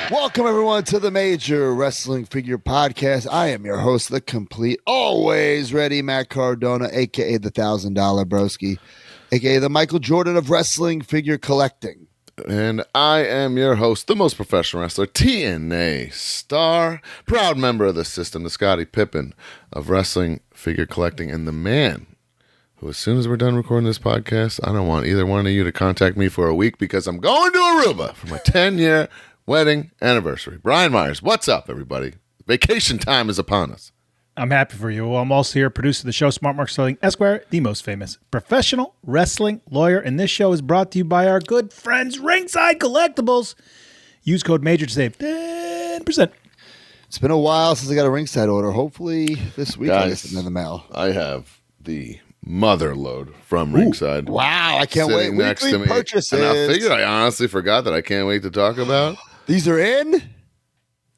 Welcome, everyone, to the Major Wrestling Figure Podcast. I am your host, the complete, always ready Matt Cardona, a.k.a. the $1,000 Broski, a.k.a. the Michael Jordan of wrestling figure collecting. And I am your host, the most professional wrestler, TNA Star, proud member of the system, the Scottie Pippen of wrestling figure collecting, and the man who, as soon as we're done recording this podcast, I don't want either one of you to contact me for a week because I'm going to Aruba for my 10-year wedding anniversary. Brian Myers, what's up, everybody? Vacation time is upon us. I'm happy for you. Well, I'm also here, producer of the show, Smart Mark Sterling Esquire, the most famous professional wrestling lawyer. And this show is brought to you by our good friends, Ringside Collectibles. Use code MAJOR to save 10%. It's been a while since I got a Ringside order. Hopefully this week I get something in the mail. I have the mother load from Ringside. Wow, I can't wait. Next to me. Purchases. And I figured I honestly forgot that I can't wait to talk about. These are in?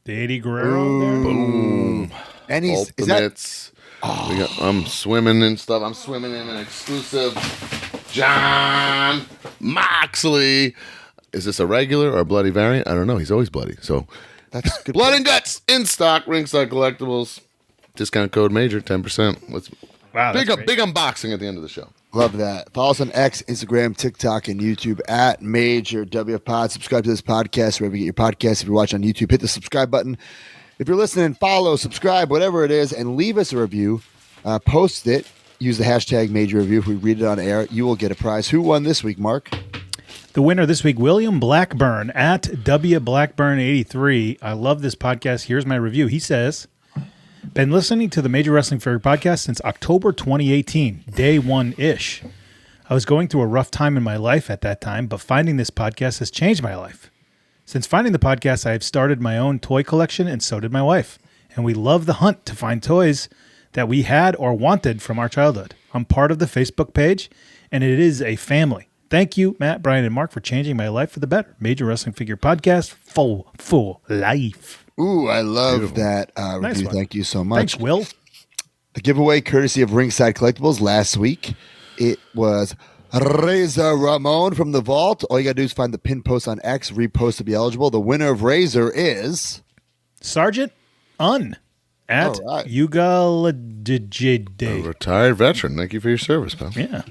The Eddie Guerrero there. Boom. And he's Ultimates. I'm swimming and stuff. I'm swimming in an exclusive John Moxley. Is this a regular or a bloody variant? I don't know. He's always bloody. So that's good. Blood and Guts in stock. Ringside Collectibles. Discount code MAJOR 10%. Wow, big unboxing at the end of the show. Love that. Follow us on X, Instagram, TikTok, and YouTube at Major WFPod. Subscribe to this podcast wherever you get your podcasts. If you're watching on YouTube, hit the subscribe button. If you're listening, follow, subscribe, whatever it is, and leave us a review. Post it. Use the hashtag Major Review. If we read it on air, you will get a prize. Who won this week, Mark? The winner this week, William Blackburn at W Blackburn 83. I love this podcast. Here's my review. He says, been listening to the Major Wrestling Figure Podcast since October 2018, day one-ish. I was going through a rough time in my life at that time, but finding this podcast has changed my life. Since finding the podcast, I have started my own toy collection, and so did my wife. And we love the hunt to find toys that we had or wanted from our childhood. I'm part of the Facebook page, and it is a family. Thank you, Matt, Brian, and Mark, for changing my life for the better. Major Wrestling Figure Podcast, full life. Ooh, I love Beautiful. That Nice review. one. Thank you so much. Thanks, Will. The giveaway, courtesy of Ringside Collectibles last week. It was Razor Ramon from the Vault. All you got to do is find the pin post on X, repost to be eligible. The winner of Razor is Sergeant Un at All right. A Ugaladjide. retired veteran. Thank you for your service, pal. Yeah.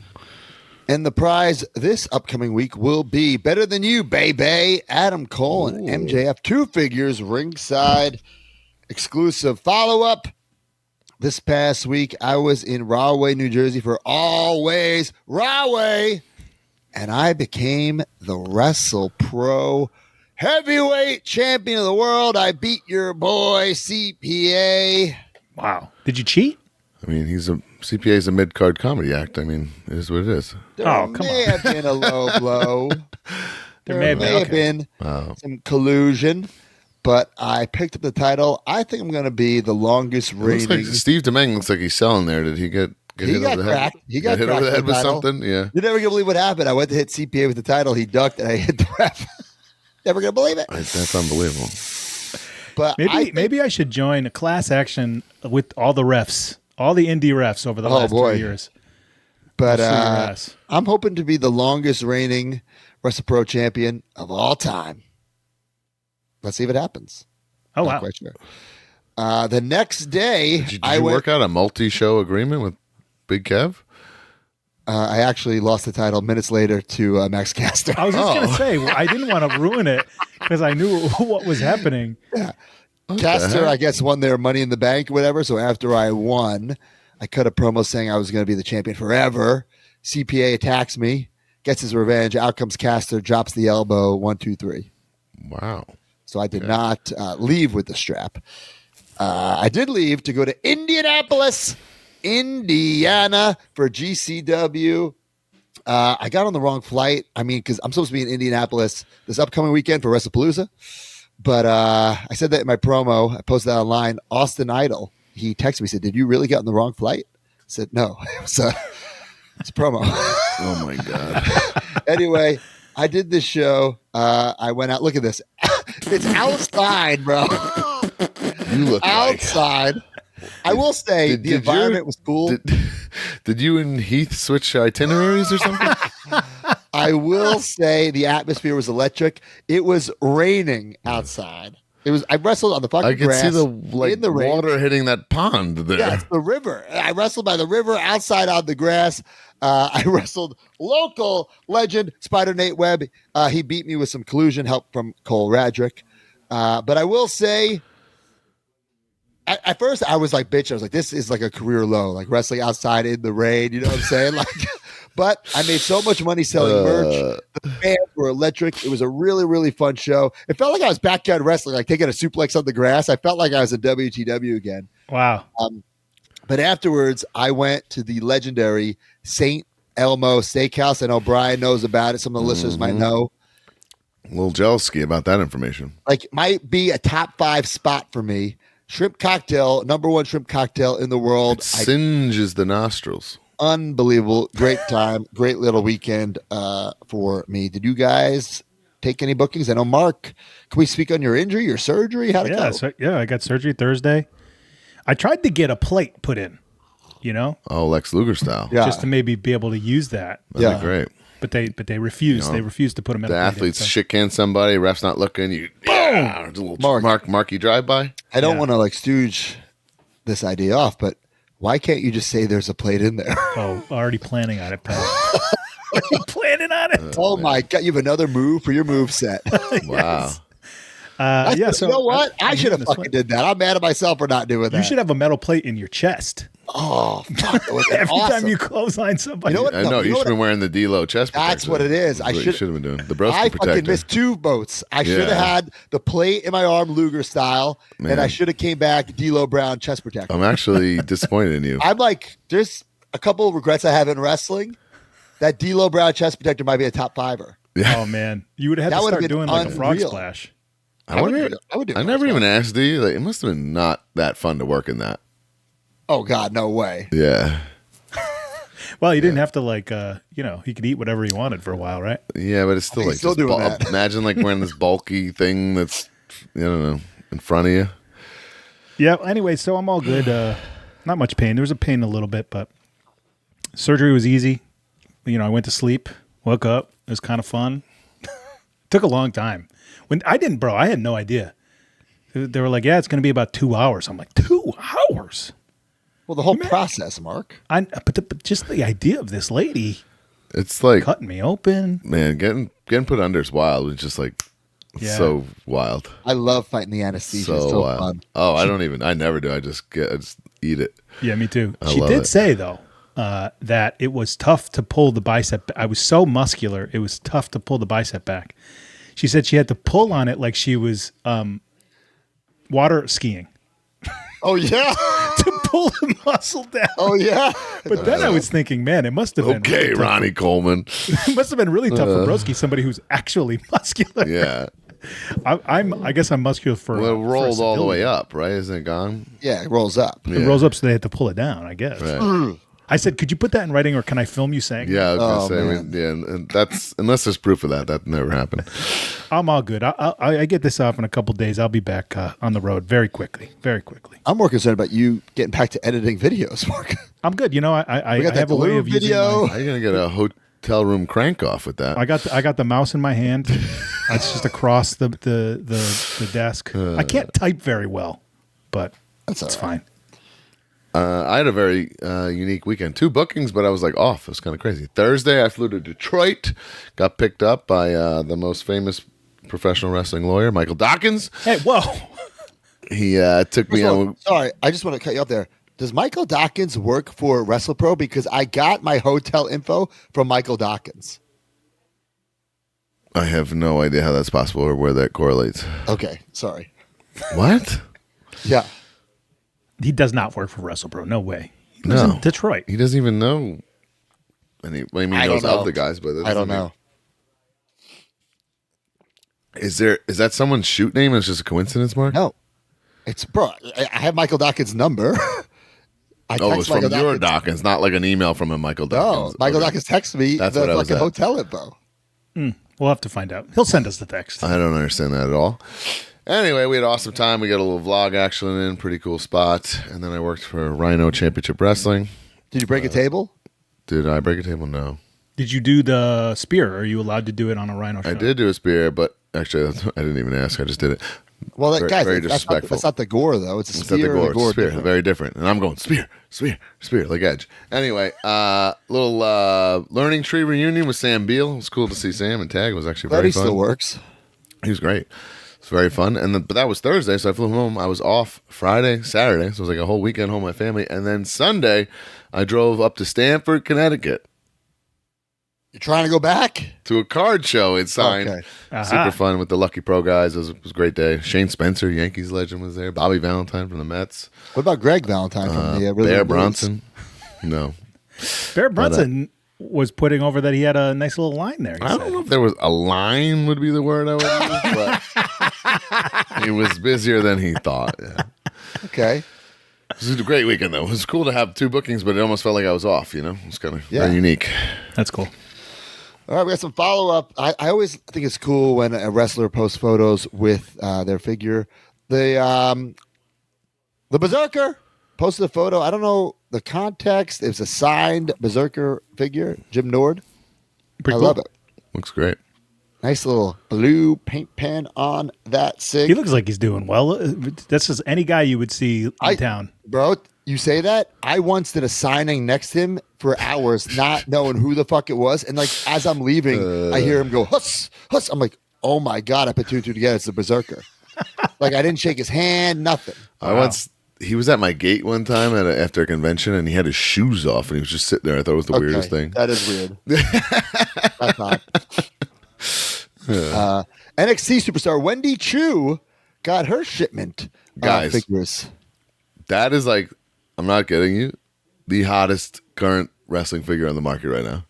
And the prize this upcoming week will be Better Than You, baby. Adam Cole and MJF, 2 figures, Ringside exclusive. Follow-up. This past week, I was in Rahway, New Jersey for Always Rahway, and I became the Wrestle Pro Heavyweight Champion of the World. I beat your boy, CPA. Wow. Did you cheat? I mean, CPA is a mid-card comedy act. I mean, it is what it is. There Oh, come may on. have been a low blow. There may have been. Some collusion, but I picked up the title. I think I'm going to be the longest Looks reigning. like Steve Demeng looks like he's selling there. Did he get He hit got over the head? cracked. He got hit over the cracked head with with the title. something? Yeah. You're never going to believe what happened. I went to hit CPA with the title. He ducked, and I hit the ref. Never going to believe it. That's unbelievable. But Maybe I should join a class action with all the refs, all the indie refs over the last 3 years. But Sue your ass. I'm hoping to be the longest reigning Wrestle Pro champion of all time. Let's see if it happens. Oh, Not wow. quite sure. The next day, Did you work out a multi-show agreement with Big Kev? I actually lost the title minutes later to Max Caster. I was just going to say, I didn't want to ruin it because I knew what was happening. Caster, I guess, won their Money in the Bank or whatever. So after I won, I cut a promo saying I was going to be the champion forever. CPA attacks me, gets his revenge. Out comes Caster, drops the elbow. 1, 2, 3. Wow. So I did not leave with the strap. I did leave to go to Indianapolis, Indiana for GCW. I got on the wrong flight. I mean, because I'm supposed to be in Indianapolis this upcoming weekend for WrestlePalooza. But I said that in my promo. I posted that online. Austin Idol, he texted me, said, "Did you really get on the wrong flight?" I said, "No." It's a promo. Oh, my God. Anyway, I did this show. I went out. Look at this. It's outside, bro. You look Outside. I will say the environment was cool. Did you and Heath switch itineraries or something? I will say the atmosphere was electric. It was raining outside. I wrestled on the fucking I could grass see the in the rain. water hitting that pond there. Yeah, it's the river. I wrestled by the river outside on the grass. I wrestled local legend Spider Nate Webb. He beat me with some collusion help from Cole Radrick. But I will say, at first I was like, bitch, I was like, this is like a career low, like wrestling outside in the rain. You know what I'm saying? Like, but I made so much money selling merch. The fans were electric. It was a really, really fun show. It felt like I was backyard wrestling, like taking a suplex on the grass. I felt like I was in WTW again. Wow. But afterwards, I went to the legendary St. Elmo Steakhouse. I know Brian knows about it. Some of the listeners might know. A little jealousy about that information. Like, might be a top 5 spot for me. Shrimp cocktail, number 1 shrimp cocktail in the world. It singes the nostrils. Unbelievable. Great time. Great little weekend for me. Did you guys take any bookings? I know, Mark, can we speak on your injury, your surgery? How'd it go? So, I got surgery Thursday. I tried to get a plate put in, Oh, Lex Luger style. Yeah. just to maybe be able to use that. That'd be great. But they refused. They refused to put a metal The plate athletes in, so. shit can somebody, ref's not looking, you a little Marky drive-by. I don't want to like stooge this idea off, but why can't you just say there's a plate in there? Oh, already planning on it, pal. Already planning on it. Oh my God, you have another move for your move set. Wow. So you know what? I should have this fucking one. did that. I'm mad at myself for not doing that. You should have a metal plate in your chest. Oh, fuck. That would've been Every awesome. time you clothesline somebody. You know what? I know, you you know should have what? been wearing the D-Lo chest protector. That's what it is. That's I what you should should have been doing. The broski I protector. fucking missed 2 boats. I should have had the plate in my arm, Luger style, and I should have came back D'Lo Brown chest protector. I'm actually disappointed in you. I'm like, there's a couple of regrets I have in wrestling. That D'Lo Brown chest protector might be a top 5er. Oh man, you would have had That to would've start been doing like a frog unreal. splash. I wonder. I would do I never even asked D. Like, it must have been not that fun to work in that. Oh God, no way. Yeah. Well, you didn't have to he could eat whatever he wanted for a while, right? Yeah, but it's still He's like still just doing that. imagine like wearing this bulky thing that's I don't know in front of you. Yeah. Anyway, so I'm all good. Not much pain. There was a pain a little bit, but surgery was easy. I went to sleep, woke up. It was kind of fun. Took a long time. When I had no idea. They were like, "Yeah, it's going to be about 2 hours." I'm like, 2 hours? Well, the whole process, Mark. But just the idea of this lady It's like cutting me open. man, getting put under is wild. It's just like so wild. I love fighting the anesthesia. It's So so wild. fun. Oh, I never do. I just eat it. Yeah, me too. I She love did it. say though that it was tough to pull the bicep. I was so muscular, it was tough to pull the bicep back. She said she had to pull on it like she was water skiing Oh yeah. to pull the muscle down. Oh yeah. But then I was thinking, man, it must have been Okay, really tough. Ronnie Coleman. It must have been really tough for Broski, somebody who's actually muscular. Yeah. I guess I'm muscular for. Well, it for rolled all the stability. way up, right? Isn't it gone? Yeah, it rolls up. It rolls up, so they had to pull it down. I guess. Right. I said, "Could you put that in writing, or can I film you saying?" Yeah, I was Oh, gonna say, man. and that's unless there's proof of that never happened. I'm all good. I get this off in a couple days. I'll be back on the road very quickly. Very quickly. I'm more concerned about you getting back to editing videos, Mark. I'm good. I We got that have a way glue of using. video. My, How are you gonna get a hotel room crank off with that? I got the mouse in my hand. It's just across the desk. I can't type very well, but That's it's all right. fine. I had a very unique weekend. 2 bookings, but I was like off. It was kind of crazy. Thursday, I flew to Detroit. Got picked up by the most famous professional wrestling lawyer, Michael Dawkins. Hey, whoa! He took me First of all, on. sorry, I just want to cut you off there. Does Michael Dawkins work for WrestlePro? Because I got my hotel info from Michael Dawkins. I have no idea how that's possible or where that correlates. Okay, sorry. What? Yeah. He does not work for WrestlePro. No way. He lives No. in Detroit. He doesn't even know. He I knows don't know. of the guys, but that I don't doesn't know. mean- Is that someone's shoot name? It's just a coincidence, Mark? No. It's, bro, I have Michael Dawkins' number. I Oh, it was text from Michael your Dawkins. Dawkins, not like an email from a Michael No, Dawkins. Michael Okay. Dawkins texted me That's the what I was fucking at. hotel info. We'll have to find out. He'll send us the text. I don't understand that at all. Anyway, we had an awesome time. We got a little vlog action in, pretty cool spot. And then I worked for Rhino Championship Wrestling. Did you break a table? Did I break a table? No. Did you do the spear? Or are you allowed to do it on a rhino show? I did do a spear, but actually, I didn't even ask. I just did it. Well, that, guys, very that's disrespectful. That's not the gore, though. It's a It's not spear. the gore. Spear, different. very different. And I'm going spear, like Edge. Anyway, little learning tree reunion with Sam Beal. It was cool to see Sam and tag. It was actually But very he fun. still works. He was great. It's very fun. But that was Thursday, so I flew home. I was off Friday, Saturday, so it was like a whole weekend home with my family. And then Sunday, I drove up to Stamford, Connecticut You're trying to go back? to a card show. It signed. Okay. Super fun with the Lucky Pro guys. It was a great day. Shane Spencer, Yankees legend, was there. Bobby Valentine from the Mets. What about Greg Valentine from the Bear Bronson. No. Bear Brunson was putting over that he had a nice little line there. I don't know if there was a line would be the word I would use, but he was busier than he thought. Yeah. Okay. This was a great weekend, though. It was cool to have 2 bookings, but it almost felt like I was off, you know? It was kind of very unique. That's cool. All right, we got some follow-up. I always think it's cool when a wrestler posts photos with their figure. The Berserker posted a photo. I don't know the context. It's a signed Berserker figure, Jim Nord. Pretty I cool. love it. Looks great. Nice little blue paint pen on that sig. He looks like he's doing well. That's just any guy you would see in town. Bro, you say that? I once did a signing next to him for hours, not knowing who the fuck it was. And like as I'm leaving, I hear him go, huss, huss. I'm like, oh my God, I put 2 and 2 together. It's the Berserker. Like I didn't shake his hand, nothing. He was at my gate one time after a convention, and he had his shoes off, and he was just sitting there. I thought it was the weirdest thing. That is weird. That's not. NXT superstar Wendy Chu got her shipment Guys. of figures. That is like, I'm not kidding you, the hottest current wrestling figure on the market right now.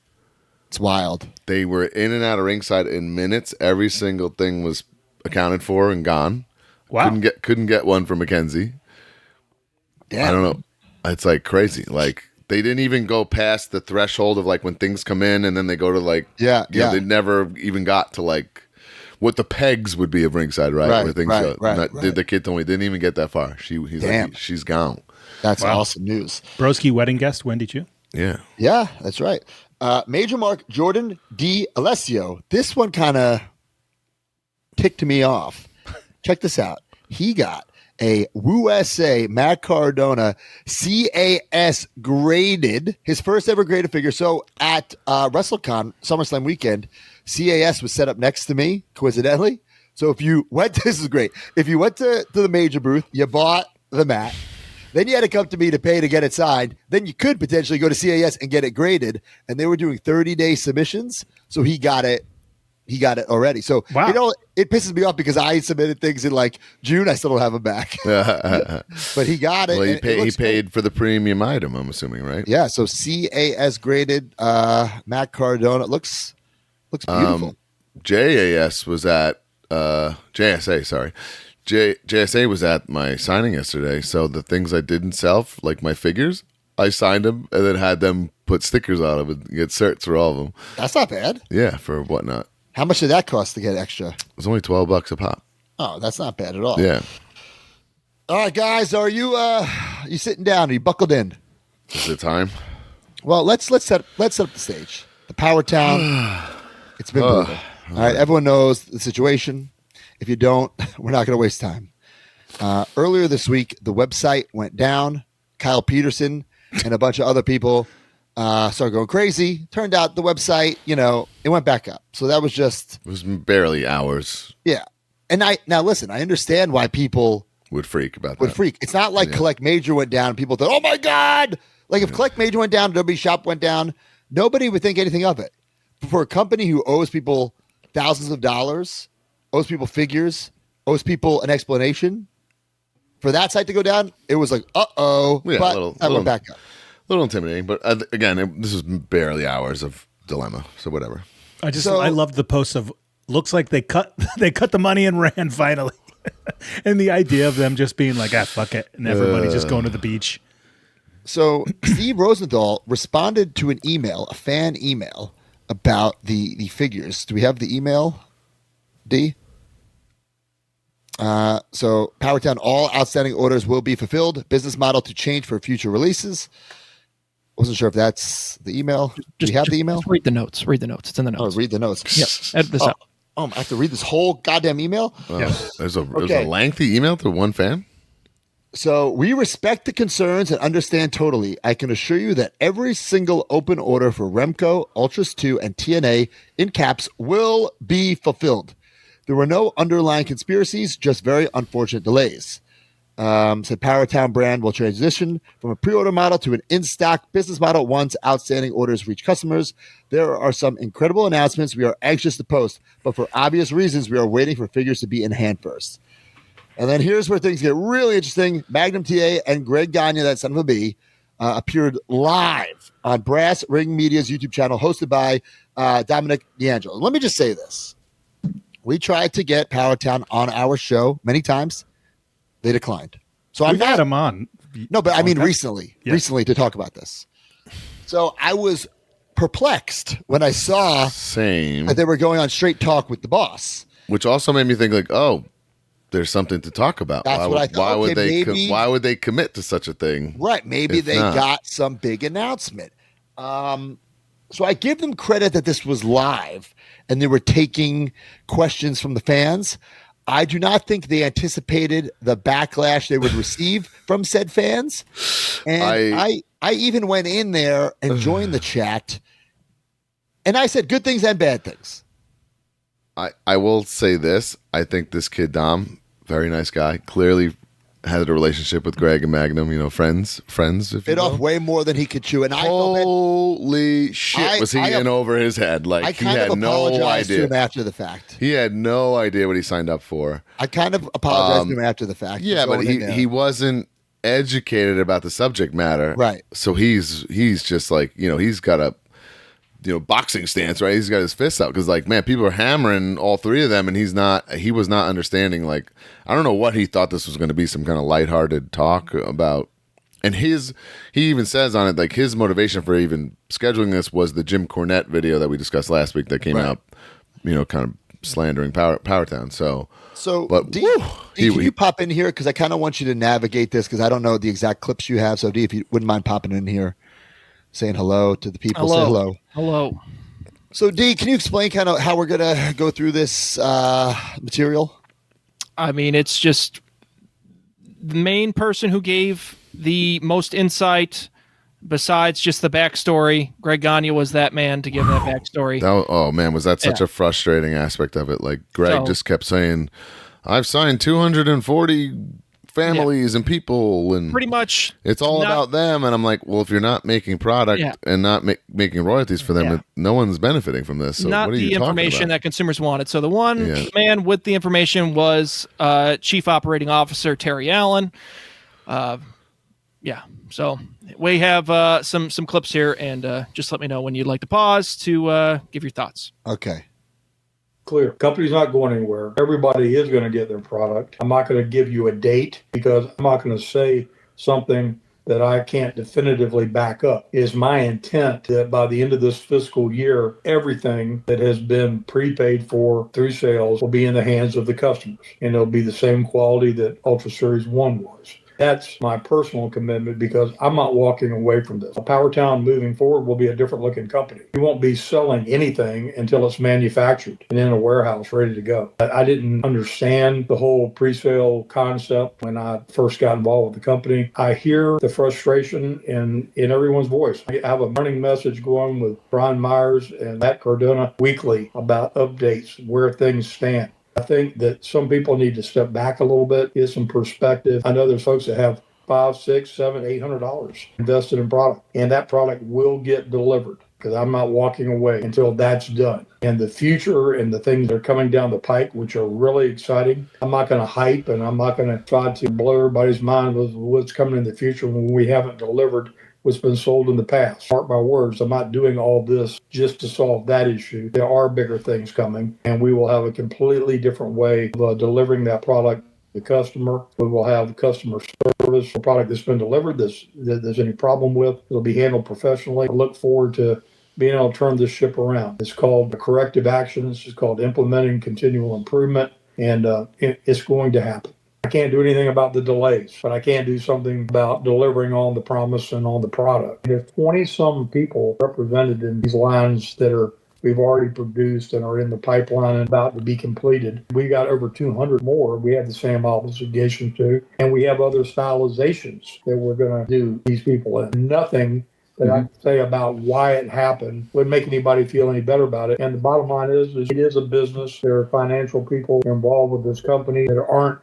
It's wild. They were in and out of ringside in minutes. Every single thing was accounted for and gone. Wow. Couldn't get one for Mackenzie. Damn. I don't know. It's like crazy. Like they didn't even go past the threshold of like when things come in and then they go to like Yeah. They never even got to like what the pegs would be of ringside, right? Right, Where things right, go. right. The kid told me didn't even get that far. He's Damn. like she's gone. That's awesome news. Broski wedding guest, Wendy Chu. Yeah. Yeah, that's right. Major Mark Jordan D. Alessio. This one kind of ticked me off. Check this out. He got a USA Matt Cardona CAS graded, his first ever graded figure. So at WrestleCon SummerSlam weekend, CAS was set up next to me, coincidentally. So if you went, this is great. If you went to the major booth, you bought the mat. Then you had to come to me to pay to get it signed. Then you could potentially go to CAS and get it graded. And they were doing 30-day submissions. So he got it. He got it already. So, Wow. It pisses me off because I submitted things in like June. I still don't have them back. But he got it. Well, and he looks paid for the premium item, I'm assuming, right? Yeah. So CAS graded Matt Cardona. Looks beautiful. JAS was at JSA, sorry. JSA was at my signing yesterday. So the things I didn't sell, like my figures, I signed them and then had them put stickers on them and get certs for all of them. That's not bad. Yeah, for whatnot. How much did that cost to get extra? It was only $12 a pop. Oh, that's not bad at all. Yeah. All right, guys, are you sitting down? Are you buckled in? Is it time? Well, let's set up the stage. The Powertown. It's been brutal. All right, everyone knows the situation. If you don't, we're not going to waste time. Earlier this week, the website went down. Kyle Peterson and a bunch of other people started going crazy. Turned out the website, it went back up. So that was just It was barely hours. yeah. And now listen, I understand why people Would freak about would that. freak. It's not like Collect Major went down. People thought, oh my God. Like if Collect Major went down, WWE Shop went down, nobody would think anything of it. For a company who owes people thousands of dollars, owes people figures, owes people an explanation, for that site to go down, it was like, uh-oh. Yeah, but I went back up. A little intimidating, but again, this was barely hours of dilemma, so whatever. I loved the post of looks like they cut the money and ran finally. And the idea of them just being like, fuck it, and everybody just going to the beach. So Steve Rosenthal responded to an email, a fan email, about the figures. Do we have the email, D? So Powertown, all outstanding orders will be fulfilled. Business model to change for future releases. wasn't sure if that's the email. Do you have the email? Just read the notes. Read the notes. It's in the notes. Oh, read the notes. Yep. Edit this out. Oh, I have to read this whole goddamn email? There's a lengthy email to one fan? So we respect the concerns and understand totally. I can assure you that every single open order for Remco, Ultras 2, and TNA in caps will be fulfilled. There were no underlying conspiracies, just very unfortunate delays. Said Powertown brand will transition from a pre-order model to an in-stock business model once outstanding orders reach customers. There are some incredible announcements we are anxious to post, but for obvious reasons, we are waiting for figures to be in hand first. And then here's where things get really interesting. Magnum TA and Greg Gagne, that son of a B, appeared live on Brass Ring Media's YouTube channel, hosted by Dominic D'Angelo. Let me just say this. We tried to get Powertown on our show many times. They declined. So We've had him on. No, but I mean recently to talk about this. So I was perplexed when I saw that they were going on Straight Talk with the boss. Which also made me think like, oh, there's something to talk about. That's what I thought. Why would they commit to such a thing? Right. Maybe they got some big announcement. So I give them credit that this was live and they were taking questions from the fans. I do not think they anticipated the backlash they would receive from said fans. And I even went in there and joined the chat. And I said good things and bad things. I will say this. I think this kid, Dom, very nice guy, clearly had a relationship with Greg and Magnum, friends. Bit off way more than he could chew. And holy shit, was he in over his head? Like, I kind of apologized to him after the fact. He had no idea what he signed up for. I kind of apologized to him after the fact. Yeah, but he wasn't educated about the subject matter. Right. So he's just like, he's got a boxing stance, right? He's got his fists out because, like, man, people are hammering all three of them, and he was not understanding. Like, I don't know what he thought this was going to be, some kind of lighthearted talk about. And he even says on it, like, his motivation for even scheduling this was the Jim Cornette video that we discussed last week that came out, kind of slandering Powertown. So, but D, can you pop in here? Because I kind of want you to navigate this because I don't know the exact clips you have. So, D, if you wouldn't mind popping in here. Saying hello to the people. Hello. Say hello. Hello. So, D, can you explain kind of how we're going to go through this material? I mean, it's just the main person who gave the most insight besides just the backstory. Greg Gagne was that man to give that backstory. Oh, man, was that such a frustrating aspect of it? Like, Greg just kept saying, I've signed 240 families and people, and pretty much it's all about them. And I'm like, well, if you're not making product and not making royalties for them, no one's benefiting from this. So not what are you the talking information about? that consumers wanted. So the one man with the information was Chief Operating Officer Terry Allen. So we have some clips here, and just let me know when you'd like to pause to give your thoughts. Okay. Clear. Company's not going anywhere. Everybody is going to get their product. I'm not going to give you a date because I'm not going to say something that I can't definitively back up. It is my intent that by the end of this fiscal year, everything that has been prepaid for through sales will be in the hands of the customers. And it'll be the same quality that Ultra Series 1 was. That's my personal commitment because I'm not walking away from this. Powertown moving forward will be a different looking company. We won't be selling anything until it's manufactured and in a warehouse ready to go. I didn't understand the whole pre-sale concept when I first got involved with the company. I hear the frustration in everyone's voice. I have a running message going with Brian Myers and Matt Cardona weekly about updates, where things stand. I think that some people need to step back a little bit, get some perspective. I know there's folks that have $500, $600, $700, $800 invested in product, and that product will get delivered because I'm not walking away until that's done. And the future and the things that are coming down the pike, which are really exciting, I'm not going to hype and I'm not going to try to blow everybody's mind with what's coming in the future when we haven't delivered what's been sold in the past. Mark my words, I'm not doing all this just to solve that issue. There are bigger things coming, and we will have a completely different way of delivering that product to the customer. We will have customer service for product that's been delivered that there's any problem with. It'll be handled professionally. I look forward to being able to turn this ship around. It's called corrective actions. It's called implementing continual improvement, and it's going to happen. I can't do anything about the delays, but I can do something about delivering on the promise and on the product. There's 20-some people represented in these lines that we've already produced and are in the pipeline and about to be completed. We got over 200 more we have the same obligation to, and we have other stylizations that we're going to do these people in. Nothing that I can say about why it happened would make anybody feel any better about it. And the bottom line is it is a business. There are financial people involved with this company that aren't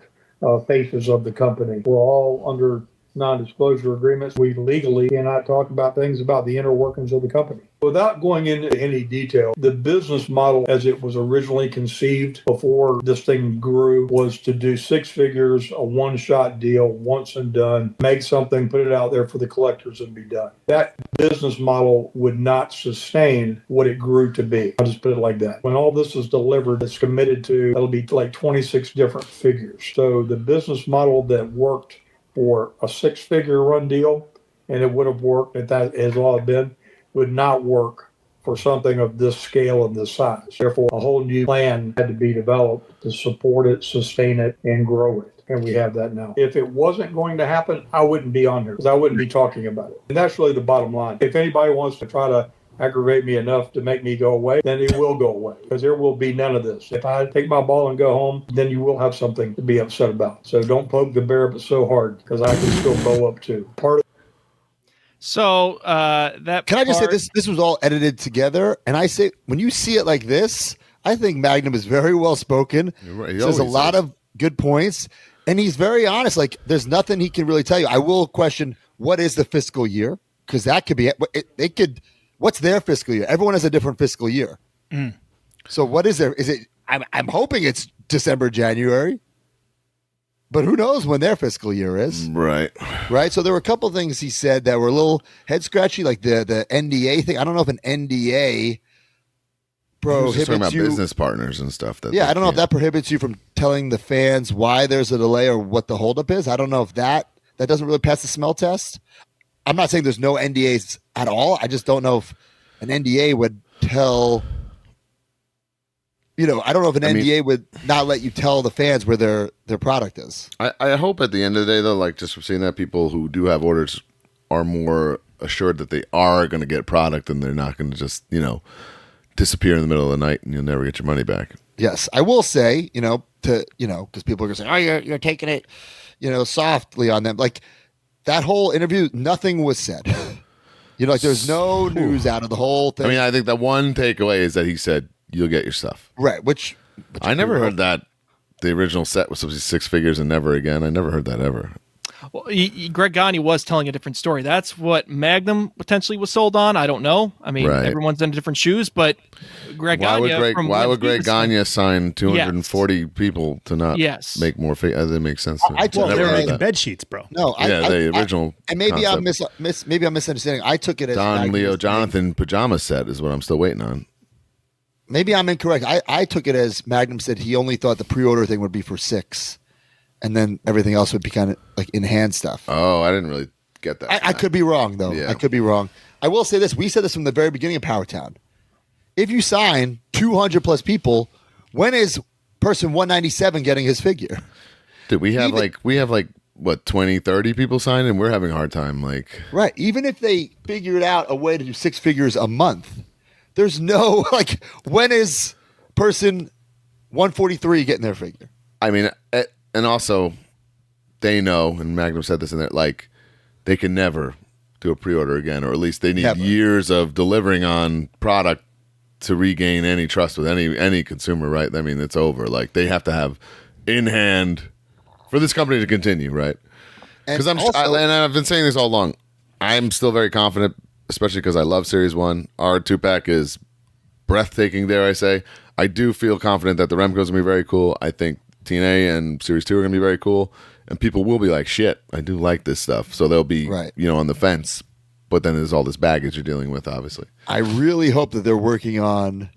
faces of the company. We're all under non-disclosure agreements. We legally cannot talk about things about the inner workings of the company. Without going into any detail, the business model as it was originally conceived before this thing grew was to do six figures, a one-shot deal, once and done, make something, put it out there for the collectors and be done. That business model would not sustain what it grew to be. I'll just put it like that. When all this is delivered, it's committed to, it'll be like 26 different figures. So the business model that worked for a six-figure run deal, and it would have worked if that has all it been, would not work for something of this scale and this size. Therefore, a whole new plan had to be developed to support it, sustain it, and grow it. And we have that now. If it wasn't going to happen, I wouldn't be on here because I wouldn't be talking about it. And that's really the bottom line. If anybody wants to try to aggravate me enough to make me go away, then it will go away because there will be none of this. If I take my ball and go home, then you will have something to be upset about. So don't poke the bear but so hard because I can still bow up too. So that Can I just say this was all edited together, and I say when you see it like this, I think Magnum is very well spoken. Right. He Says a always lot is. of good points, and he's very honest. Like there's nothing he can really tell you. I will question what is the fiscal year because that could be they could. What's their fiscal year? Everyone has a different fiscal year. So what is there? Is it? I'm hoping it's December, January. But who knows when their fiscal year is? Right. Right. So there were a couple of things he said that were a little head scratchy, like the NDA thing. I don't know if an NDA prohibits Just talking about you. business partners and stuff. I don't know if that prohibits you from telling the fans why there's a delay or what the holdup is. I don't know if that doesn't really pass the smell test. I'm not saying there's no NDAs at all. I just don't know if an NDA would tell. I don't know if an NDA would not let you tell the fans where their product is. I hope at the end of the day, though, like just from seeing that, people who do have orders are more assured that they are going to get product and they're not going to just, disappear in the middle of the night and you'll never get your money back. Yes, I will say, because people are going to say, oh, you're taking it, softly on them. Like that whole interview, nothing was said. There's no news out of the whole thing. I mean, I think the one takeaway is that he said, you'll get your stuff. Right, which I never heard that the original set was supposed to be six figures and never again. I never heard that ever. Well, Greg Gagne was telling a different story. That's what Magnum potentially was sold on. I don't know. I mean, everyone's in different shoes, but Greg Gagne. Why would Greg Gagne assign 240 people to not make more? That makes sense. They're making bed sheets, bro. No, the original. And maybe concept. I'm misunderstanding. I took it as Don Leo Jonathan pajama set is what I'm still waiting on. Maybe I'm incorrect. I took it as Magnum said he only thought the pre-order thing would be for 6, and then everything else would be kind of like in-hand stuff. Oh, I didn't really get that. I could be wrong, though. Yeah. I could be wrong. I will say this. We said this from the very beginning of Powertown. If you sign 200-plus people, when is person 197 getting his figure? Dude, we have what, 20, 30 people signed, and we're having a hard time. Right. Even if they figured out a way to do 6 figures a month, there's no, when is person 143 getting their figure? I mean, and also, they know, and Magnum said this in there, they can never do a pre-order again, or at least they need years of delivering on product to regain any trust with any consumer, right? I mean, it's over. They have to have in hand for this company to continue, right? Because and I've been saying this all along. I'm still very confident, especially because I love Series 1. Our 2-pack is breathtaking, dare I say. I do feel confident that the Remco's going to be very cool. I think TNA and Series 2 are going to be very cool. And people will be like, shit, I do like this stuff. So they'll be, on the fence. But then there's all this baggage you're dealing with, obviously. I really hope that they're working on...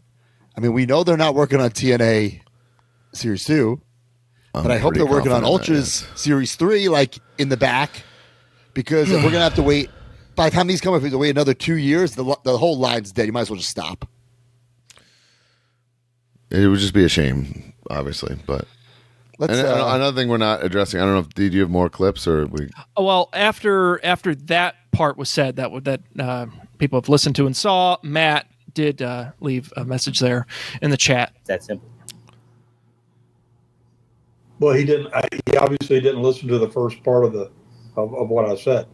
I mean, we know they're not working on TNA Series 2. But I hope they're working on Ultra's Series 3, in the back. Because we're going to have to wait... By the time these come up, we have to wait another 2 years. The whole line's dead. You might as well just stop. It would just be a shame, obviously, but let's. And another thing we're not addressing. I don't know if did you have more clips or we. Oh, well, after that part was said, that people have listened to and saw, Matt did leave a message there in the chat. That simple. Well, he didn't. He obviously didn't listen to the first part of what I said.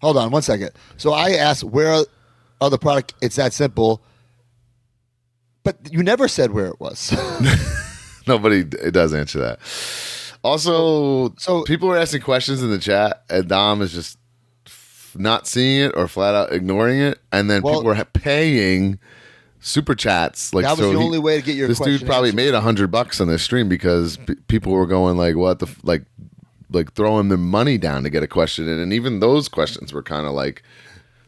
Hold on 1 second. So I asked where are the product. It's that simple. But you never said where it was. Nobody it does answer that. Also, so people were asking questions in the chat, and Dom is just not seeing it or flat out ignoring it, and then people were paying super chats. Like that was the only way to get your. This question dude probably answered. made $100 on this stream because people were going like, "What the like throwing their money down to get a question in," and even those questions were kind of like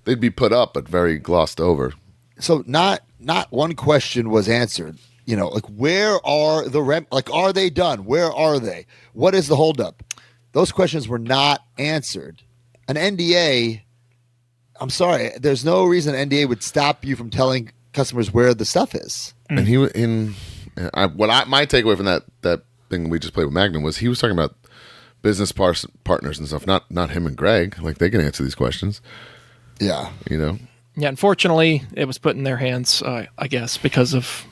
they'd be put up but very glossed over. So not one question was answered. You know, like where are the like are they done? Where are they? What is the holdup? Those questions were not answered. An NDA, I'm sorry, there's no reason an NDA would stop you from telling customers where the stuff is. And my takeaway from that thing we just played with Magnum was he was talking about business partners and stuff, not him and Greg. Like they can answer these questions. Yeah, you know. Yeah, unfortunately, it was put in their hands, I guess, because of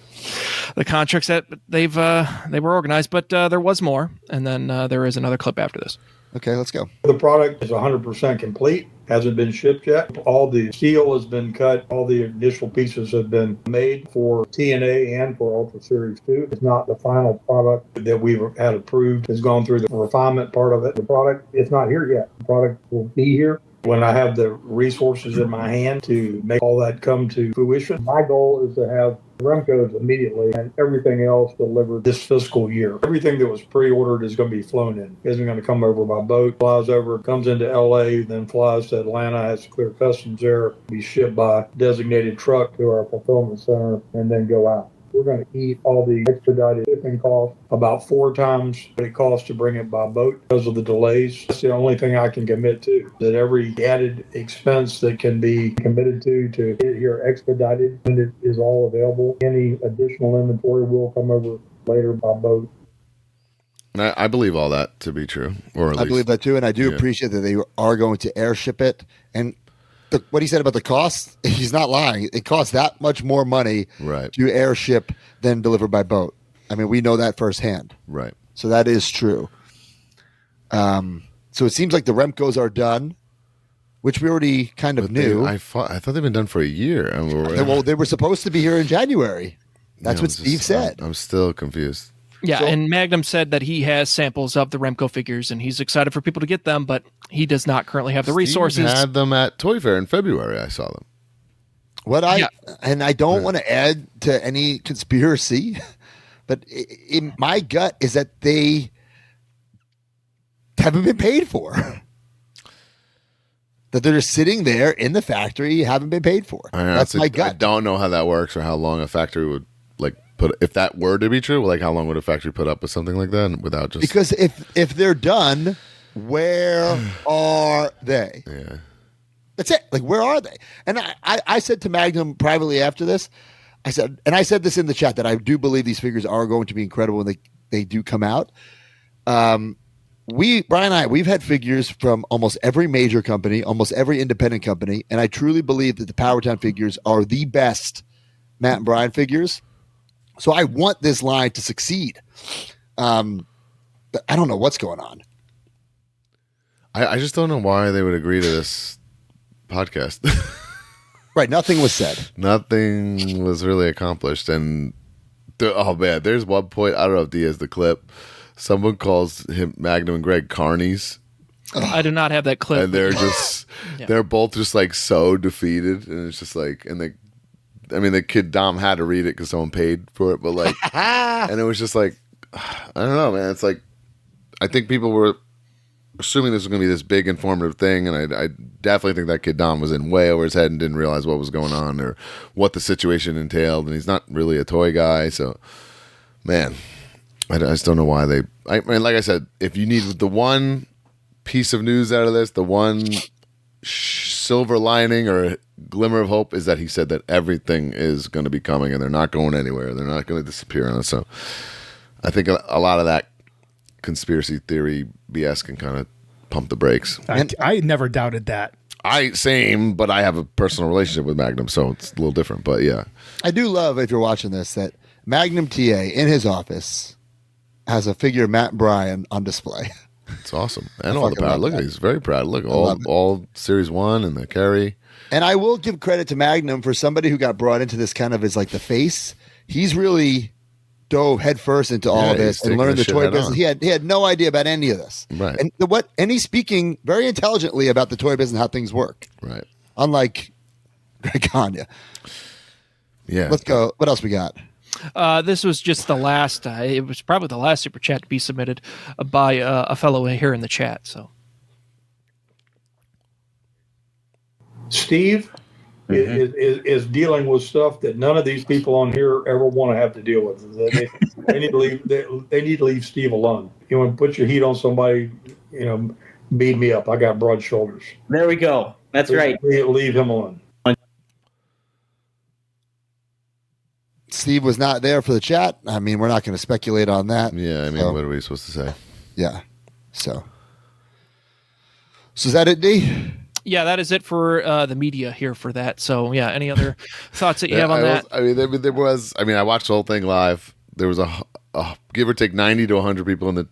the contracts that they were organized. But there was more, and then there is another clip after this. Okay, let's go. The product is 100% complete. Hasn't been shipped yet. All the steel has been cut. All the initial pieces have been made for TNA and for Ultra Series 2. It's not the final product that we've had approved. It's gone through the refinement part of it. The product, it's not here yet. The product will be here when I have the resources in my hand to make all that come to fruition. My goal is to have Remco's immediately and everything else delivered this fiscal year. Everything that was pre-ordered is going to be flown in. It isn't going to come over by boat, flies over, comes into LA, then flies to Atlanta, has to clear customs there, be shipped by designated truck to our fulfillment center, and then go out. We're going to eat all the expedited shipping costs, about 4 times what it costs to bring it by boat because of the delays. That's the only thing I can commit to, that every added expense that can be committed to get it here expedited, and it is all available. Any additional inventory will come over later by boat. And I believe all that to be true. Or at I least, believe that too, and I do appreciate that they are going to airship it. And what he said about the cost, he's not lying. It costs that much more money to airship than deliver by boat. I mean, we know that firsthand. Right. So that is true. So it seems like the Remcos are done, which we already kind of knew. I thought they've been done for a year. Well, they were supposed to be here in January. That's what Steve said. I'm still confused. Yeah, and Magnum said that he has samples of the Remco figures, and he's excited for people to get them, but he does not currently have the resources. Steve had them at Toy Fair in February. I saw them. And I don't want to add to any conspiracy, but my gut is that they haven't been paid for. That they're just sitting there in the factory, haven't been paid for. That's my gut. I don't know how that works or how long a factory would if that were to be true, like how long would a factory put up with something like that without just... Because if they're done, where are they? Yeah. That's it. Like, where are they? And I said to Magnum privately after this, I said this in the chat, that I do believe these figures are going to be incredible when they do come out. Brian and I, we've had figures from almost every major company, almost every independent company, and I truly believe that the Powertown figures are the best Matt and Brian figures. So I want this line to succeed. But I don't know what's going on. I just don't know why they would agree to this podcast. Right. Nothing was said. Nothing was really accomplished. And there's one point. I don't know if D has the clip. Someone calls him Magnum and Greg carnies. I do not have that clip. And they're just, they're both just like so defeated. And it's just like, the kid Dom had to read it because someone paid for it, but like, and it was just like, I don't know, man. It's like, I think people were assuming this was going to be this big informative thing, and I definitely think that kid Dom was in way over his head and didn't realize what was going on or what the situation entailed, and he's not really a toy guy, so, man, I just don't know why they. I mean, like I said, if you need the one piece of news out of this, the one silver lining or glimmer of hope is that he said that everything is going to be coming and they're not going anywhere. They're not going to disappear on us. So I think a lot of that conspiracy theory BS can kind of pump the brakes. I never doubted that. Same, but I have a personal relationship with Magnum, so it's a little different. But yeah, I do love, if you're watching this, that Magnum TA in his office has a figure of Matt Bryan on display. it's awesome. And all the power. Look, he's very proud. Look, love it. all Series 1 and the carry. And I will give credit to Magnum for somebody who got brought into this kind of as like the face. He's really dove headfirst into all of this and learned the toy business. He had no idea about any of this. Right. And he's speaking very intelligently about the toy business and how things work. Right. Unlike Greg Gagne. Yeah. Let's go. What else we got? This was just the last. It was probably the last super chat to be submitted by a fellow here in the chat. So, Steve is dealing with stuff that none of these people on here ever want to have to deal with. They need to leave. They need to leave Steve alone. You want to put your heat on somebody, beat me up. I got broad shoulders. There we go. That's right. Leave him alone. Steve was not there for the chat. I mean, we're not going to speculate on that. Yeah, I mean, what are we supposed to say? Yeah. So is that it, D? yeah, that is it for the media here for that. So, yeah, any other thoughts that you have on that? There was. I mean, I watched the whole thing live. There was a give or take 90 to 100 people in the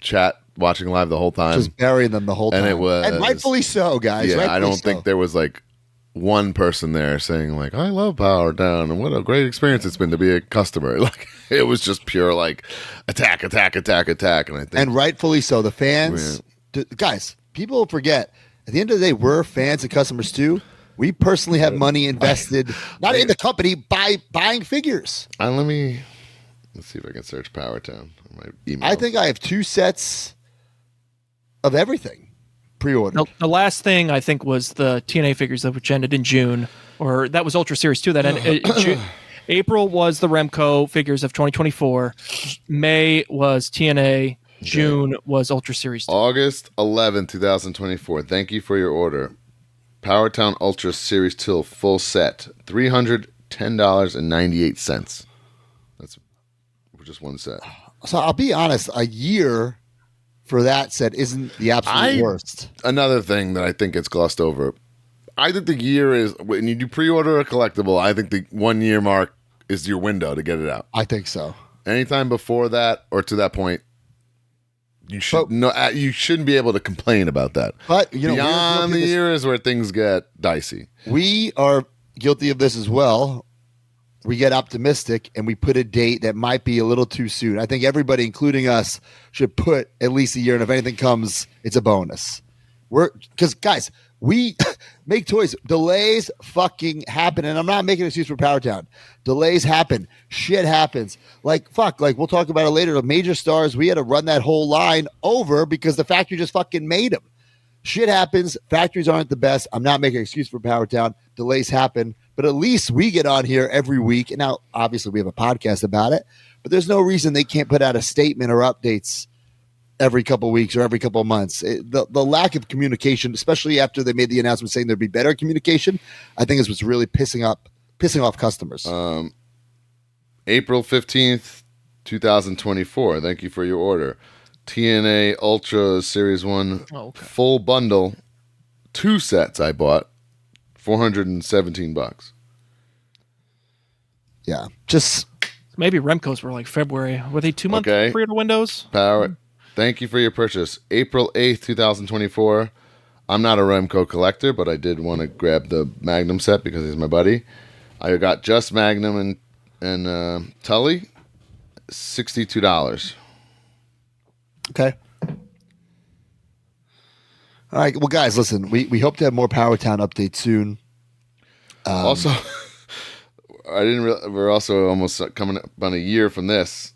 chat watching live the whole time. Just burying them the whole time. And it was. And rightfully so, guys. Yeah, rightfully I don't so. think there was like one person there saying like, I love Powertown and what a great experience it's been to be a customer. Like, it was just pure like attack. And I think. And rightfully so. The fans, guys, people forget. At the end of the day, we're fans and customers too. We personally have money invested, not in the company, by buying figures. Let's see if I can search Powertown on my email. I think I have 2 sets of everything pre-ordered. The last thing I think was the TNA figures which ended in June, or that was Ultra Series 2 that ended in June. April was the Remco figures of 2024. May was TNA. June was Ultra Series 2. August 11, 2024. Thank you for your order. Powertown Ultra Series 2 full set. $310.98. That's for just one set. So I'll be honest, a year for that set isn't the absolute worst. Another thing that I think gets glossed over. I think the year is, when you do pre-order a collectible, I think the 1 year mark is your window to get it out. I think so. Anytime before that or to that point, you shouldn't be able to complain about that. But beyond the year is where things get dicey. We are guilty of this as well. We get optimistic and we put a date that might be a little too soon. I think everybody, including us, should put at least a year, and if anything comes, it's a bonus. Because guys, we make toys. Delays fucking happen, and I'm not making an excuse for Powertown. Delays happen. Shit happens. Like we'll talk about it later. The major stars, we had to run that whole line over because the factory just fucking made them. Shit happens. Factories aren't the best. I'm not making an excuse for Powertown. Delays happen, but at least we get on here every week. And now, obviously, we have a podcast about it, but there's no reason they can't put out a statement or updates every couple of weeks or every couple of months. The lack of communication, especially after they made the announcement saying there'd be better communication, I think is what's really pissing off customers. April 15th, 2024. Thank you for your order. TNA Ultra Series 1 full bundle. 2 sets I bought. $417. Yeah. Just maybe Remco's were like February. Were they 2 month pre-order windows? Thank you for your purchase. April 8th, 2024. I'm not a Remco collector, but I did want to grab the Magnum set because he's my buddy. I got just Magnum and Tully. $62. okay. All right. Well, guys, listen, we hope to have more Powertown updates soon. Also, we're also almost coming up on a year from this.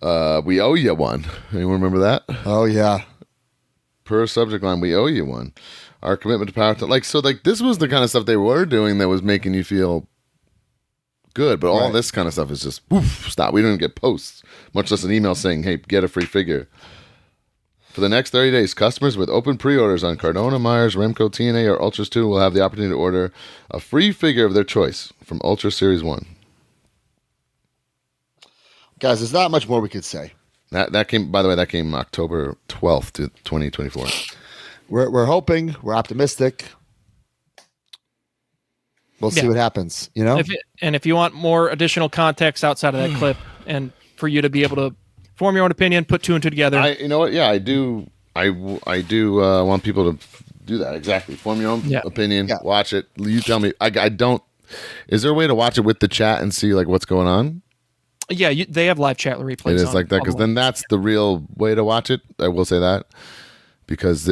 We owe you one. Anyone remember that? Oh, yeah. Per subject line, we owe you one. Our commitment to Powertown. This was the kind of stuff they were doing that was making you feel good, but all this kind of stuff is just, stop. We don't even get posts, much less an email saying, hey, get a free figure. For the next 30 days, customers with open pre-orders on Cardona, Myers, Remco, TNA, or Ultras 2 will have the opportunity to order a free figure of their choice from Ultra Series 1. Guys, there's not much more we could say. That came, by the way, that came October 12th to 2024. We're hoping. We're optimistic. We'll see what happens. You know. If you want more additional context outside of that clip, and for you to be able to form your own opinion, put two and two together. You know what? Yeah, I do. I do want people to do that. Exactly. Form your own opinion. Yeah. Watch it. You tell me. I don't. Is there a way to watch it with the chat and see like what's going on? Yeah, they have live chat replays. It is like that because then that's the real way to watch it. I will say that because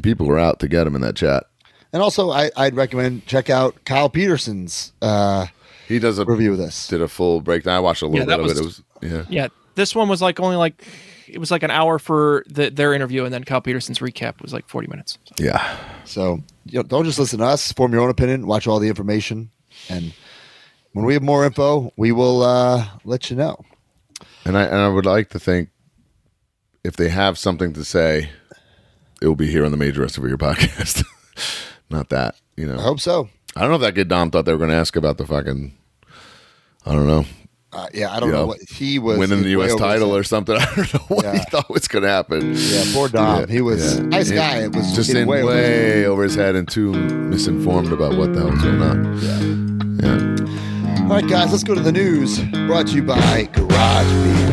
people were out to get them in that chat. And also, I'd recommend check out Kyle Peterson's. He does a review of this. Did a full breakdown. I watched a little bit of it. It was yeah. This one was it was like an hour for their interview, and then Kyle Peterson's recap was like 40 minutes. Yeah. So don't just listen to us. Form your own opinion. Watch all the information, and when we have more info, we will let you know. And I would like to think if they have something to say, it will be here on the Major Wrestling Figure podcast. Not that, I hope so. I don't know if that kid Dom thought they were going to ask about the fucking, I don't know. I don't know what he was winning the U.S. title or something. I don't know what he thought was going to happen. Yeah, poor Dom. He was a nice guy. It was just in way over his head and too misinformed about what the hell was going on. Yeah. All right, guys, let's go to the news. Brought to you by Garage Beer.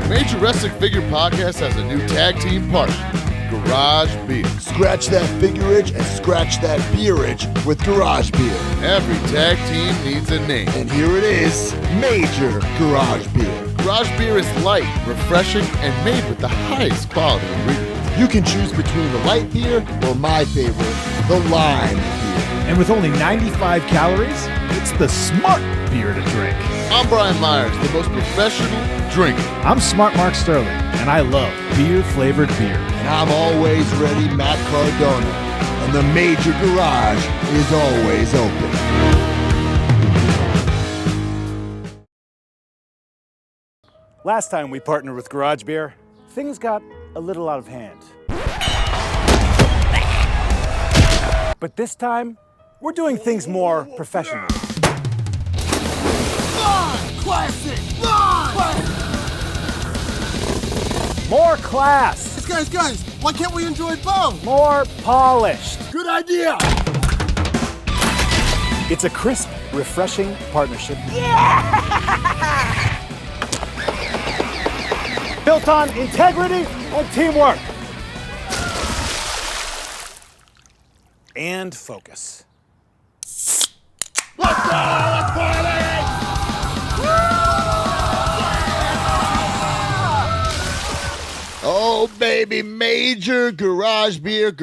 Major Wrestling Figure Podcast has a new tag team partner. Garage Beer. Scratch that figurage and scratch that beerage with Garage Beer. Every tag team needs a name. And here it is, Major Garage Beer. Garage Beer is light, refreshing, and made with the highest quality ingredients. You can choose between the light beer or my favorite, the lime beer. And with only 95 calories, it's the smart beer to drink. I'm Brian Myers, the most professional drinker. I'm Smart Mark Sterling, and I love beer-flavored beer. And I'm always ready, Matt Cardona. And the Major Garage is always open. Last time we partnered with Garage Beer, things got a little out of hand. But this time, we're doing things more professional. Classic! Classic! More class! Guys, why can't we enjoy both? More polished! Good idea! It's a crisp, refreshing partnership. Yeah! Built on integrity and teamwork. And focus. Let's go! Let's party! Oh, baby, Major Garage Beer.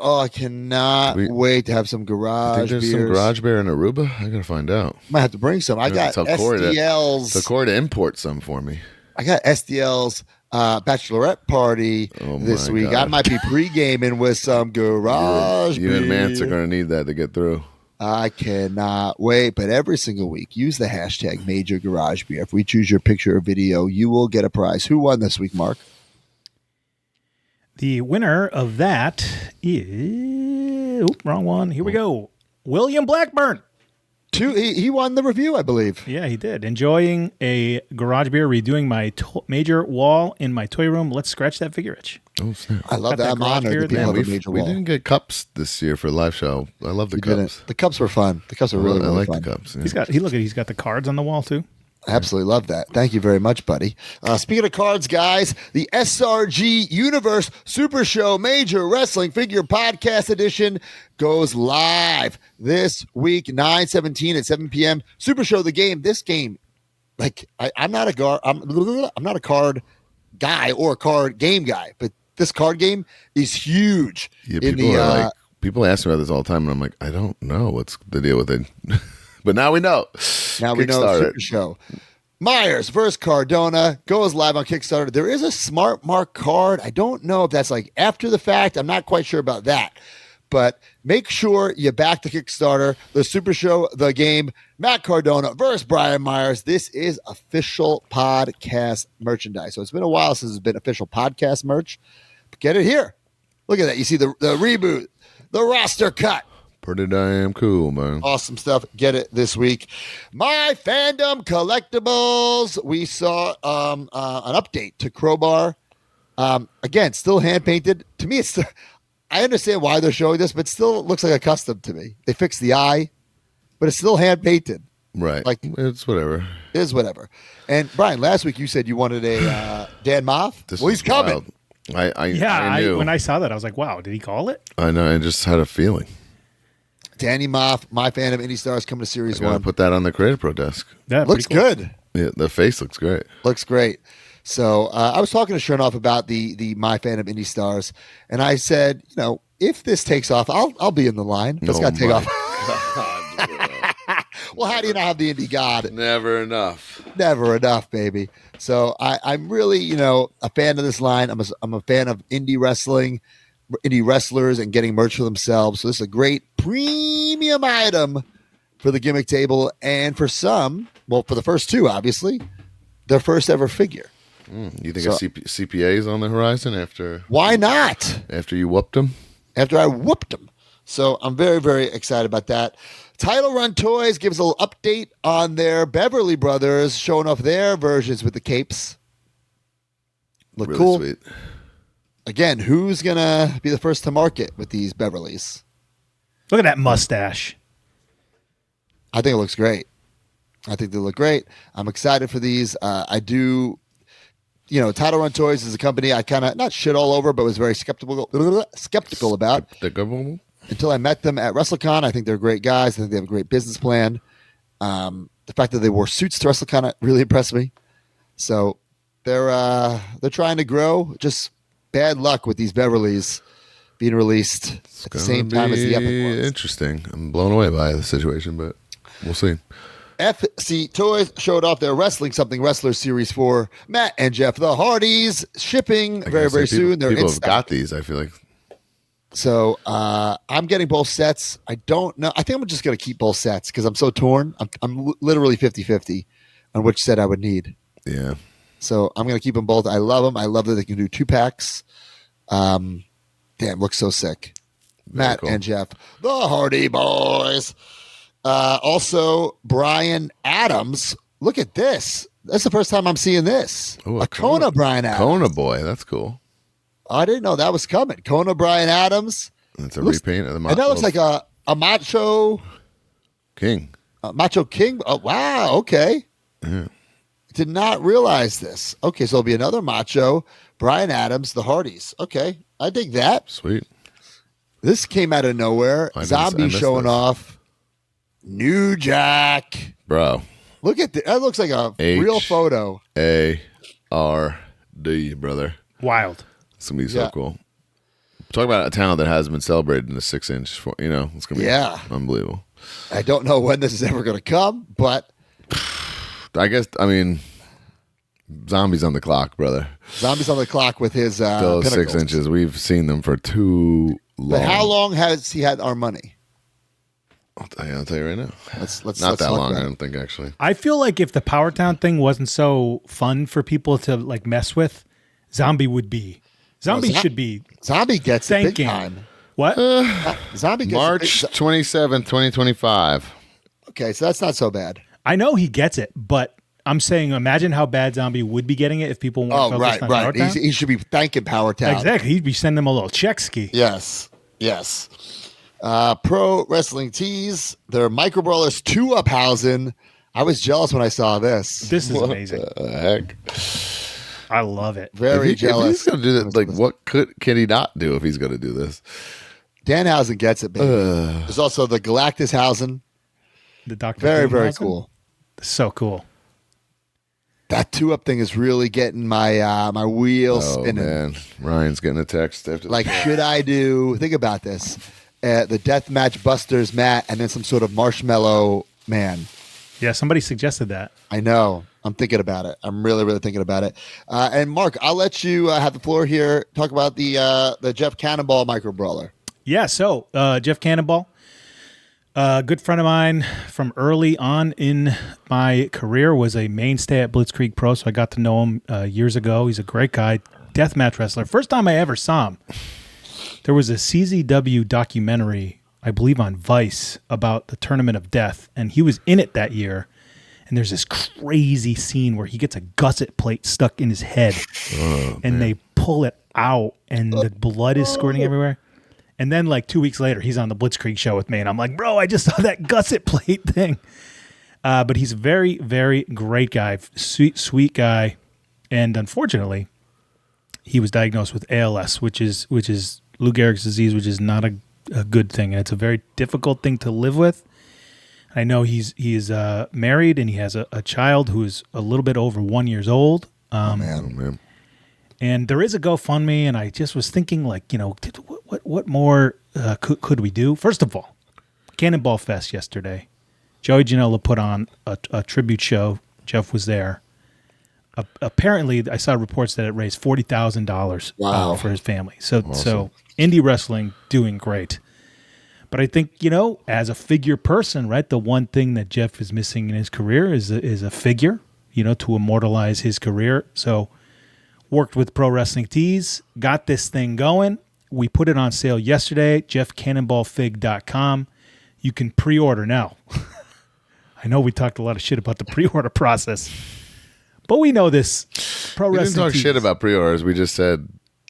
Oh, I cannot wait to have some garage beers. There's some garage beer in Aruba? I got to find out. Might have to bring some. I got SDL's. Tell Corey to import some for me. I got SDL's bachelorette party this week. God. I might be pre-gaming with some garage beer. You and Mance are going to need that to get through. I cannot wait. But every single week, use the hashtag Major Garage Beer. If we choose your picture or video, you will get a prize. Who won this week, Mark? The winner of that is... wrong one. Here we go. William Blackburn. He won the review, I believe. Yeah, he did. Enjoying a garage beer, redoing my major wall in my toy room. Let's scratch that figure itch. Oh, snap. I love that. I'm honored that people have a major wall. We didn't get cups this year for the live show. I love the cups. The cups were fun. The cups were really fun. I like the cups. Yeah. He's got the cards on the wall too. Absolutely love that. Thank you very much, buddy. Speaking of cards, guys, the SRG Universe Super Show Major Wrestling Figure Podcast Edition goes live this week, 9/17 at 7 p.m. Super Show the game. This game, I'm not a card guy or a card game guy, but this card game is huge. Yeah, people ask me about this all the time, and I'm like, I don't know what's the deal with it. But now we know. Now we know Super Show. Myers versus Cardona goes live on Kickstarter. There is a Smart Mark card. I don't know if that's after the fact. I'm not quite sure about that. But make sure you back the Kickstarter, the Super Show, the game, Matt Cardona versus Brian Myers. This is official podcast merchandise. So it's been a while since it's been official podcast merch. But get it here. Look at that. You see the reboot, the roster cut. Pretty damn cool, man. Awesome stuff. Get it this week. My Fandom Collectibles. We saw an update to Crowbar. Again, still hand painted. To me, it's. I understand why they're showing this, but it still looks like a custom to me. They fixed the eye, but it's still hand painted. Right. Like it's whatever. It is whatever. And Brian, last week you said you wanted a Dan Moff. Well, he's coming. Wild. I knew. When I saw that, I was like, wow, did he call it? I know. I just had a feeling. Danny Moff, my fan of Indie Stars, coming to Series 1. Put that on the Creative Pro desk. Yeah, looks cool. good. Yeah, the face looks great. Looks great. So I was talking to Chernoff about the my fan of Indie Stars, and I said, if this takes off, I'll be in the line. It's got to take off. Well, how do you not have the Indie God? Never enough. Never enough, baby. So I'm really, a fan of this line. I'm a fan of indie wrestling, indie wrestlers, and getting merch for themselves. So this is a great premium item for the gimmick table, and for some, well, for the first two, obviously, their first ever figure. You think a CPA is on the horizon after? Why not? After you whooped them? After I whooped them. So I'm very, very excited about that. Title Run Toys gives a little update on their Beverly Brothers, showing off their versions with the capes. Look really cool. Sweet. Again, who's going to be the first to market with these Beverlys? Look at that mustache. I think it looks great. I think they look great. I'm excited for these. I do, Title Run Toys is a company I kind of, not shit all over, but was very skeptical about. Until I met them at WrestleCon. I think they're great guys. I think they have a great business plan. The fact that they wore suits to WrestleCon really impressed me. So they're trying to grow. Just bad luck with these Beverlys being released at the same time as the Epic ones. Interesting. I'm blown away by the situation, but we'll see. FC Toys showed off their Wrestling Something Wrestlers Series 4. Matt and Jeff the Hardys shipping very, very soon. They're people in have got these, I feel like. So I'm getting both sets. I don't know. I think I'm just going to keep both sets because I'm so torn. I'm literally 50-50 on which set I would need. Yeah. So I'm going to keep them both. I love them. I love that they can do 2-packs. Damn, looks so sick. Very Matt cool. and Jeff, the Hardy Boys. Also, Brian Adams. Look at this. That's the first time I'm seeing this. Ooh, a Kona Brian Adams. Kona boy. That's cool. I didn't know that was coming. Kona Brian Adams. That's a repaint of the And that looks like a Macho King. Macho King. Oh, wow. Okay. Yeah. Did not realize this. Okay, so it'll be another Macho, Brian Adams, the Hardys. Okay, I dig that. Sweet. This came out of nowhere. I Zombie missed showing this. off. New Jack. Bro. Look at that. Looks like a real photo. A-R-D, brother. Wild. It's going to be so cool. Talk about a talent that hasn't been celebrated in the 6-inch. It's going to be unbelievable. I don't know when this is ever going to come, but Zombie's on the clock, brother. Zombie's on the clock with his Those pinnacles. 6 inches. We've seen them for too long. But how long has he had our money? I'll tell you right now. Let's Not that look long, at I it. don't think, actually. I feel like if the Powertown thing wasn't so fun for people to like mess with, Zombie would be. Zombie should be. Zombie gets it big thanking. time. What? Zombie gets March it big, 27th, 2025. okay, so that's not so bad. I know he gets it, but I'm saying imagine how bad Zombie would be getting it if people weren't Oh, focused right, on right. Powertown. He should be thanking Powertown. Exactly. He'd be sending them a little check ski. Yes. Pro Wrestling Tees, their Micro Brawlers 2-up. I was jealous when I saw this. This is amazing. The heck? I love it. Very If jealous. he's going to do that, like, what can he not do if he's going to do this? Danhausen gets it, baby. There's also the Galactushausen. The Dr. Very, very Doomhausen. cool. So cool. That 2-up thing is really getting my my wheels Oh, spinning. man. Ryan's getting a text after Like, should I do? Think about this: the Deathmatch Busters mat, and then some sort of Marshmallow Man. Yeah, somebody suggested that. I know. I'm thinking about it. I'm really, really thinking about it. And Mark, I'll let you have the floor here. Talk about the Jeff Cannonball Micro Brawler. Yeah, so Jeff Cannonball, a good friend of mine from early on in my career, was a mainstay at Blitzkrieg Pro, so I got to know him years ago. He's a great guy, deathmatch wrestler. First time I ever saw him, there was a CZW documentary I believe on Vice, about the Tournament of Death, and he was in it that year. And there's this crazy scene where he gets a gusset plate stuck in his head, and they pull it out, and the blood is squirting everywhere. And then, like 2 weeks later, he's on the Blitzkrieg show with me, and I'm like, bro, I just saw that gusset plate thing. But he's a very, very great guy, sweet guy, and unfortunately, he was diagnosed with ALS, which is Lou Gehrig's disease, which is not a good thing, and it's a very difficult thing to live with. I know he is married, and he has a child who is a little bit over 1 year old. Man. And there is a GoFundMe, and I just was thinking, like, what more could we do? First of all, Cannonball Fest yesterday. Joey Janela put on a tribute show. Jeff was there. Apparently, I saw reports that it raised $40,000 for his family. So indie wrestling doing great. But I think, as a figure person, right, the one thing that Jeff is missing in his career is a figure, to immortalize his career. So worked with Pro Wrestling Tees, got this thing going. We put it on sale yesterday, jeffcannonballfig.com. You can pre-order now. I know we talked a lot of shit about the pre-order process, but we know this. Pro We Wrestling didn't talk Tees. shit about pre-orders. We just said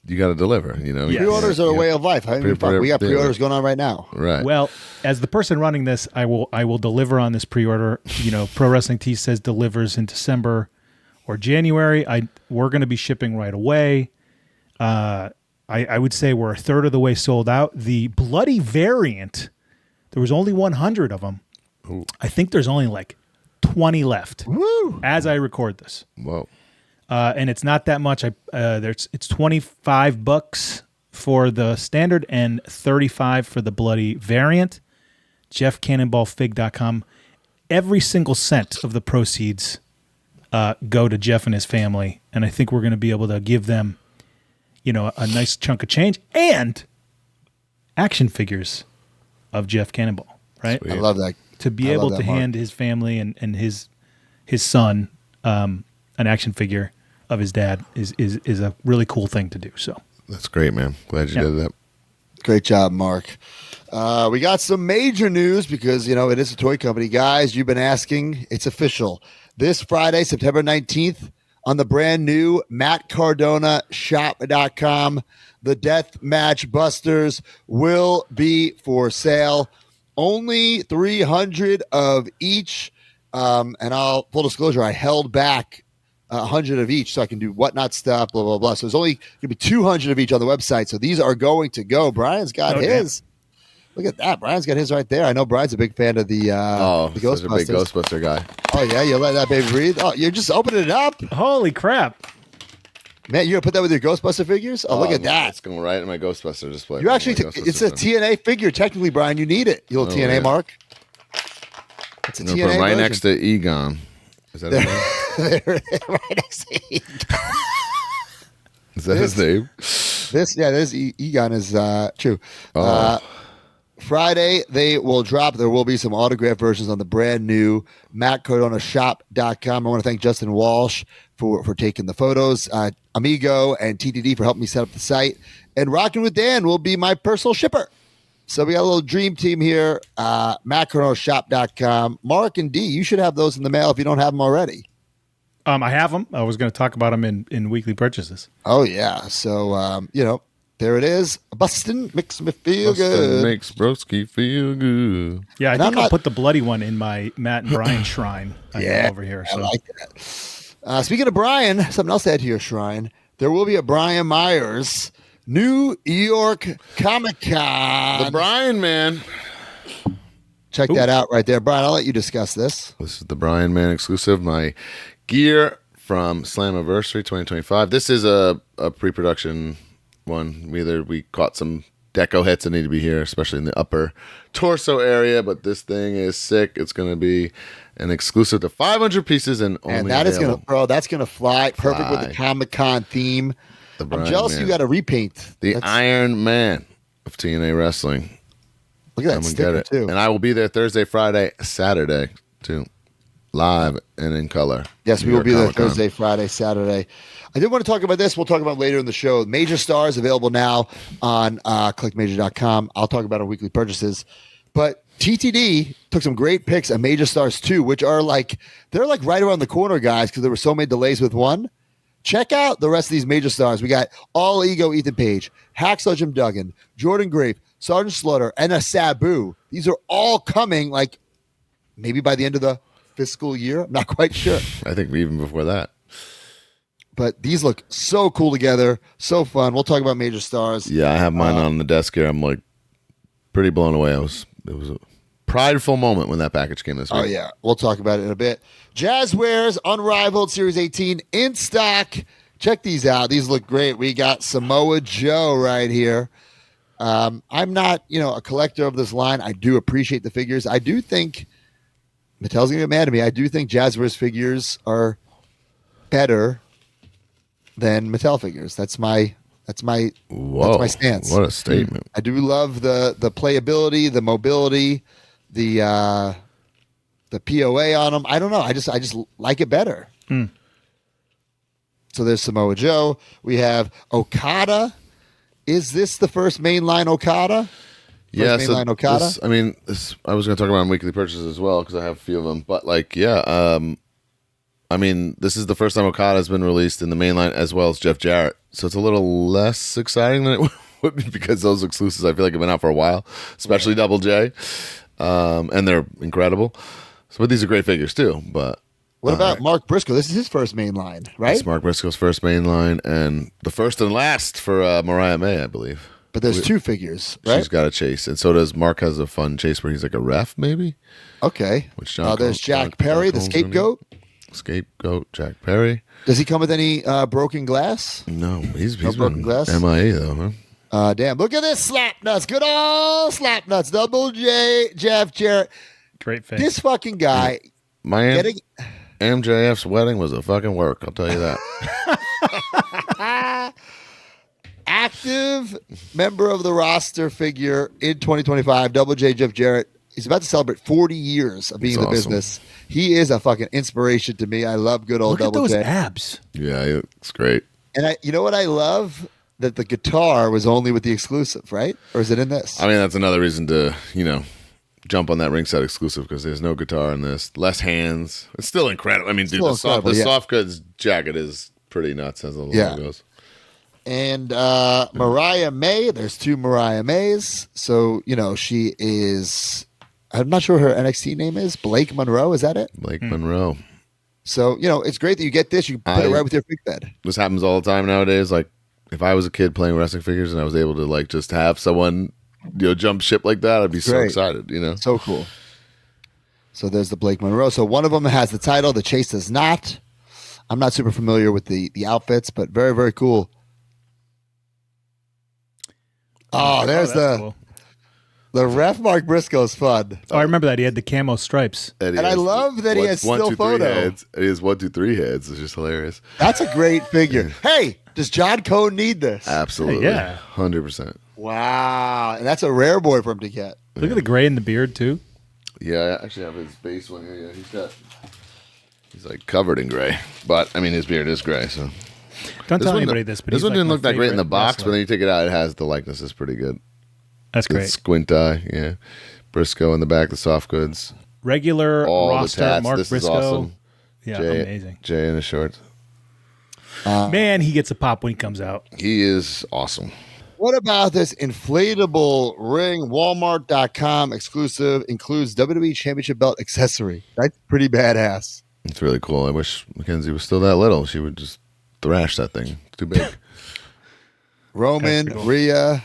you got to deliver. Yes. Pre-orders are a way of life. We got pre-orders going on right now. Right. Well, as the person running this, I will deliver on this pre-order. Pro Wrestling Tees says delivers in December or January. We're going to be shipping right away. I would say we're a third of the way sold out. The bloody variant, there was only 100 of them. Ooh. I think there's only like 20 left. Woo! As I record this. Whoa. And it's not that much. It's $25 for the standard and $35 for the bloody variant. JeffCannonballFig.com. Every single cent of the proceeds go to Jeff and his family, and I think we're going to be able to give them, a nice chunk of change and action figures of Jeff Cannonball. Right? Sweet. I love that. To be able to hand his family and his son an action figure of his dad is a really cool thing to do. So That's great, man. Glad you did that. Great job, Mark. We got some major news because, it is a toy company. Guys, you've been asking. It's official. This Friday, September 19th, on the brand new Matt Cardona shop.com, the Death Match Busters will be for sale. Only 300 of each. And full disclosure, I held back 100 of each so I can do whatnot stuff, blah, blah, blah. So there's only going to be 200 of each on the website. So these are going to go. Brian's got his. Look at that. Brian's got his right there. I know Brian's a big fan of the Ghostbusters. Such a big Ghostbuster guy. Oh, yeah? You let that baby breathe? Oh, you're just opening it up? holy crap. Man, you're going to put that with your Ghostbuster figures? Oh, look at that. It's going right in my Ghostbuster display. You actually, it's a TNA figure. Technically, Brian, you need it. You little TNA yeah. mark. It's a I'm gonna TNA put him right version. next to Egon. Is that his name? Right next to Egon. Is that his name? This Egon is true. Friday, they will drop. There will be some autographed versions on the brand new MattCardonaShop.com. I want to thank Justin Walsh for taking the photos, Amigo and TDD for helping me set up the site, and Rockin' with Dan will be my personal shipper. So we got a little dream team here, MattCardonaShop.com. Mark and D, you should have those in the mail if you don't have them already. I have them. I was going to talk about them in weekly purchases. Oh, yeah. So, there it is. Bustin' makes me feel good. Makes Broski feel good. Yeah, I And think I'm I'll not- put the bloody one in my Matt and Brian shrine. I got over here. I So like that. Speaking of Brian, something else to add to your shrine. There will be a Brian Myers New York Comic-Con. The Brian Man. Check that out right there. Brian, I'll let you discuss this. This is the Brian Man exclusive. My gear from Slammiversary 2025. This is a pre-production one. We caught some deco hits that need to be here, especially in the upper torso area, but this thing is sick. It's going to be an exclusive to 500 pieces and only And that is going to, available. that's going to fly perfect with the Fly. Comic-Con theme. The I'm Brian jealous Man. you got a repaint. The That's- Iron Man of TNA Wrestling. Look at that Come and sticker, get it. too. And I will be there Thursday, Friday, Saturday, too. live and in color. Yes, we New will be York there Comic-Con. Thursday, Friday, Saturday. I did want to talk about this. We'll talk about it later in the show. Major Stars available now on clickmajor.com. I'll talk about our weekly purchases. But TTD took some great picks at Major Stars 2, which are they're right around the corner, guys, because there were so many delays with one. Check out the rest of these Major Stars. We got All Ego Ethan Page, Hacksaw Jim Duggan, Jordan Grape, Sergeant Slaughter, and a Sabu. These are all coming maybe by the end of the fiscal year. I'm not quite sure. I think even before that. But these look so cool together, so fun. We'll talk about Major Stars. Yeah, I have mine on the desk here. I'm pretty blown away. It was a prideful moment when that package came this week. Oh, yeah. We'll talk about it in a bit. Jazzwares Unrivaled Series 18 in stock. Check these out. These look great. We got Samoa Joe right here. I'm not, a collector of this line. I do appreciate the figures. I do think Mattel's going to get mad at me. I do think Jazzwares figures are better than Mattel figures. That's my stance. What a statement. I do love the playability, the mobility, the POA on them. I don't know. I just like it better. So there's Samoa Joe. We have Okada. Is this the first mainline Okada? Mainline Okada? I was going to talk about on weekly purchases as well because I have a few of them. But this is the first time Okada has been released in the mainline as well as Jeff Jarrett. So it's a little less exciting than it would be because those exclusives I feel like have been out for a while, especially Double J. And they're incredible. But these are great figures too. But what about Mark Briscoe? This is his first mainline, right? It's Mark Briscoe's first mainline and the first and last for Mariah May, I believe. But there's two figures, right? She's got a chase. And so does Mark has a fun chase where he's like a ref, maybe? Okay. Which there's Jack Perry, the scapegoat. Scapegoat, Jack Perry. Does he come with any broken glass? No, he's broken been glass? MIA though, huh? Damn. Look at this slap nuts. Good old slap nuts. Double J, Jeff Jarrett. Great face. This fucking guy. MJF's wedding was a fucking work, I'll tell you that. Active member of the roster figure in 2025, Double J, Jeff Jarrett. He's about to celebrate 40 years of being in the business. He is a fucking inspiration to me. I love good old Double J. Look at those abs. Yeah, it's great. And you know what I love? That the guitar was only with the exclusive, right? Or is it in this? That's another reason to, jump on that ringside exclusive because there's no guitar in this. Less hands. It's still incredible. The soft goods jacket is pretty nuts as the logo goes. And Mariah May, there's two Mariah Mays. So, she is, I'm not sure her NXT name is. Blake Monroe, is that it? Blake Monroe. So, it's great that you get this. You can put it right with your fig bed. This happens all the time nowadays. If I was a kid playing wrestling figures and I was able to just have someone, jump ship like that, I'd be so excited, So cool. So there's the Blake Monroe. So one of them has the title. The Chase does not. I'm not super familiar with the outfits, but very, very cool. Oh, there's cool. The ref Mark Briscoe is fun. Oh, I remember that. He had the camo stripes. And I love that he has still photo. Heads. He has 1, 2, 3 heads. It's just hilarious. That's a great figure. Hey, does John Cone need this? Absolutely. Yeah. 100%. Wow. And that's a rare boy for him to get. Look at the gray in the beard, too. Yeah, I actually have his base one here. Yeah, he's covered in gray. But, his beard is gray, so. Don't tell anybody this, but this one didn't look that great in the box, wrestler. but then you take it out, it has the likeness is pretty good. That's Good great. squint eye, yeah. Briscoe in the back, the soft goods. Regular All roster, the tats. Mark This Briscoe. is awesome. Yeah, amazing. Jay in his shorts. Man, he gets a pop when he comes out. He is awesome. What about this inflatable ring? Walmart.com exclusive, includes WWE Championship belt accessory. That's pretty badass. It's really cool. I wish Mackenzie was still that little. She would just thrash that thing. It's too big. Roman, That's cool. Rhea,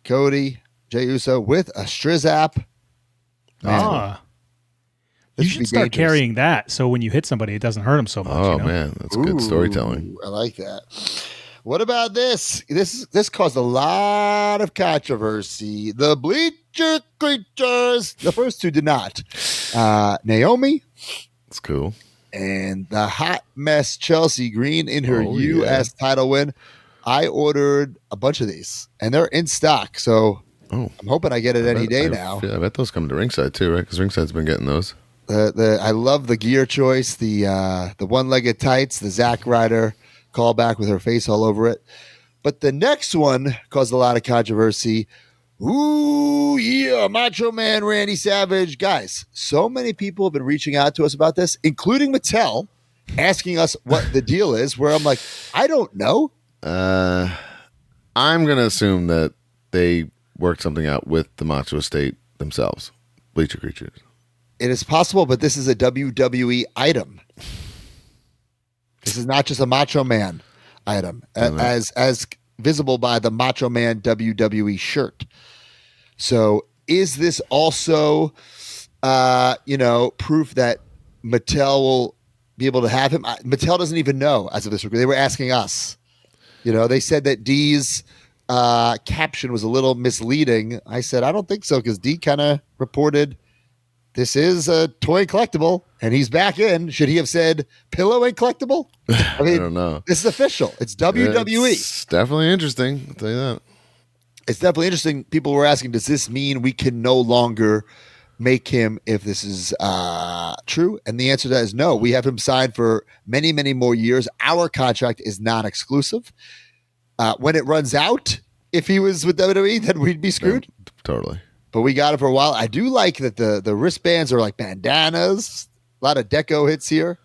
Cody, Jey Uso with a Strizap. You should start carrying that so when you hit somebody, it doesn't hurt them so much. Oh, man. That's good storytelling. I like that. What about this? This caused a lot of controversy. The Bleacher Creatures. The first two did not. Naomi. It's cool. And the hot mess Chelsea Green in her U.S. title win. I ordered a bunch of these, and they're in stock. So I'm hoping I get it any day now. I bet those come to Ringside too, right? Because Ringside's been getting those. I love the gear choice, the one-legged tights, the Zack Ryder callback with her face all over it. But the next one caused a lot of controversy. Ooh, yeah, Macho Man Randy Savage. Guys, so many people have been reaching out to us about this, including Mattel, asking us what the deal is, where I'm like, I don't know. I'm going to assume that they worked something out with the Macho Estate themselves, Bleacher Creatures. It is possible, but this is a WWE item. This is not just a Macho Man item, as visible by the Macho Man WWE shirt. So is this also, proof that Mattel will be able to have him? Mattel doesn't even know as of this. They were asking us. They said that Dee's caption was a little misleading. I said, I don't think so, because Dee kind of reported this is a toy collectible, and he's back in. Should he have said pillow and collectible? I mean, I don't know. This is official. It's WWE. It's definitely interesting. I'll tell you that. It's definitely interesting. People were asking, does this mean we can no longer make him if this is true? And the answer to that is no. We have him signed for many, many more years. Our contract is non-exclusive. When it runs out, if he was with WWE, then we'd be screwed. Yeah, totally. But we got it for a while. I do like that the wristbands are like bandanas. A lot of deco hits here.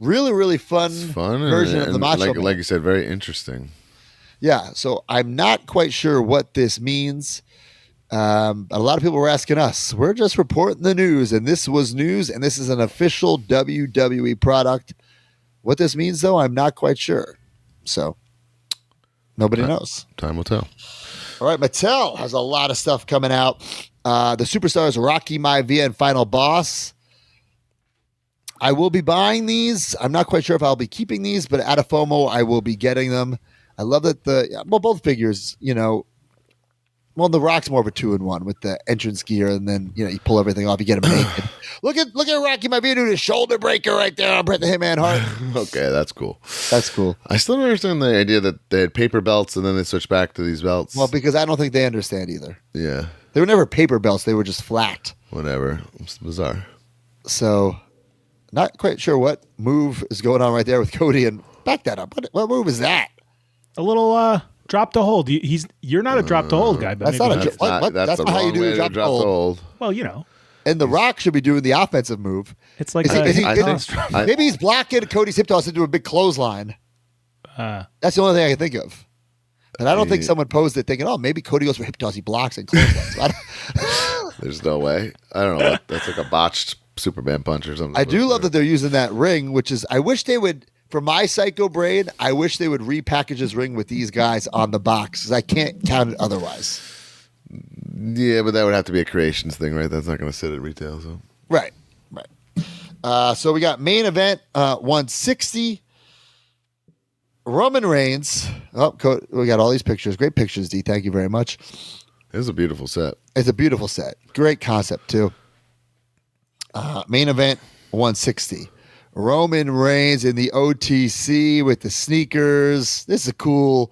Really, really fun version of the Macho Man. Like you said, very interesting. Yeah, so I'm not quite sure what this means. A lot of people were asking us. We're just reporting the news, and this was news, and this is an official WWE product. What this means, though, I'm not quite sure. So nobody knows. Time will tell. All right, Mattel has a lot of stuff coming out. The Superstars Rocky Maivia and Final Boss. I will be buying these. I'm not quite sure if I'll be keeping these, but out of FOMO, I will be getting them. I love that both figures, the Rock's more of a 2-in-1 with the entrance gear, and then you pull everything off, you get him naked. Look at Rocky Maivia doing his shoulder breaker right there on Bret the Hitman Hart. Okay, that's cool. That's cool. I still don't understand the idea that they had paper belts and then they switched back to these belts. Well, because I don't think they understand either. Yeah. They were never paper belts; they were just flat. Whatever. It's bizarre. So, not quite sure what move is going on right there with Cody. And back that up. What move is that? A little drop to hold. You're not a drop to hold guy, but that's not maybe that's not how you do a drop to hold. Well, And The Rock should be doing the offensive move. It's like maybe he's blocking Cody's hip toss into a big clothesline. That's the only thing I can think of. And I don't think someone posed it thinking, maybe Cody goes for hip toss, he blocks and clotheslines. There's no way. I don't know. That's like a botched Superman punch or something. I do love that they're using that ring, which is, I wish they would, for my psycho brain, I wish they would repackage this ring with these guys on the box, because I can't count it otherwise. Yeah, but that would have to be a creations thing, right? That's not going to sit at retail. So Right. So we got main event 160. Roman Reigns. We got all these pictures. Great pictures, D. Thank you very much. It's a beautiful set. It's a beautiful set. Great concept, too. Main event 160. Roman Reigns in the OTC with the sneakers. This is cool.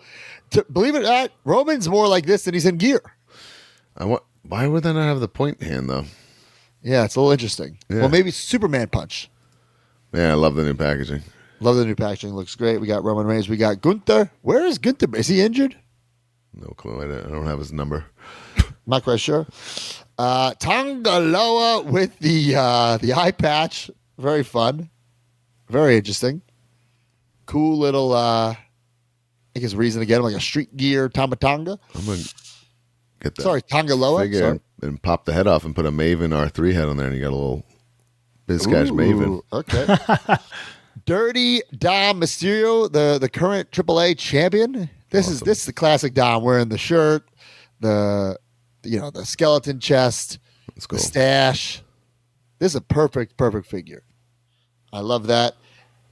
Believe it or not, Roman's more like this than he's in gear. Why would they not have the point hand, though? Yeah, it's a little interesting. Yeah. Well, maybe Superman punch. Yeah, I love the new packaging. Love the new packaging. Looks great. We got Roman Reigns. We got Gunther. Where is Gunther? Is he injured? No clue. I don't have his number. Not quite sure. Tonga Loa with the eye patch. Very fun. Very interesting. Cool little, I guess, reason to get him, like a street gear Tamatonga. I'm going to get that. Sorry, Tonga Loa. Figure and pop the head off and put a Maven R3 head on there, and you got a little Bizcash Maven. Okay. Dirty Dom Mysterio, the current AAA champion. This is the classic Dom, wearing the shirt, the skeleton chest, That's cool. the stash. This is a perfect figure. I love that.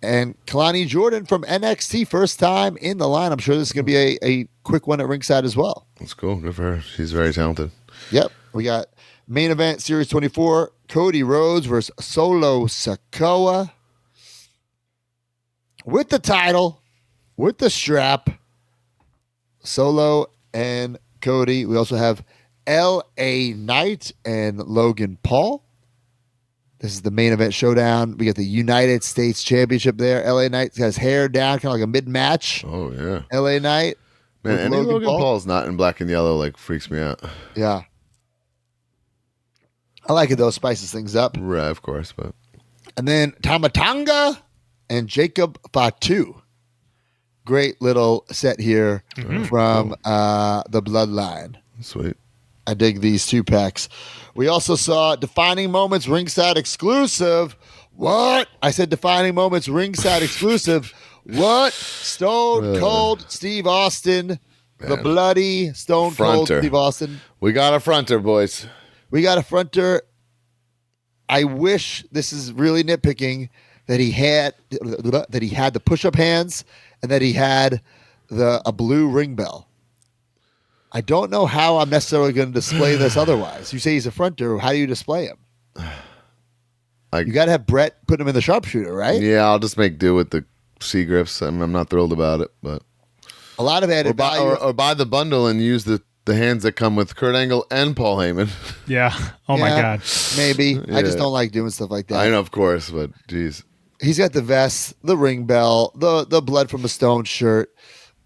And Kalani Jordan from NXT, first time in the line. I'm sure this is going to be a quick one at ringside as well. That's cool. Good for her. She's very talented. Yep. We got main event, Series 24, Cody Rhodes versus Solo Sikoa. With the title, with the strap, Solo and Cody. We also have L.A. Knight and Logan Paul. This is the main event showdown. We got the United States Championship there. LA Knight got his hair down, kind of like a mid-match. Oh, yeah. LA Knight. Man, with any Logan Paul's not in black and yellow, like, freaks me out. Yeah. I like it, though. Spices things up. Right, of course, but... And then Tamatanga and Jacob Fatu. Great little set here from the Bloodline. Sweet. I dig these 2-packs. We also saw Defining Moments Ringside exclusive. What? I said Defining Moments Ringside exclusive. What? Stone Cold Steve Austin. Man. The bloody Stone Cold Steve Austin. We got a fronter, boys. We got a fronter. I wish, this is really nitpicking, that he had the push-up hands and that he had a blue ring bell. I don't know how I'm necessarily going to display this otherwise. You say he's a fronter. How do you display him? You got to have Brett put him in the sharpshooter, right? Yeah, I'll just make do with the C grips. I'm not thrilled about it, but a lot of added value. Or buy the bundle and use the hands that come with Kurt Angle and Paul Heyman. Yeah. Oh my God. Maybe. Yeah. I just don't like doing stuff like that. I know, of course, but geez. He's got the vest, the ring bell, the blood from a stone shirt.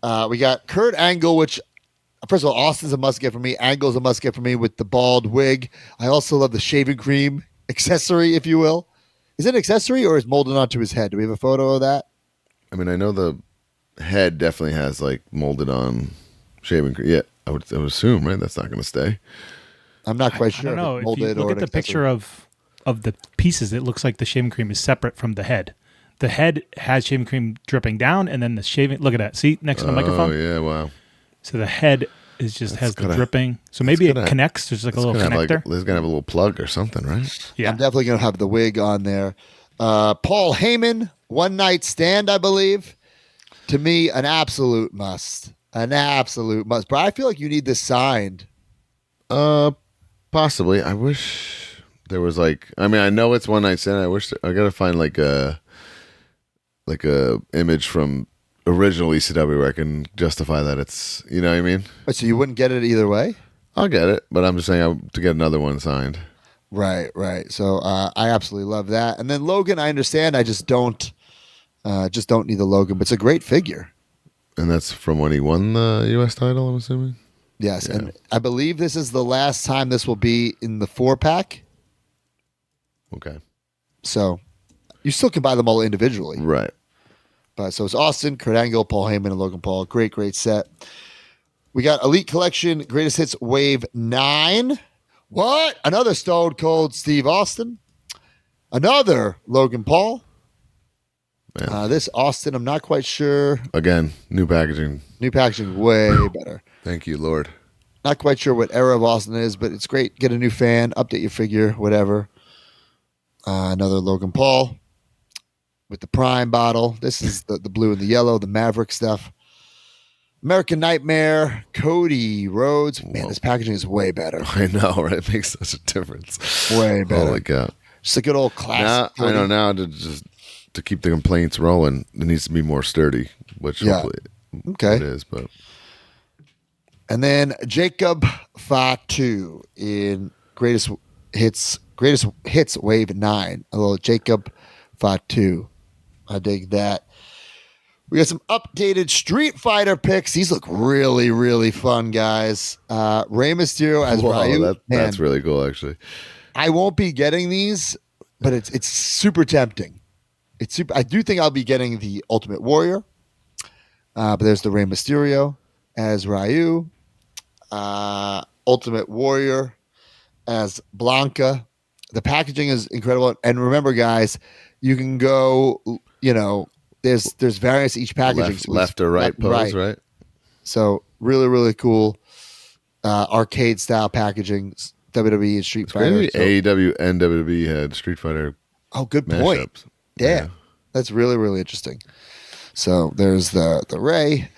We got Kurt Angle, which, first of all, Austin's a must get for me. Angle's a must get for me with the bald wig. I also love the shaving cream accessory, if you will. Is it an accessory or is molded onto his head? Do we have a photo of that? I mean, I know the head definitely has like molded on shaving cream. Yeah, I would assume, right? That's not going to stay. I'm not quite sure. I don't know. If you look at the picture of the pieces, it looks like the shaving cream is separate from the head. The head has shaving cream dripping down, and then the shaving. Look at that. See next to the microphone. Oh yeah, has the head is just has the dripping. So maybe it connects. There's like a little connector. There's gonna have a little plug or something, right? Yeah, I'm definitely gonna have the wig on there. Paul Heyman, One Night Stand, I believe. To me, an absolute must. An absolute must. But I feel like you need this signed. Possibly. I wish there was like. I mean, I know it's One Night Stand. I wish I gotta find like a image from original ECW where I can justify that it's, you know what I mean? So you wouldn't get it either way? I'll get it, but I'm just saying to get another one signed. Right. So I absolutely love that. And then Logan, I understand. I just don't need the Logan, but it's a great figure. And that's from when he won the U.S. title, I'm assuming? Yes, yeah. And I believe this is the last time this will be in the 4-pack. Okay. So you still can buy them all individually. Right. But so it's Austin, Kurt Angle, Paul Heyman, and Logan Paul. Great set. We got Elite Collection, Greatest Hits Wave 9. What? Another Stone Cold Steve Austin. Another Logan Paul. This Austin, I'm not quite sure. Again, new packaging. New packaging, way better. Thank you, Lord. Not quite sure what era of Austin it is, but it's great. Get a new fan, update your figure, whatever. Another Logan Paul with the Prime bottle. This is the blue and the yellow, the Maverick stuff. American Nightmare, Cody Rhodes. Man, this packaging is way better. I know, right? It makes such a difference. Way better. Holy cow. Just a good old classic. Now, I know now to keep the complaints rolling, it needs to be more sturdy, which hopefully it is. But and then Jacob Fatu in Greatest Hits Wave 9. A little Jacob Fatu. I dig that. We got some updated Street Fighter picks. These look really, really fun, guys. Rey Mysterio as Ryu. That's really cool, actually. I won't be getting these, but it's super tempting. I do think I'll be getting the Ultimate Warrior. But there's the Rey Mysterio as Ryu. Ultimate Warrior as Blanca. The packaging is incredible. And remember, guys, you can go, there's various each packaging. Left or right pose, right? So really, really cool arcade style packaging, WWE and Street Fighter. AEW and WWE had Street Fighter. Oh, good point. Yeah. That's really, really interesting. So there's the Rey,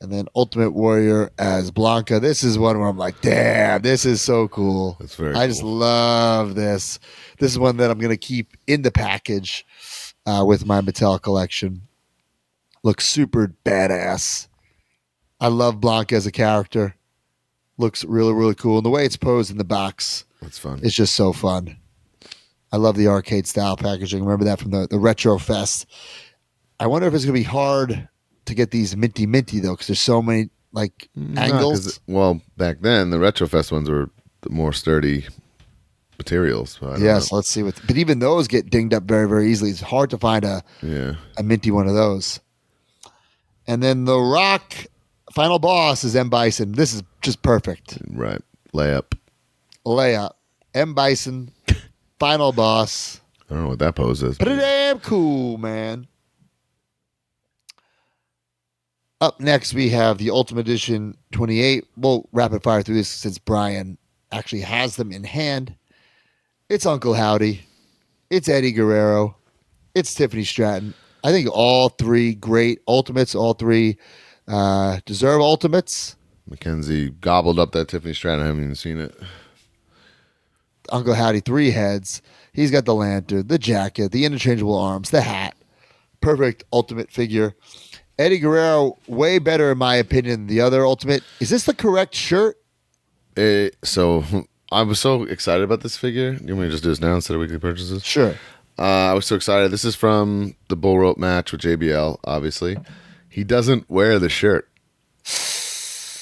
and then Ultimate Warrior as Blanca. This is one where I'm like, damn, this is so cool. That's very I just love this. This is one that I'm going to keep in the package with my Mattel collection. Looks super badass. I love Blanca as a character. Looks really, really cool. And the way it's posed in the box. That's fun. It's just so fun. I love the arcade style packaging. Remember that from the Retro Fest. I wonder if it's going to be hard to get these minty though, because there's so many angles. Well, back then the Retrofest ones were the more sturdy materials. So Yes, let's see but even those get dinged up very, very easily. It's hard to find a minty one of those. And then the Rock final boss is M. Bison. This is just perfect. Right. Layup. M. Bison, final boss. I don't know what that pose is. Pretty damn cool, man. Up next, we have the Ultimate Edition 28. We'll rapid fire through this since Brian actually has them in hand. It's Uncle Howdy. It's Eddie Guerrero. It's Tiffany Stratton. I think all three great Ultimates. All three deserve Ultimates. Mackenzie gobbled up that Tiffany Stratton. I haven't even seen it. Uncle Howdy, 3 heads. He's got the lantern, the jacket, the interchangeable arms, the hat. Perfect Ultimate figure. Eddie Guerrero, way better in my opinion than the other Ultimate. Is this the correct shirt? So I was so excited about this figure. You want me to just do this now instead of weekly purchases? Sure. I was so excited. This is from the bull rope match with JBL, obviously. He doesn't wear the shirt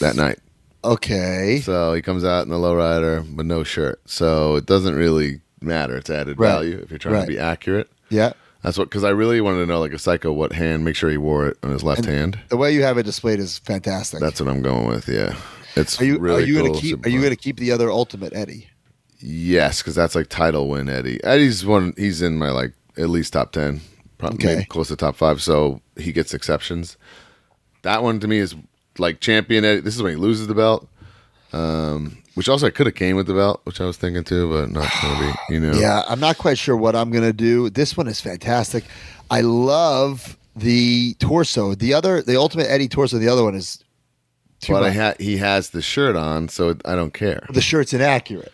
that night. Okay. So he comes out in the lowrider with no shirt. So it doesn't really matter. It's added value if you're trying to be accurate. Yeah. That's what, because I really wanted to know, like a psycho, what hand. Make sure he wore it on his left hand. The way you have it displayed is fantastic. That's what I'm going with. Yeah, it's are you cool. Are you going to keep the other Ultimate Eddie? Yes, because that's like title win Eddie. Eddie's one. He's in my like at least top 10, probably maybe close to top 5. So he gets exceptions. That one to me is like champion Eddie. This is when he loses the belt. Which also could have came with the belt, which I was thinking too, but not going to be, Yeah, I'm not quite sure what I'm going to do. This one is fantastic. I love the torso. The Ultimate Eddie torso, the other one is too much. He has the shirt on, so I don't care. The shirt's inaccurate,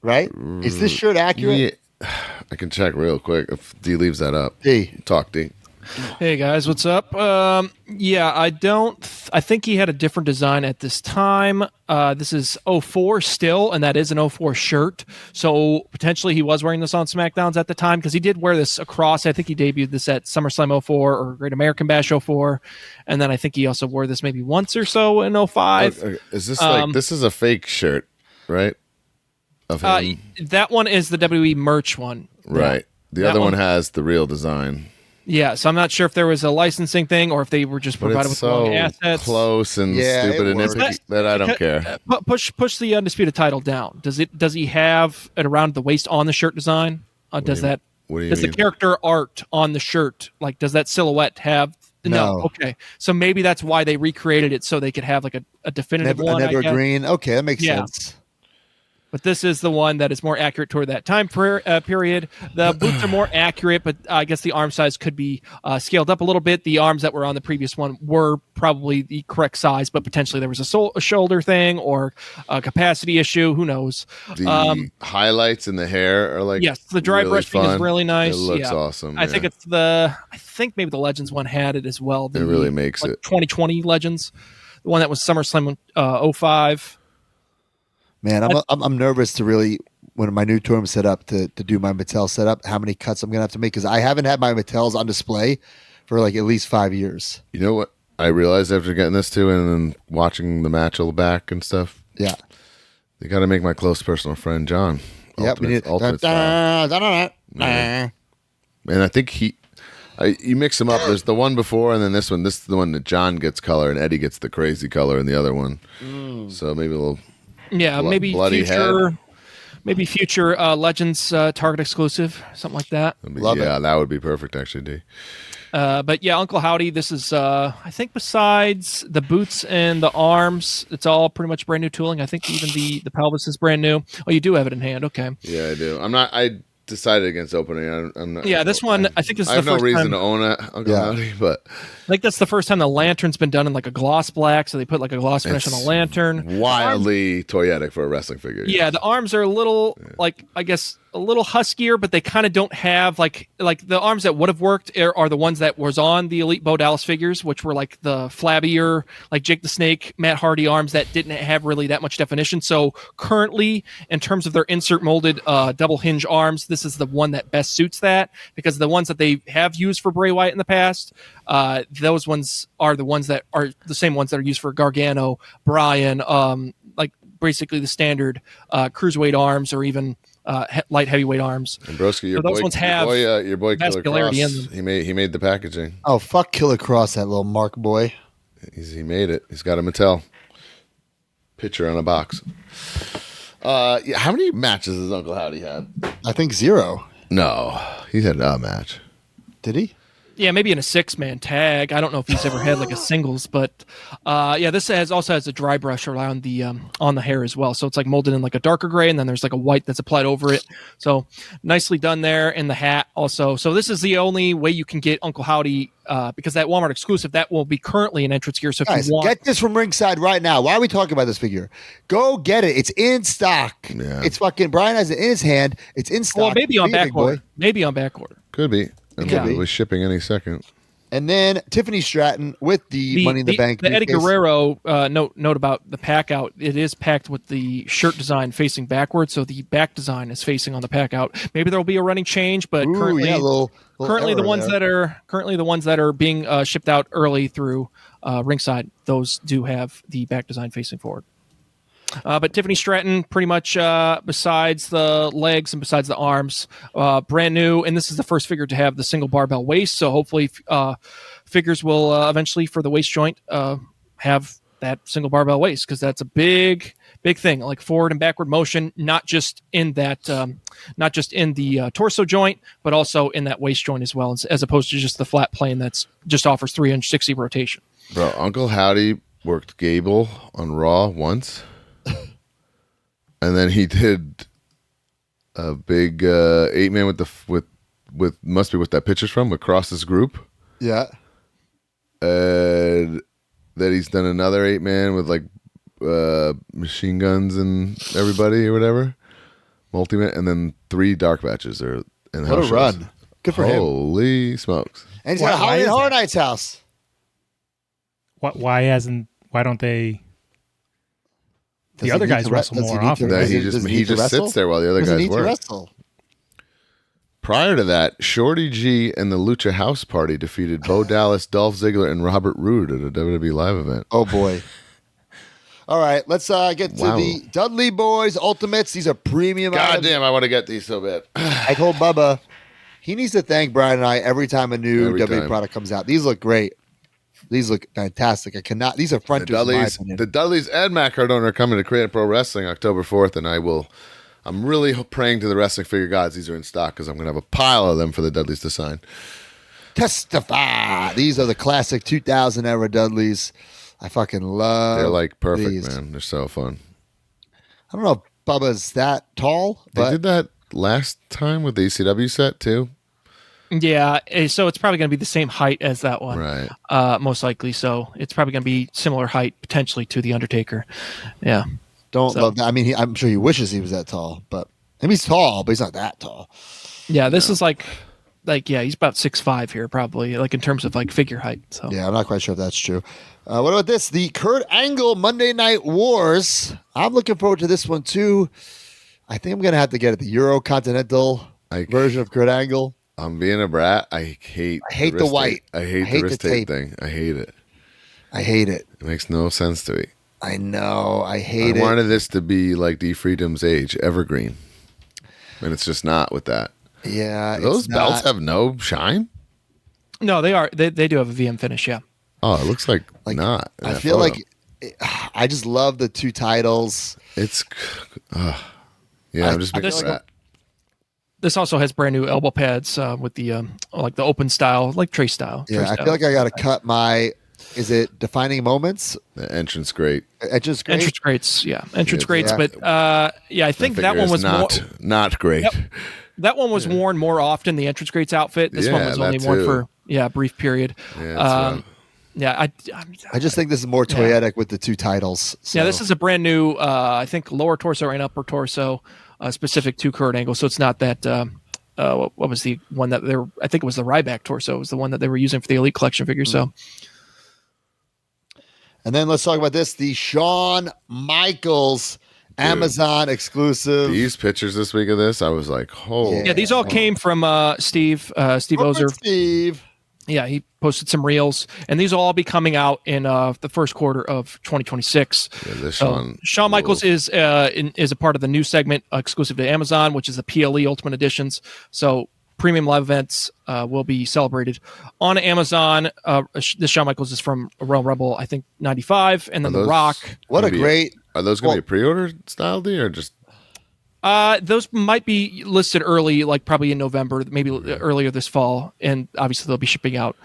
right? Is this shirt accurate? Yeah. I can check real quick if D leaves that up. D. Talk, D. Hey guys, what's up? Yeah, I think he had a different design at this time. This is 04 still, and that is an 04 shirt. So potentially he was wearing this on SmackDowns at the time, because he did wear this across. I think he debuted this at SummerSlam 04 or Great American Bash 04. And then I think he also wore this maybe once or so in 05. Okay. Is this this is a fake shirt, right? Of him? That one is the WWE merch one. Right. The other one has the real design. Yeah, so I'm not sure if there was a licensing thing or if they were just provided with the wrong assets. Close and stupid and nitpicky that I don't care. Push the undisputed title down. Does he have it around the waist on the shirt design? Does the character art on the shirt, like, does that silhouette have? No. Okay, so maybe that's why they recreated it, so they could have like a definitive one. An evergreen. Okay, that makes sense. But this is the one that is more accurate toward that time period. The boots are more accurate, but I guess the arm size could be scaled up a little bit. The arms that were on the previous one were probably the correct size, but potentially there was a shoulder thing or a capacity issue. Who knows? The highlights in the hair are like the dry really brushing is really nice. It looks awesome. I think I think maybe the Legends one had it as well. It really makes it 2020 Legends, the one that was SummerSlam 05. Man, I'm nervous to really, when my new tournament set up to do my Mattel setup, how many cuts I'm gonna have to make, because I haven't had my Mattels on display for like at least 5 years. You know what I realized after getting this too, and then watching the match all back and stuff? Yeah, they got to make my close personal friend John. Yep, we need Ultimate and I think you mix them up. There's the one before, and then this one. This is the one that John gets color, and Eddie gets the crazy color in the other one. So maybe a little. Yeah, maybe future Legends Target exclusive, something like that. That would be perfect, actually, D. But yeah, Uncle Howdy, this is, I think besides the boots and the arms, it's all pretty much brand new tooling. I think even the pelvis is brand new. Oh, you do have it in hand. Okay. Yeah, I do. I decided against opening. I'm not. Yeah, this one, I think this is the first time. I have no reason to own it, Uncle Howdy, but I think that's the first time the lantern's been done in like a gloss black, so they put like a gloss finish on the lantern. Wildly toyetic for a wrestling figure. Yeah, the arms are a little like, I guess, a little huskier, but they kind of don't have like the arms that would have worked are the ones that was on the Elite Bo Dallas figures, which were like the flabbier, like Jake the Snake, Matt Hardy arms that didn't have really that much definition. So currently, in terms of their insert molded double hinge arms, this is the one that best suits that, because the ones that they have used for Bray Wyatt in the past, those ones are the ones that are the same ones that are used for Gargano, Bryan, like basically the standard cruiserweight arms, or even light heavyweight arms. And Broski, your So those boy, ones have your boy Killer vascularity Cross, in them. he made the packaging. Oh, fuck Killer Cross, that little Mark boy. He made it. He's got a Mattel picture on a box. Yeah, how many matches has Uncle Howdy had? I think 0. No, he's had a match. Did he? Yeah, maybe in a 6-man tag. I don't know if he's ever had like a singles, but yeah, this also has a dry brush around the on the hair as well. So it's like molded in like a darker gray, and then there's like a white that's applied over it. So nicely done there. In the hat also. So this is the only way you can get Uncle Howdy, because that Walmart exclusive, that will be currently in entrance gear. So if Guys, you want, get this from Ringside right now. Why are we talking about this figure? Go get it. It's in stock. Yeah. It's fucking, Brian has it in his hand. It's in stock. well, maybe on Be a back big boy. order. Maybe on back order. Could be. And could be. it was shipping any second. And then Tiffany Stratton with the Money in the Bank. The Eddie briefcase. Guerrero note about the pack out. It is packed with the shirt design facing backwards, so the back design is facing on the pack out. Maybe there will be a running change, but Ooh, currently, yeah, little currently the error ones there. that are being shipped out early through Ringside, those do have the back design facing forward. But Tiffany Stratton, pretty much besides the legs and besides the arms, brand new. And this is the first figure to have the single barbell waist. So hopefully figures will eventually, for the waist joint, have that single barbell waist, because that's a big thing, like forward and backward motion, not just in that, not just in the torso joint, but also in that waist joint as well, as opposed to just the flat plane that's just offers 360 rotation. Bro, Uncle Howdy worked Gable on Raw once. And then he did a big 8-man with must be what that picture's from, across this group. Yeah. And then he's done another 8-man with like machine guns and everybody or whatever. Multi-man, and then 3 dark matches or in What a house run. shows. Good for him. Holy smokes. And he's Why- got why Howdy is Horror that? Nights house. Why don't they? Does The he other need guys to re- wrestle does he more need to often. That does he does just need to wrestle? sits there while the other Does he guys need to work. wrestle? Prior to that, Shorty G and the Lucha House Party defeated Bo Dallas, Dolph Ziggler, and Robert Roode at a WWE live event. Oh boy. All right, let's get to Wow. the Dudley Boys Ultimates. These are premium God items. damn, I want to get these so bad. I told Bubba he needs to thank Brian and I every time a new Every WWE time. product comes out. These look great. These look fantastic. I cannot. These are The fronters. In my Dudleys, opinion. the Dudleys and Matt Cardona are coming to Creative Pro Wrestling October 4th, and I'm really praying to the wrestling figure gods these are in stock, because I'm going to have a pile of them for the Dudleys to sign. Testify. These are the classic 2000 era Dudleys. I fucking love. They're like perfect, these. man. They're so fun. I don't know if Bubba's that tall, They but did that last time with the ECW set too, Yeah, so it's probably going to be the same height as that one, right? most likely. So it's probably going to be similar height potentially to the Undertaker. Yeah. don't So- love that. I mean, I'm sure he wishes he was that tall, but maybe he's tall, but he's not that tall. Yeah, this is like yeah, he's about 6'5" here, probably, like in terms of like figure height. So Yeah, I'm not quite sure if that's true. What about this? The Kurt Angle Monday Night Wars. I'm looking forward to this one too. I think I'm gonna have to get it. The Euro Continental version of Kurt Angle. I'm being a brat. I hate the wrist white. tape. I hate hate the wrist the tape tape. thing. I hate it. I hate it. It makes no sense to me. I know. I hate I it. wanted this to be like D Freedom's Age, evergreen, and it's just not with that. Yeah, Do those it's belts not- have no shine? no, they are. They do have a VM finish. Yeah. Oh, it looks like not. in I that feel photo. like I just love the 2 titles. It's. Yeah, I'm just being a this- brat. This also has brand new elbow pads with the like the open style, like tray style. Yeah, I feel like I got to cut my. Is it defining moments? The entrance great. Entrance great. entrance grates. Yeah, entrance Yeah, grates. yeah. But yeah, I think that Figure one is was not great. Yep. That one was worn more often. The entrance grates outfit. This one Yeah, was that only worn too. for a brief period. Yeah, that's right. Yeah, I just think this is more toyetic with the 2 titles. So. Yeah, this is a brand new, I think, lower torso and upper torso specific to Kurt Angle. So it's not that. What was the one that they were? I think it was the Ryback torso. It was the one that they were using for the Elite Collection figures. So. And then let's talk about this: the Shawn Michaels Amazon exclusive. These pictures this week of this, I was like, "Holy!" Yeah, these all came from Steve Ozer. Steve. Yeah, he posted some reels, and these will all be coming out in the first quarter of 2026. Yeah, this one, Shawn Michaels is a part of the new segment exclusive to Amazon, which is the PLE Ultimate Editions. So premium live events will be celebrated on Amazon. This Shawn Michaels is from Royal Rumble, I think 95, and then The Rock. What a great! Are those going to be a pre-order style deal or just? Those might be listed early, like probably in November, maybe earlier this fall, and obviously they'll be shipping out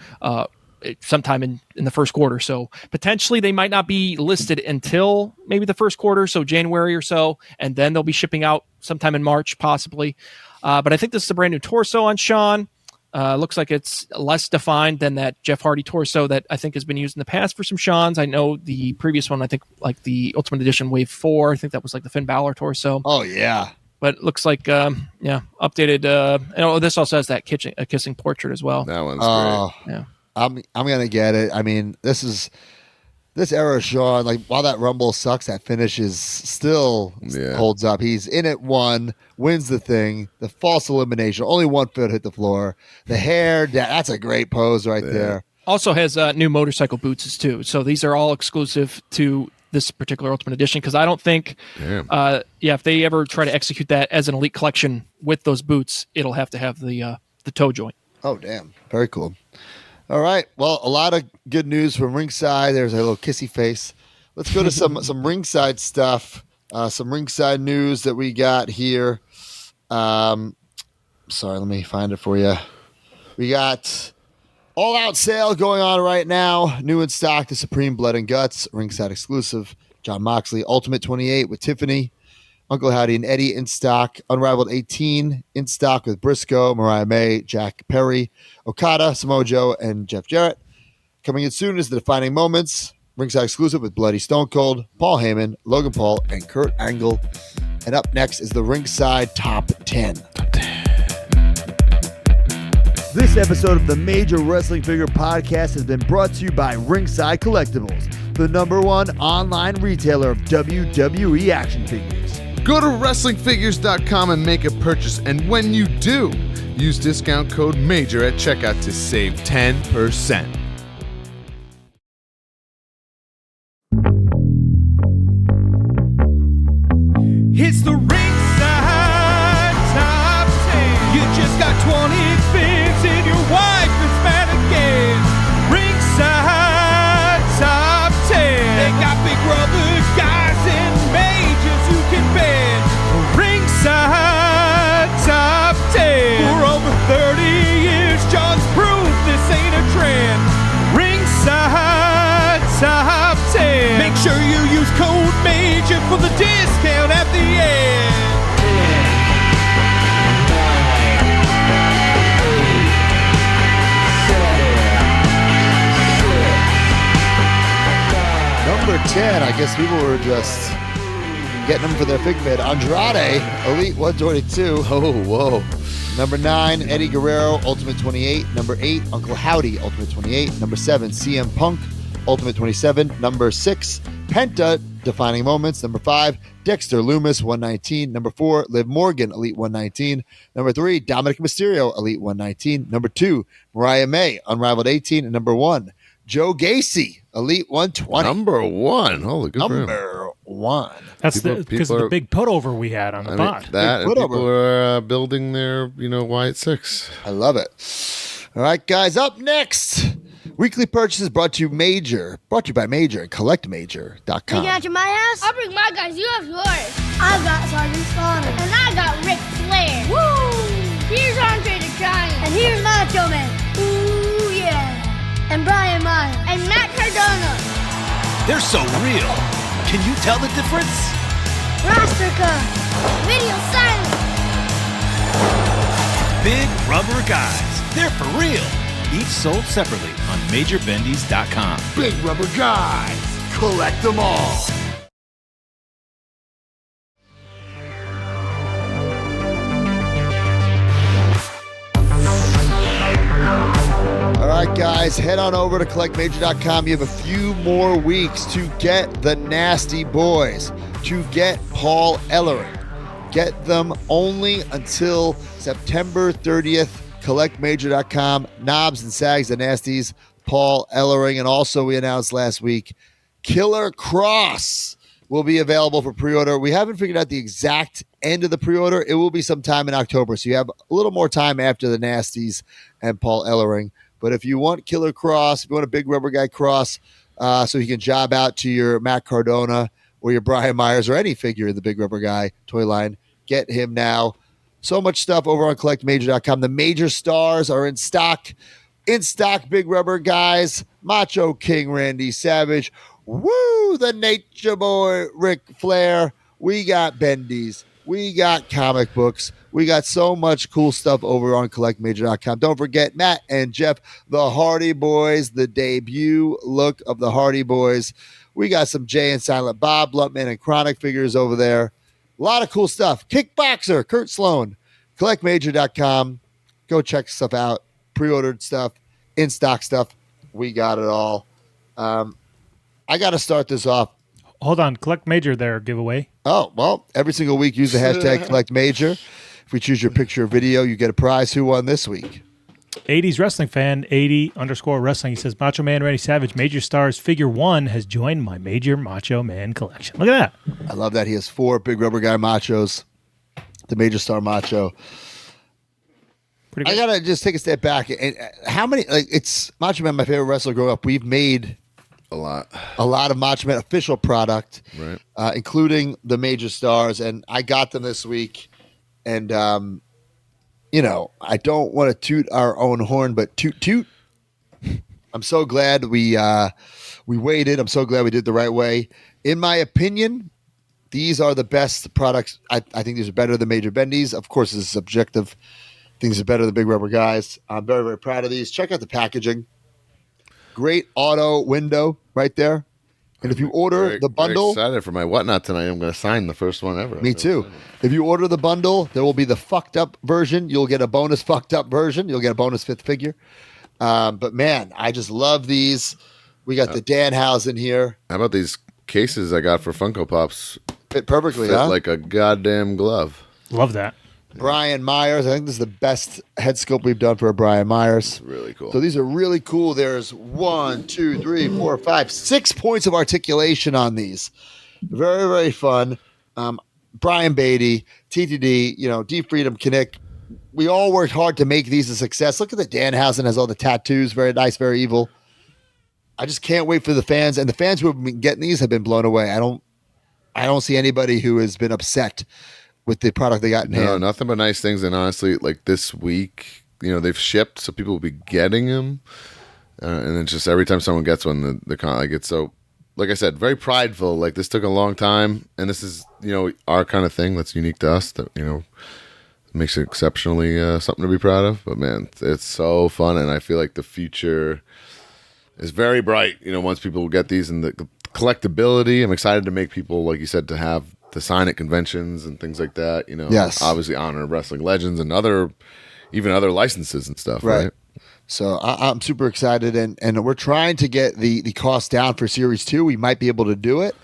sometime in the first quarter. So potentially they might not be listed until maybe the first quarter, so January or so, and then they'll be shipping out sometime in March, possibly. But I think this is a brand new torso on Shawn. Looks like it's less defined than that Jeff Hardy torso that I think has been used in the past for some Shawns. I know the previous one, I think like the Ultimate Edition Wave 4, I think that was like the Finn Balor torso. Oh, yeah. But it looks like, updated. This also has that kissing portrait as well. That one's great. Yeah. I'm going to get it. I mean, this era of Shawn, like while that Rumble sucks, that finish is still holds up. He's in it, wins the thing, the false elimination, only 1 foot hit the floor. The hair, that's a great pose right there. Also has new motorcycle boots too. So these are all exclusive to this particular Ultimate Edition, because I don't think, if they ever try to execute that as an Elite Collection with those boots, it'll have to have the toe joint. Oh, damn. Very cool. All right. Well, a lot of good news from Ringside. There's a little kissy face. Let's go to some Ringside stuff. Some Ringside news that we got here. Sorry, let me find it for you. We got All Out sale going on right now. New in stock, the Supreme Blood and Guts, Ringside exclusive. Jon Moxley, Ultimate 28 with Tiffany. Uncle Howdy and Eddie in stock. Unrivaled 18 in stock with Briscoe, Mariah May, Jack Perry, Okada, Samoa Joe, and Jeff Jarrett. Coming in soon is the Defining Moments, Ringside exclusive with Bloody Stone Cold, Paul Heyman, Logan Paul, and Kurt Angle. And up next is the Ringside Top 10. This episode of the Major Wrestling Figure Podcast has been brought to you by Ringside Collectibles, the #1 online retailer of WWE action figures. Go to WrestlingFigures.com and make a purchase, and when you do, use discount code MAJOR at checkout to save 10%. It's the Ringside Top 10. You just got 20 figs and your wife is mad again. Ringside Top 10. They got big rubber guys and majors who can bend. Ringside Top 10. For over 30 years, John's proved this ain't a trend. Ringside Top 10. Make sure you use code MAJOR for the discount at the end. Number 10, I guess people were just getting them for their fig bid. Andrade, Elite 122. Oh, whoa. Number 9, Eddie Guerrero, Ultimate 28. Number 8, Uncle Howdy, Ultimate 28. Number 7, CM Punk, Ultimate 27. Number 6, Penta, Defining Moments. Number 5, Dexter Lumis, 119. Number 4, Liv Morgan, Elite 119. Number 3, Dominic Mysterio, Elite 119. Number 2, Mariah May, Unrivaled 18. And number 1, Joe Gacy, Elite 120. Number 1. Holy good for him. Number 1. That's because of the big put over we had on the bot. That and people are building their, Wyatt 6. I love it. All right, guys, up next. Weekly purchases brought to you by Major and CollectMajor.com. You got your my house? I'll bring my guys. You have yours. I got Sergeant Slaughter. And I got Ric Flair. Woo! Here's Andre the Giant. And here's Macho Man. Ooh, yeah. And Brian Myers. And Matt Cardona. They're so real. Can you tell the difference? Roster Cup. Video silence. Big rubber guys. They're for real. Each sold separately on MajorBendies.com. Big rubber guys. Collect them all. All right, guys, head on over to collectmajor.com. You have a few more weeks to get the Nasty Boys, to get Paul Ellering. Get them only until September 30th. Collectmajor.com. Knobs and Sags, the Nasties, Paul Ellering. And also, we announced last week, Killer Cross will be available for pre-order. We haven't figured out the exact end of the pre-order. It will be sometime in October. So you have a little more time after the Nasties and Paul Ellering. But if you want Killer Cross, if you want a big rubber guy cross, so he can job out to your Matt Cardona or your Brian Myers or any figure in the big rubber guy toy line, get him now. So much stuff over on collectmajor.com. The major stars are in stock. In stock, big rubber guys. Macho King Randy Savage. Woo! The Nature Boy Ric Flair. We got bendies. We got comic books. We got so much cool stuff over on collectmajor.com. Don't forget Matt and Jeff, the Hardy Boys, the debut look of the Hardy Boys. We got some Jay and Silent Bob, Lumpman, and Chronic figures over there. A lot of cool stuff. Kickboxer, Kurt Sloan, collectmajor.com. Go check stuff out. Pre-ordered stuff, in-stock stuff. We got it all. I got to start this off. Hold on. Collect Major there giveaway. Oh, well, every single week, use the hashtag collectmajor. If we choose your picture or video, you get a prize. Who won this week? 80s wrestling fan, 80_wrestling. He says, Macho Man Randy Savage, Major Stars Figure 1 has joined my Major Macho Man collection. Look at that. I love that. He has 4 big rubber guy machos. The Major Star Macho. I got to just take a step back. And how many, it's Macho Man, my favorite wrestler growing up. We've made a lot of Macho Man official product, right? Including the Major Stars. And I got them this week. And, I don't want to toot our own horn, but toot. I'm so glad we waited. I'm so glad we did the right way. In my opinion, these are the best products. I think these are better than Major Bendies. Of course, this is subjective. Things are better than big rubber guys. I'm very, very proud of these. Check out the packaging. Great auto window right there. And if you order the bundle, very excited for my whatnot tonight. I'm going to sign the first one ever. Me too. If you order the bundle, there will be the fucked up version. You'll get a bonus fucked up version. You'll get a bonus 5th figure. But man, I just love these. We got the Danhausen here. How about these cases I got for Funko Pops? Fit perfectly, huh? Like a goddamn glove. Love that. Brian Myers. I think this is the best head sculpt we've done for a Brian Myers. Really cool. So these are really cool. There's 1, 2, 3, 4, 5, 6 points of articulation on these. Very, very fun. Brian Beatty, TTD, D Freedom, Kinnick. We all worked hard to make these a success. Look at the Danhausen has all the tattoos. Very nice, very evil. I just can't wait for the fans. And the fans who have been getting these have been blown away. I don't see anybody who has been upset with the product they got in hand. No, nothing but nice things. And honestly, like this week, they've shipped, so people will be getting them. And it's just every time someone gets one, it's so, like I said, very prideful. Like this took a long time, and this is our kind of thing that's unique to us. That makes it exceptionally something to be proud of. But man, it's so fun, and I feel like the future is very bright. Once people get these and the collectability, I'm excited to make people, like you said, to sign at conventions and things like that. Yes. Obviously honor wrestling legends and other licenses and stuff, right? So I'm super excited, and we're trying to get the cost down for Series 2. We might be able to do it.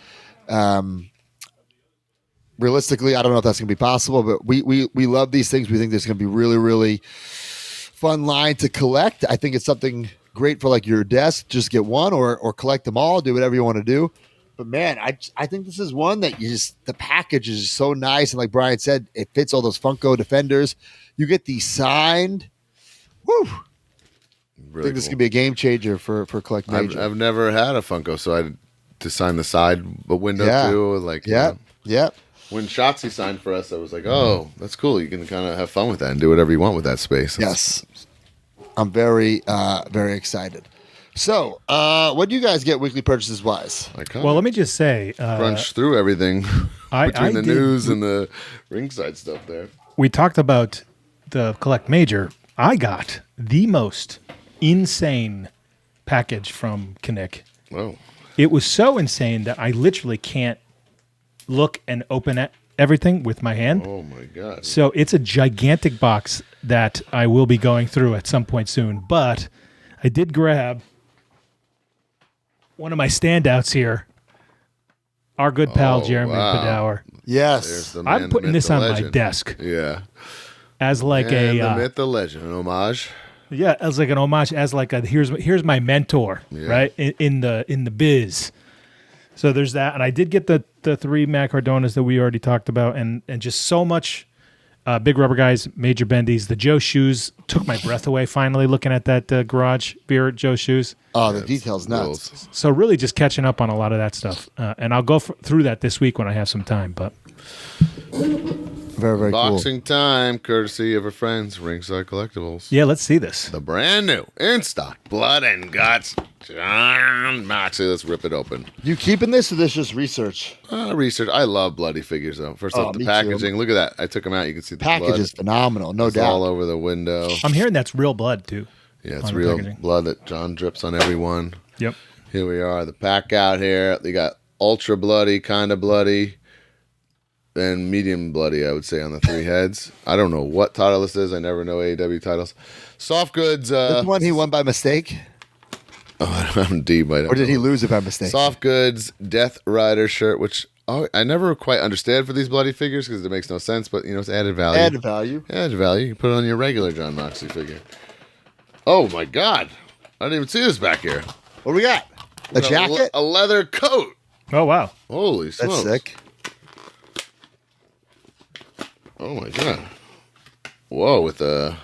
Realistically, I don't know if that's going to be possible, but we love these things. We think this is going to be really, really fun line to collect. I think it's something great for like your desk. Just get one or collect them all. Do whatever you want to do. But man, I think this is one that the package is so nice. And like Brian said, it fits all those Funko Defenders. You get these signed. Woo! Really I think this could be a game changer for Collect Major. I've never had a Funko, so I had to sign the side window too. Like, Yep. When Shotzi signed for us, I was like, oh, that's cool. You can kind of have fun with that and do whatever you want with that space. Yes. I'm very, very excited. So, what do you guys get weekly purchases wise? Well, let me just say, crunch through everything between the news and the ringside stuff there. We talked about the Collect Major. I got the most insane package from Kinnick. Whoa. It was so insane that I literally can't look and open at everything with my hand. Oh my God. So it's a gigantic box that I will be going through at some point soon. But I did grab one of my standouts here. Our good pal, Jeremy Padower. Yes. I'm putting this on my desk. Yeah. As like the myth, the legend, an homage. Yeah, as like an homage, as like a here's my mentor, right? In the biz. So there's that. And I did get the 3 Matt Cardonas that we already talked about, and just so much Big Rubber Guys, Major Bendies. The Joe Shoes took my breath away finally looking at that garage beer at Joe Shoes. Oh, the details nuts. So really just catching up on a lot of that stuff. And I'll go through that this week when I have some time. But very, very Boxing time, courtesy of our friends, Ringside Collectibles. Yeah, let's see this. The brand new, in stock, Blood and Guts, John Moxley. Let's rip it open. You keeping this or this just research? Research. I love bloody figures, though. First off, the packaging. Too. Look at that. I took them out. You can see the package blood. Is phenomenal, no doubt. All over the window. I'm hearing that's real blood, too. Yeah, it's real blood that John drips on everyone. Yep. Here we are. The pack out here. They got ultra bloody, kind of bloody, and medium bloody, I would say, on the 3 heads. I don't know what title this is. I never know AEW titles. Soft goods. This one he won by mistake? Oh, I'm deep. Or did he lose it by mistake? Soft goods, Death Rider shirt, which I never quite understand for these bloody figures because it makes no sense, but, it's added value. Added value. Added value. You put it on your regular John Moxley figure. Oh, my God. I didn't even see this back here. What do we got? A jacket? A leather coat. Oh, wow. Holy smokes. That's sick. Oh, my God. Whoa, with the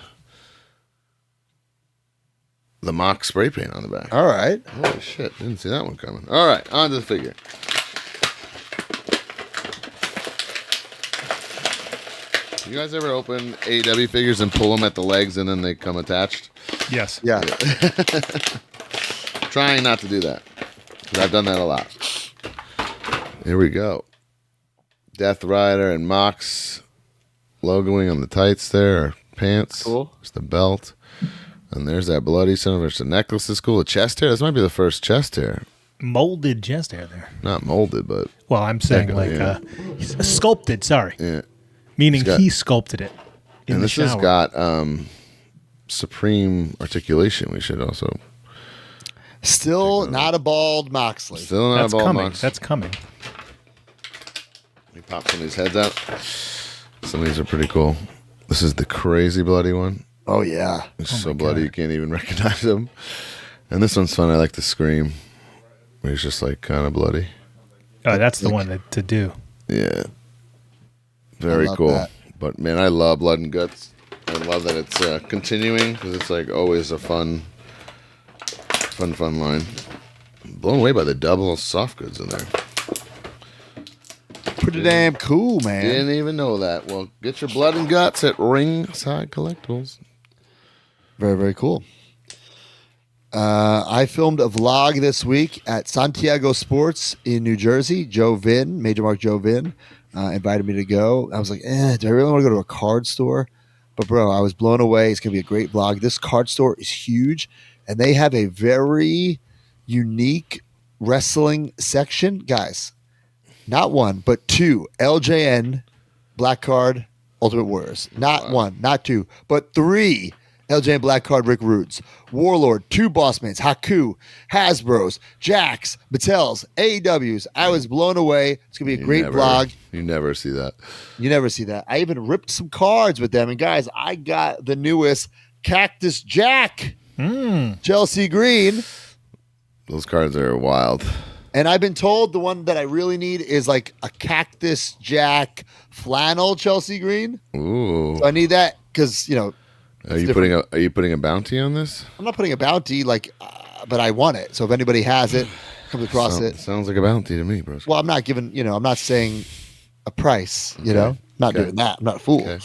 mock spray paint on the back. All right. Holy shit. Didn't see that one coming. All right, on to the figure. You guys ever open AEW figures and pull them at the legs and then they come attached? Yes. Yeah. Trying not to do that. I've done that a lot. Here we go. Death Rider and Mox logoing on the tights there, or pants. Cool. There's the belt. And there's that bloody son of a... The necklace is cool. A chest hair. This might be the first chest hair. Molded chest hair there. Not molded, but... Well, I'm saying sculpted, sorry. Yeah. Meaning he sculpted it in and the this shower. has got supreme articulation. We should also... Still not a bald Moxley. Still not a bald Moxley. That's coming. Let me pop some of these heads out. Some of these are pretty cool. This is the crazy bloody one. Oh, yeah. It's so bloody you can't even recognize him. And this one's fun. I like the scream. Where he's just like kind of bloody. Oh, that's the one to do. Yeah. Very cool. That. But man, I love Blood and Guts. I love that it's continuing because it's like always a fun line. I'm blown away by the double soft goods in there. Pretty damn cool, man. Didn't even know that. Well, get your Blood and Guts at Ringside Collectibles. Very, very cool. I filmed a vlog this week at Santiago Sports in New Jersey. Joe Vin, Major Mark Joe Vin, invited me to go. I was like, do I really want to go to a card store? But, bro, I was blown away. It's going to be a great vlog. This card store is huge, and they have a very unique wrestling section. Guys, not one, but 2 LJN Black Card Ultimate Warriors. Not 1, not 2, but 3 LJN Black Card Rick Rudes, Warlord, 2 Bossmans, Haku, Hasbros, Jax, Mattels, AEWs. I was blown away. It's going to be a great vlog. You never see that. You never see that. I even ripped some cards with them. And guys, I got the newest Cactus Jack, Chelsea Green. Those cards are wild. And I've been told the one that I really need is like a Cactus Jack flannel Chelsea Green. Ooh. So I need that because, Are you putting a bounty on this? I'm not putting a bounty, but I want it. So if anybody has it, comes across it. Sounds like a bounty to me, bro. Well, I'm not giving, I'm not saying a price, not doing that. I'm not a fool. Okay.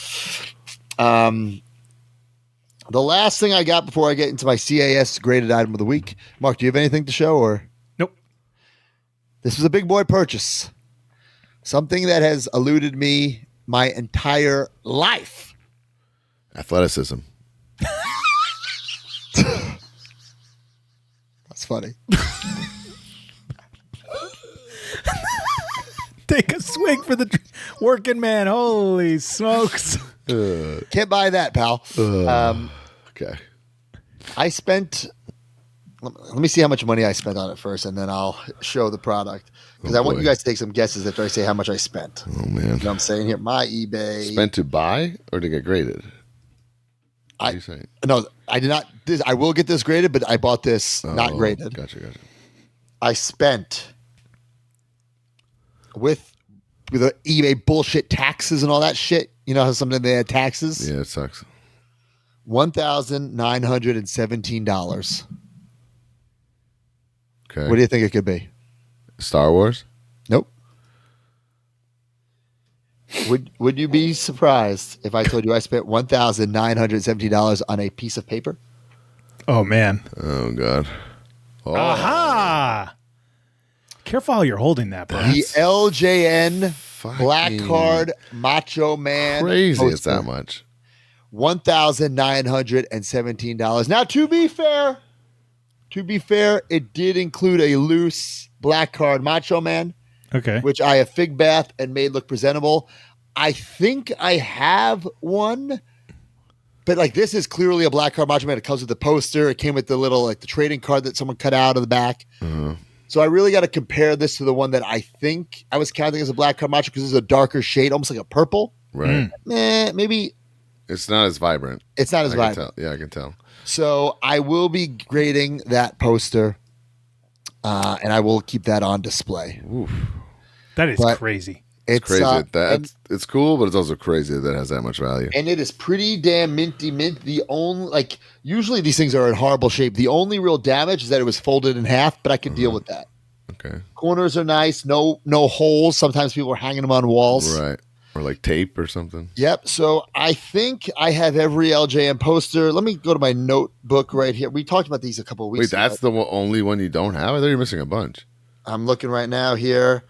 The last thing I got before I get into my CAS graded item of the week. Mark, do you have anything to show or? Nope. This was a big boy purchase. Something that has eluded me my entire life. Athleticism. That's funny. Take a swing for the working man. Holy smokes. Can't buy that, pal. Okay. I spent let me see how much money I spent on it first, and then I'll show the product. Because I want you guys to take some guesses after I say how much I spent. Oh, man. You know what I'm saying here? My eBay. Spent to buy or to get graded? What are you saying? No, I did not. I will get this graded, but I bought this not graded. Gotcha. I spent with the eBay bullshit taxes and all that shit. You know how sometimes they had taxes? Yeah, it sucks. $1,917. Okay. What do you think it could be? Star Wars? Nope. Would you be surprised if I told you I spent $1,917 on a piece of paper? Oh, man. Oh, God. Oh. Aha! Careful how you're holding that, bro. The LJN Black Card Macho Man. Crazy poster. it's that much. $1,917. Now, to be fair, it did include a loose Black Card Macho Man. Okay. Which I have fig bath and made look presentable. I think I have one, but like this is clearly a Black Card Macho Man. It comes with the poster. It came with the little the trading card that someone cut out of the back. So I really got to compare this to the one that I think I was counting as a Black Card Macho because it's a darker shade, almost like a purple. Right. Maybe it's not as vibrant. It's not as vibrant. Yeah, I can tell. So I will be grading that poster, and I will keep that on display. Oof. That is crazy. It's crazy. It's cool, but it's also crazy that it has that much value. And it is pretty damn minty mint. The only usually these things are in horrible shape. The only real damage is that it was folded in half, but I could deal with that. Okay. Corners are nice. No holes. Sometimes people are hanging them on walls. Right. Or like tape or something. Yep. So I think I have every LJM poster. Let me go to my notebook right here. We talked about these a couple of weeks ago. Wait, that's the only one you don't have? I thought you were missing a bunch. I'm looking right now here.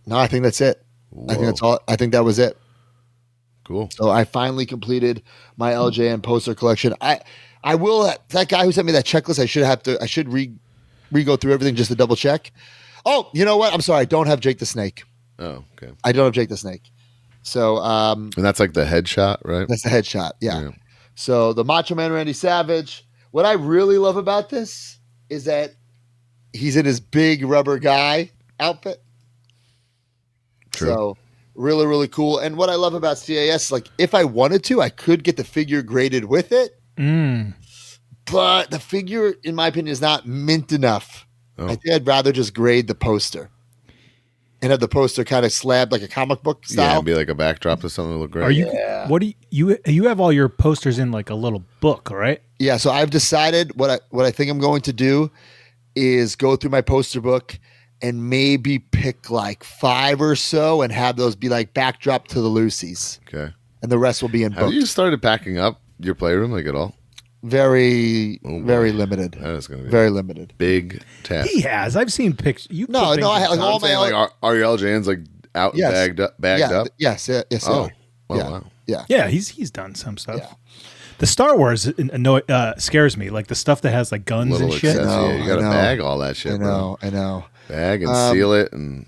No, I think that's it. Whoa. I think that's all. I think that was it. Cool. So I finally completed my LJN poster collection. I will. That guy who sent me that checklist, I should re-go through everything just to double check. Oh, you know what? I'm sorry. I don't have Jake the Snake. Oh, okay. I don't have Jake the Snake. So and that's like the headshot, right? That's the headshot. Yeah. So the Macho Man Randy Savage. What I really love about this is that he's in his big rubber guy outfit. True. So really, really cool. And what I love about CAS, if I wanted to, I could get the figure graded with it. But the figure, in my opinion, is not mint enough. I think I'd rather just grade the poster and have the poster kind of slabbed like a comic book style. Yeah, and be like a backdrop to something that look great. Are you? What do you have all your posters in like a little book, right? Yeah. So I've decided what I think I'm going to do is go through my poster book and maybe pick like 5 or so and have those be like backdrop to the Lucy's. Okay. And the rest will be in Have books. you started packing up your playroom at all? Very limited. That is going to be very limited. Big task. He has. I've seen pictures. I have all my are your LJNs like out and bagged up? Yes. Yes. Oh, wow. Yeah. Yeah. He's done some stuff. Yeah. The Star Wars scares me. Like the stuff that has like guns Little and shit. Yeah, you got to bag all that shit. I know. Bag and seal it and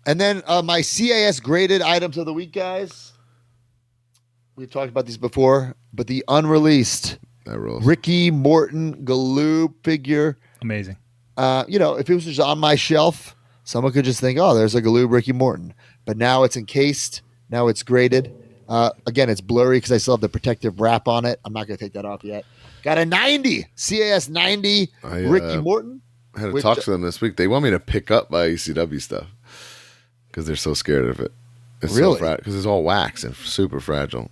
then my CAS graded items of the week, guys. We've talked about these before, but the unreleased Ricky Morton Galoob figure. Amazing. If it was just on my shelf, someone could just think, oh, there's a Galoob Ricky Morton. But now it's encased. Now it's graded. Again, it's blurry because I still have the protective wrap on it. I'm not going to take that off yet. Got a 90, CAS 90 Ricky Morton. I had to talk to them this week. They want me to pick up my ECW stuff because they're so scared of it. It's really? Because it's all wax and super fragile.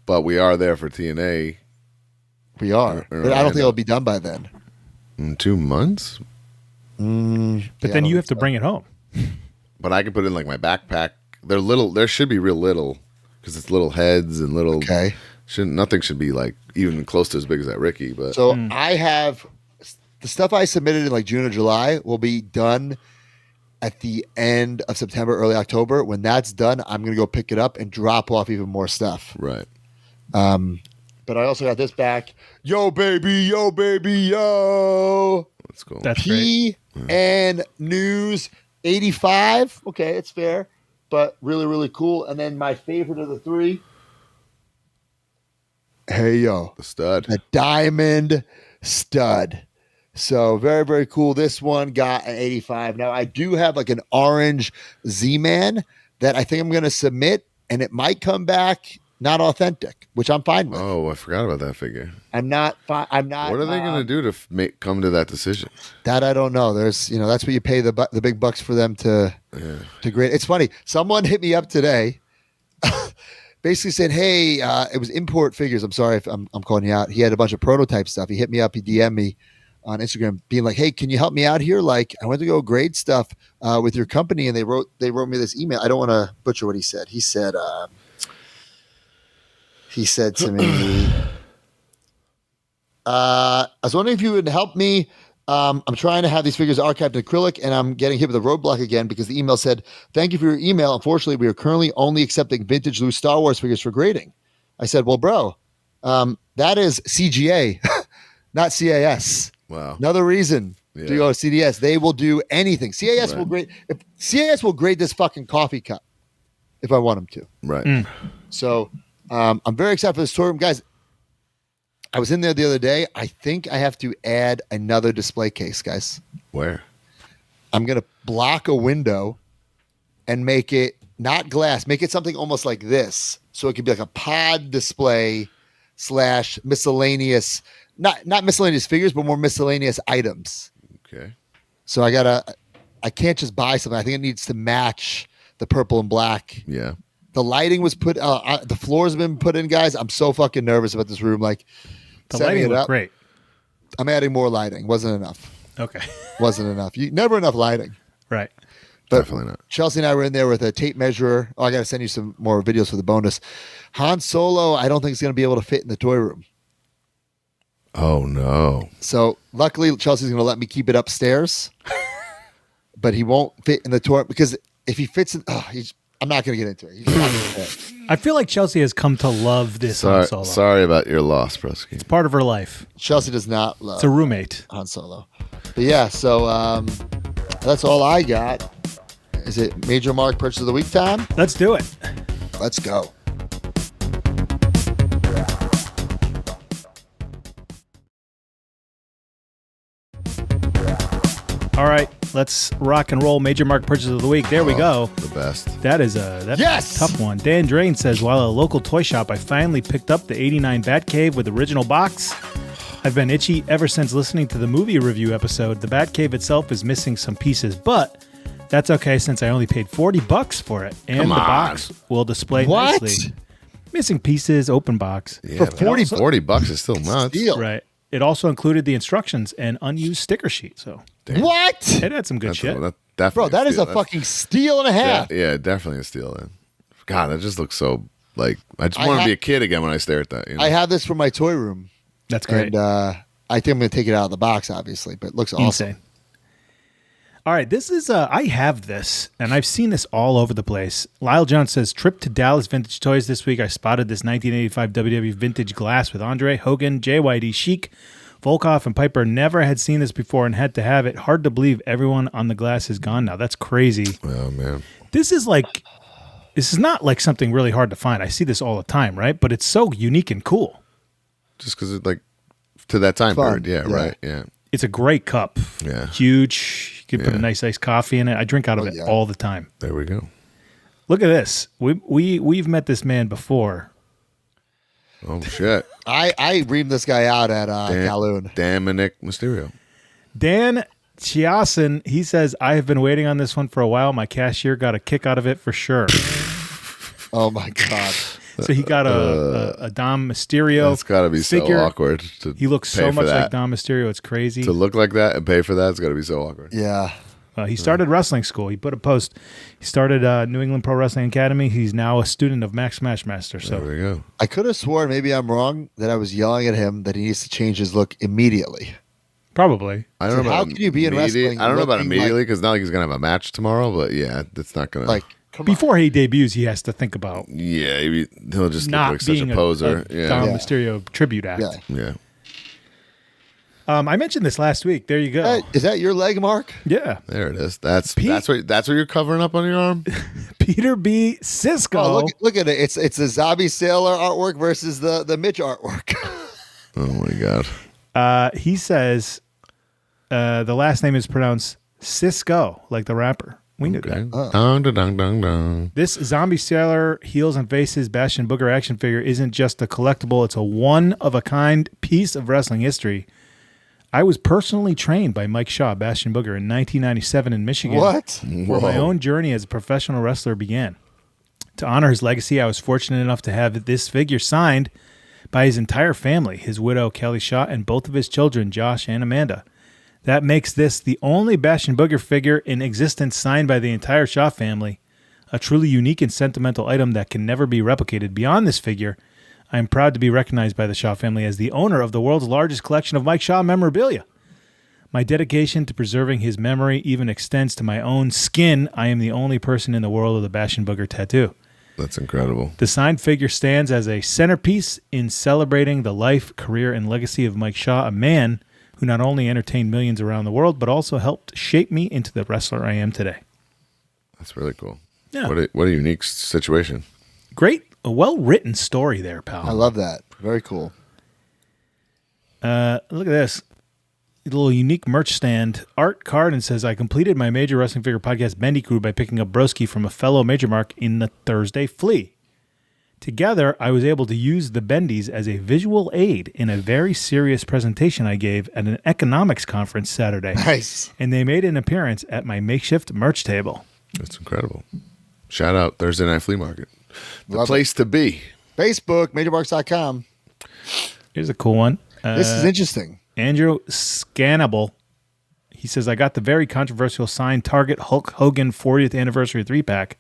But we are there for TNA. We are. But I don't think it'll be done by then. In 2 months? But then you have to bring it home. But I can put it in like my backpack. They're little. There should be real little because it's little heads and little. Okay. Nothing should be like even close to as big as that Ricky. But so I have the stuff I submitted in like June or July will be done at the end of September, early October. When that's done, I'm going to go pick it up and drop off even more stuff. Right. But I also got this back. Yo, baby, yo, baby, yo. That's cool. That's great. And News 85. Okay, it's fair, but really, really cool. And then my favorite of the three Hey, yo. The stud. A diamond stud. So very, very cool. This one got an 85. Now, I do have like an orange Z-Man that I think I'm going to submit, and it might come back not authentic, which I'm fine with. Oh, I forgot about that figure. I'm not. What What are they going to do to come to that decision? That I don't know. There's, that's what you pay the big bucks for them to grade. It's funny. Someone hit me up today, basically said, "Hey, it was Import Figures. I'm sorry if I'm calling you out. He had a bunch of prototype stuff. He hit me up. He DM'd me on Instagram, being like, "Hey, can you help me out here? Like, I went to go grade stuff with your company, and they wrote me this email. I don't want to butcher what he said. He said to me." I was wondering if you would help me. I'm trying to have these figures archived in acrylic, and I'm getting hit with a roadblock again because the email said, "Thank you for your email. Unfortunately, we are currently only accepting vintage loose Star Wars figures for grading." I said, "Well, bro, that is CGA, not CAS." Wow. Another reason to go to CDS. They will do anything. CAS will grade. If CAS will grade this fucking coffee cup if I want them to. Right. So I'm very excited for this tour room, guys. I was in there the other day. I think I have to add another display case, guys. Where? I'm going to block a window and make it not glass, make it something almost like this. So it could be like a pod display / miscellaneous, not miscellaneous figures, but more miscellaneous items. Okay. So I can't just buy something. I think it needs to match the purple and black. Yeah. The lighting was put, the floors have been put in, guys. I'm so fucking nervous about this room. Like, the lighting looked great. I'm adding more lighting. Wasn't enough. Okay. Wasn't enough. Never enough lighting. Right. But definitely not. Chelsea and I were in there with a tape measure. Oh, I got to send you some more videos for the bonus. Han Solo, I don't think is going to be able to fit in the toy room. Oh, no. So luckily, Chelsea's going to let me keep it upstairs. But he won't fit in the toy because if he fits in, I'm not going to get into it. He's not gonna fit. I feel like Chelsea has come to love this Han Solo. Sorry about your loss, Broski. It's part of her life. Chelsea does not love. It's a roommate. Han Solo. But yeah, so that's all I got. Is it Major Mark Purchase of the Week time? Let's do it. Let's go. All right, let's rock and roll. Major Mark Purchase of the Week. There we go. The best. That's a tough one. Dan Drain says, while at a local toy shop, I finally picked up the 89 Batcave with original box. I've been itchy ever since listening to the movie review episode. The Batcave itself is missing some pieces, but that's okay since I only paid $40 for it. And the box will display nicely. Missing pieces, open box. Yeah, for $40 is still nuts. Steal. Right. It also included the instructions and unused sticker sheet. So what? It had some good shit. Bro, that is a fucking steal and a half. Yeah, definitely a steal. Then. God, that just looks so like I just want to be a kid again when I stare at that. You know? I have this for my toy room. That's great. And I think I'm going to take it out of the box, obviously, but it looks awesome. Insane. All right, this is I have this, and I've seen this all over the place. Lyle John says, trip to Dallas Vintage Toys this week. I spotted this 1985 WWE Vintage Glass with Andre, Hogan, JYD, Sheik, Volkov, and Piper. Never had seen this before and had to have it. Hard to believe everyone on the glass is gone now. That's crazy. Oh, man. This is not like something really hard to find. I see this all the time, right? But it's so unique and cool. Just because it's like to that time period. Yeah, right. Yeah. It's a great cup. Yeah. Huge. You can put a nice iced coffee in it. I drink out of it all the time. There we go. Look at this. We've met this man before. Oh, shit. I reamed this guy out at Kowloon. Dominic Mysterio. Dan Chiasen, he says, I have been waiting on this one for a while. My cashier got a kick out of it for sure. Oh, my God. So he got a Dom Mysterio. It's got to be figure. so awkward. He looks so much like Dom Mysterio. It's crazy. To look like that and pay for that, it's got to be so awkward. Yeah. He started wrestling school. He put a post. He started New England Pro Wrestling Academy. He's now a student of Max Smashmaster. So there we go. I could have sworn, maybe I'm wrong, that I was yelling at him that he needs to change his look immediately. Probably. I don't know about how can you be in wrestling? I don't know about immediately because not like he's gonna have a match tomorrow. But yeah, it's not gonna like. Before he debuts, he has to think about he'll just not look like such a poser. Dom Mysterio tribute act. Yeah. I mentioned this last week. There you go. Is that your leg, Mark? Yeah. There it is. That's what you're covering up on your arm. Peter B. Cisco. Oh, look at it. It's the zombie sailor artwork versus the Mitch artwork. Oh my God. He says the last name is pronounced Cisco, like the rapper. We knew that. Dong, dong, dong, dong. This zombie sailor heels and faces Bastion Booger action figure isn't just a collectible. It's a one-of-a-kind piece of wrestling history. I was personally trained by Mike Shaw, Bastion Booger, in 1997 in Michigan. What? Where my own journey as a professional wrestler began. To honor his legacy, I was fortunate enough to have this figure signed by his entire family, his widow, Kelly Shaw, and both of his children, Josh and Amanda. That makes this the only Bastion Booger figure in existence signed by the entire Shaw family, a truly unique and sentimental item that can never be replicated. Beyond this figure, I am proud to be recognized by the Shaw family as the owner of the world's largest collection of Mike Shaw memorabilia. My dedication to preserving his memory even extends to my own skin. I am the only person in the world with a Bastion Booger tattoo. That's incredible. The signed figure stands as a centerpiece in celebrating the life, career, and legacy of Mike Shaw, a man who not only entertained millions around the world, but also helped shape me into the wrestler I am today. That's really cool. Yeah. What a unique situation. Great, a well-written story there, pal. I love that. Very cool. Look at this. A little unique merch stand. Art Carden says, I completed my Major Wrestling Figure Podcast Bendy Crew by picking up Broski from a fellow Major Mark in the Thursday Flea. Together, I was able to use the Bendies as a visual aid in a very serious presentation I gave at an economics conference Saturday. Nice. And they made an appearance at my makeshift merch table. That's incredible. Shout out Thursday Night Flea Market. The Love place to be. Facebook, MajorMarks.com. Here's a cool one. This is interesting. Andrew Scannable. He says, I got the very controversial signed Target Hulk Hogan 40th Anniversary 3-pack.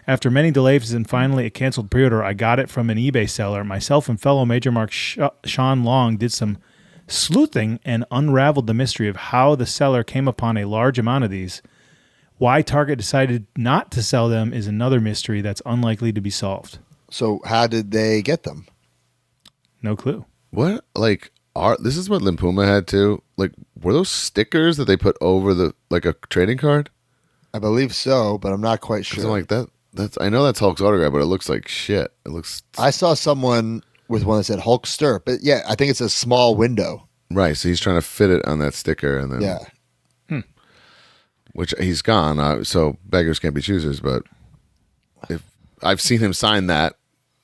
After many delays and finally a canceled pre-order, I got it from an eBay seller. Myself and fellow Major Mark Sean Long did some sleuthing and unraveled the mystery of how the seller came upon a large amount of these. Why Target decided not to sell them is another mystery that's unlikely to be solved. So how did they get them? No clue. What? Like, this is what Limpuma had too. Like, were those stickers that they put over like a trading card? I believe so, but I'm not quite sure. I'm like that. I know that's Hulk's autograph, but it looks like shit. I saw someone with one that said Hulk Stirp, but yeah, I think it's a small window. Right, so he's trying to fit it on that sticker, and then which he's gone. So beggars can't be choosers. But if I've seen him sign that,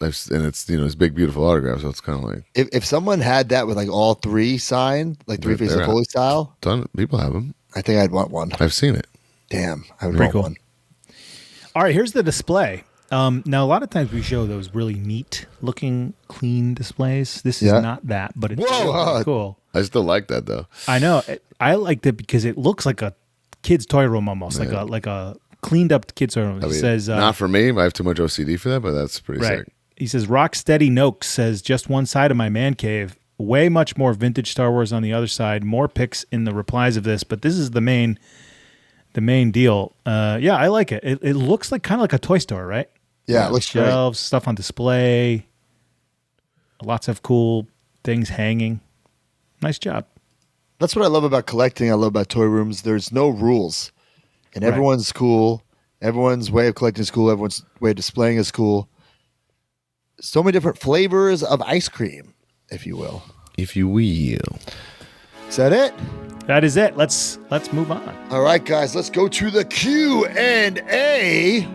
and it's his big beautiful autograph, so it's kind of like if someone had that with like all three signed, like three Faces of Foley style, ton of people have them. I think I'd want one. I've seen it. Damn, I would Pretty want cool. one. All right, here's the display. Now, a lot of times we show those really neat looking, clean displays. This is not that, but it's really cool. I still like that, though. I know. I liked it because it looks like a kid's toy room almost, like a cleaned up kid's toy room. I mean, He says, not for me. I have too much OCD for that, but that's pretty sick. He says, Rocksteady Noakes says, just one side of my man cave. Way much more vintage Star Wars on the other side. More pics in the replies of this, but this is the main deal. Yeah, I like it. It looks like kind of like a toy store, right? Yeah, it looks shelves, stuff on display, lots of cool things hanging. Nice job. That's what I love about collecting. I love about toy rooms. There's no rules, and everyone's cool. Everyone's way of collecting is cool. Everyone's way of displaying is cool. So many different flavors of ice cream, if you will. If you will. Is that it? That is it. Let's move on. All right, guys, let's go to the Q&A.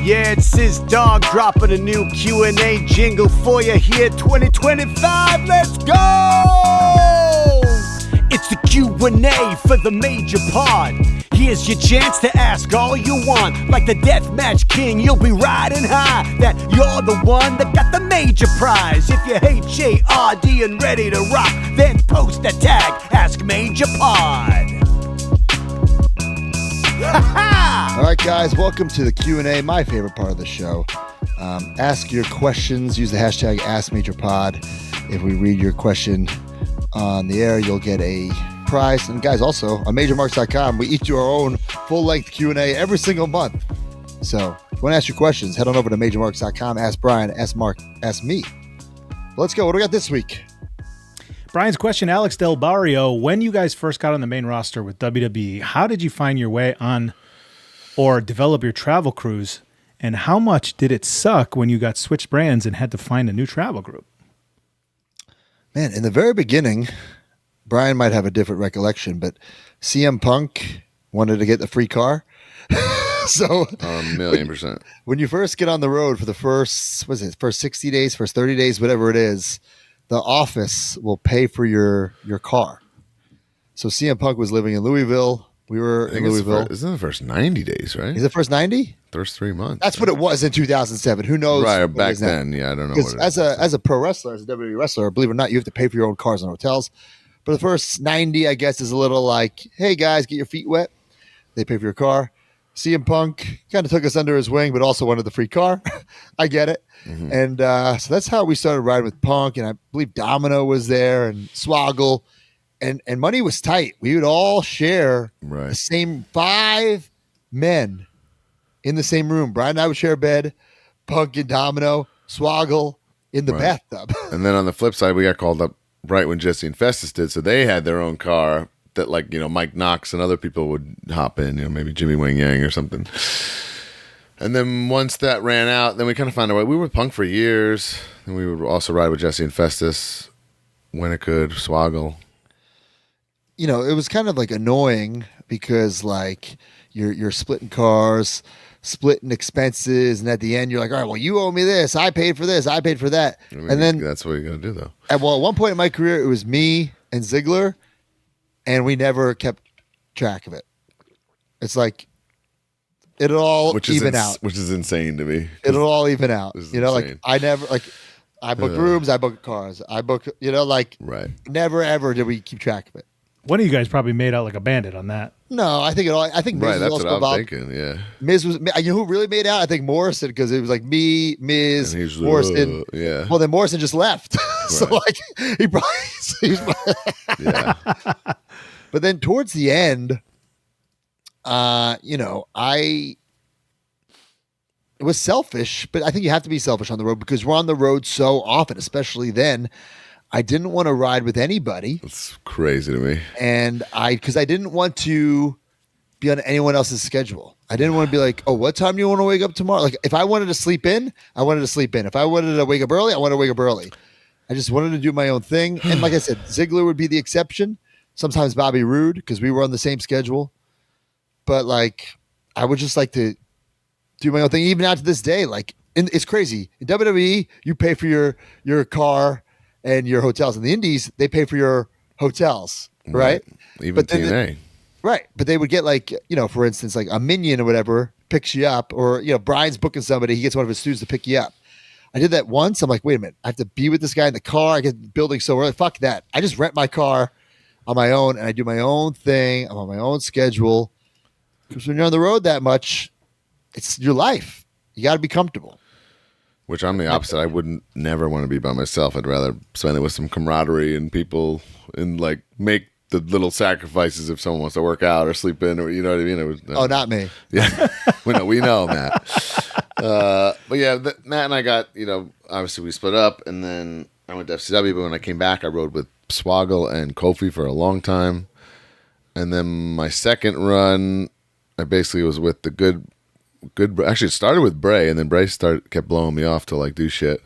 Yeah, it's his dog dropping a new Q&A jingle for you here 2025. Let's go! It's the Q&A for the Major Pod. Here's your chance to ask all you want. Like the Deathmatch King, you'll be riding high. That you're the one that got the major prize. If you're HARD and ready to rock, then post that tag, Ask Major Pod. All right, guys, welcome to the Q&A, my favorite part of the show. Ask your questions. Use the hashtag AskMajorPod. If we read your question on the air, you'll get a prize. And guys, also on MajorMarks.com, we each do our own full-length Q&A every single month. So if you want to ask your questions, head on over to majormarks.com. Ask Brian, ask Mark, ask me. Let's go. What do we got this week? Brian's question, Alex Del Barrio. When you guys first got on the main roster with WWE, how did you find your way on or develop your travel crews? And how much did it suck when you got switched brands and had to find a new travel group? Man, in the very beginning, Brian might have a different recollection, but CM Punk wanted to get the free car. So 1,000,000%. When you first get on the road for the first 60 days, first 30 days, whatever it is, the office will pay for your car. So CM Punk was living in Louisville. We were in Louisville. Isn't it the first 90 days, right? Is it first 90? First 3 months. That's what it was in 2007. Who knows? Right, back then. Yeah, I don't know. Because as a pro wrestler, as a WWE wrestler, believe it or not, you have to pay for your own cars and hotels. But the first 90, I guess, is a little like, hey, guys, get your feet wet. They pay for your car. CM Punk kind of took us under his wing, but also wanted the free car. I get it. Mm-hmm. And so that's how we started riding with Punk. And I believe Domino was there and Swoggle. And money was tight. We would all share the same 5 men in the same room. Brian and I would share a bed. Punk and Domino, Swoggle in the bathtub. And then on the flip side, we got called up right when Jesse and Festus did. So they had their own car that, like, Mike Knox and other people would hop in, maybe Jimmy Wang Yang or something. And then once that ran out, then we kind of found our way. We were with Punk for years. And we would also ride with Jesse and Festus when it could, Swoggle. It was kind of like annoying because like you're splitting cars, splitting expenses, and at the end you're like, all right, well, you owe me this. I paid for this. I paid for that. And then that's what you got to do, though. At one point in my career, it was me and Ziggler, and we never kept track of it. It's like it'll all even out, which is insane to me. It'll all even out. Like I never I book rooms, I book cars, I book. Never ever did we keep track of it. One of you guys probably made out like a bandit on that. No, I think Miz was that's also what involved. I'm thinking. Yeah, Miz was. Who really made out? I think Morrison, because it was like me, Miz, Morrison. Yeah. Well, then Morrison just left, so like he probably. Yeah. But then towards the end, it was selfish, but I think you have to be selfish on the road because we're on the road so often, especially then. I didn't want to ride with anybody. That's crazy to me. And because I didn't want to be on anyone else's schedule. I didn't want to be like, oh, what time do you want to wake up tomorrow? Like if I wanted to sleep in, I wanted to sleep in. If I wanted to wake up early, I wanted to wake up early. I just wanted to do my own thing. And like I said, Ziggler would be the exception. Sometimes Bobby Roode, because we were on the same schedule. But like, I would just like to do my own thing. Even out to this day, like it's crazy. In WWE, you pay for your car and your hotels. In the Indies, they pay for your hotels, right? Even TNA. Right. But they would get like, for instance, like a minion or whatever picks you up, or, Brian's booking somebody, he gets one of his students to pick you up. I did that once. I'm like, wait a minute, I have to be with this guy in the car. I get the building so early. Fuck that. I just rent my car on my own and I do my own thing. I'm on my own schedule. Because when you're on the road that much, it's your life. You got to be comfortable. Which I'm the opposite. I wouldn't never want to be by myself. I'd rather spend it with some camaraderie and people and like make the little sacrifices if someone wants to work out or sleep in or you know what I mean. Not me. Yeah, we know Matt. But yeah, Matt and I got obviously we split up and then I went to FCW. But when I came back, I rode with Swoggle and Kofi for a long time, and then my second run, I basically was with the good. Actually, it started with Bray, and then Bray kept blowing me off to like do shit,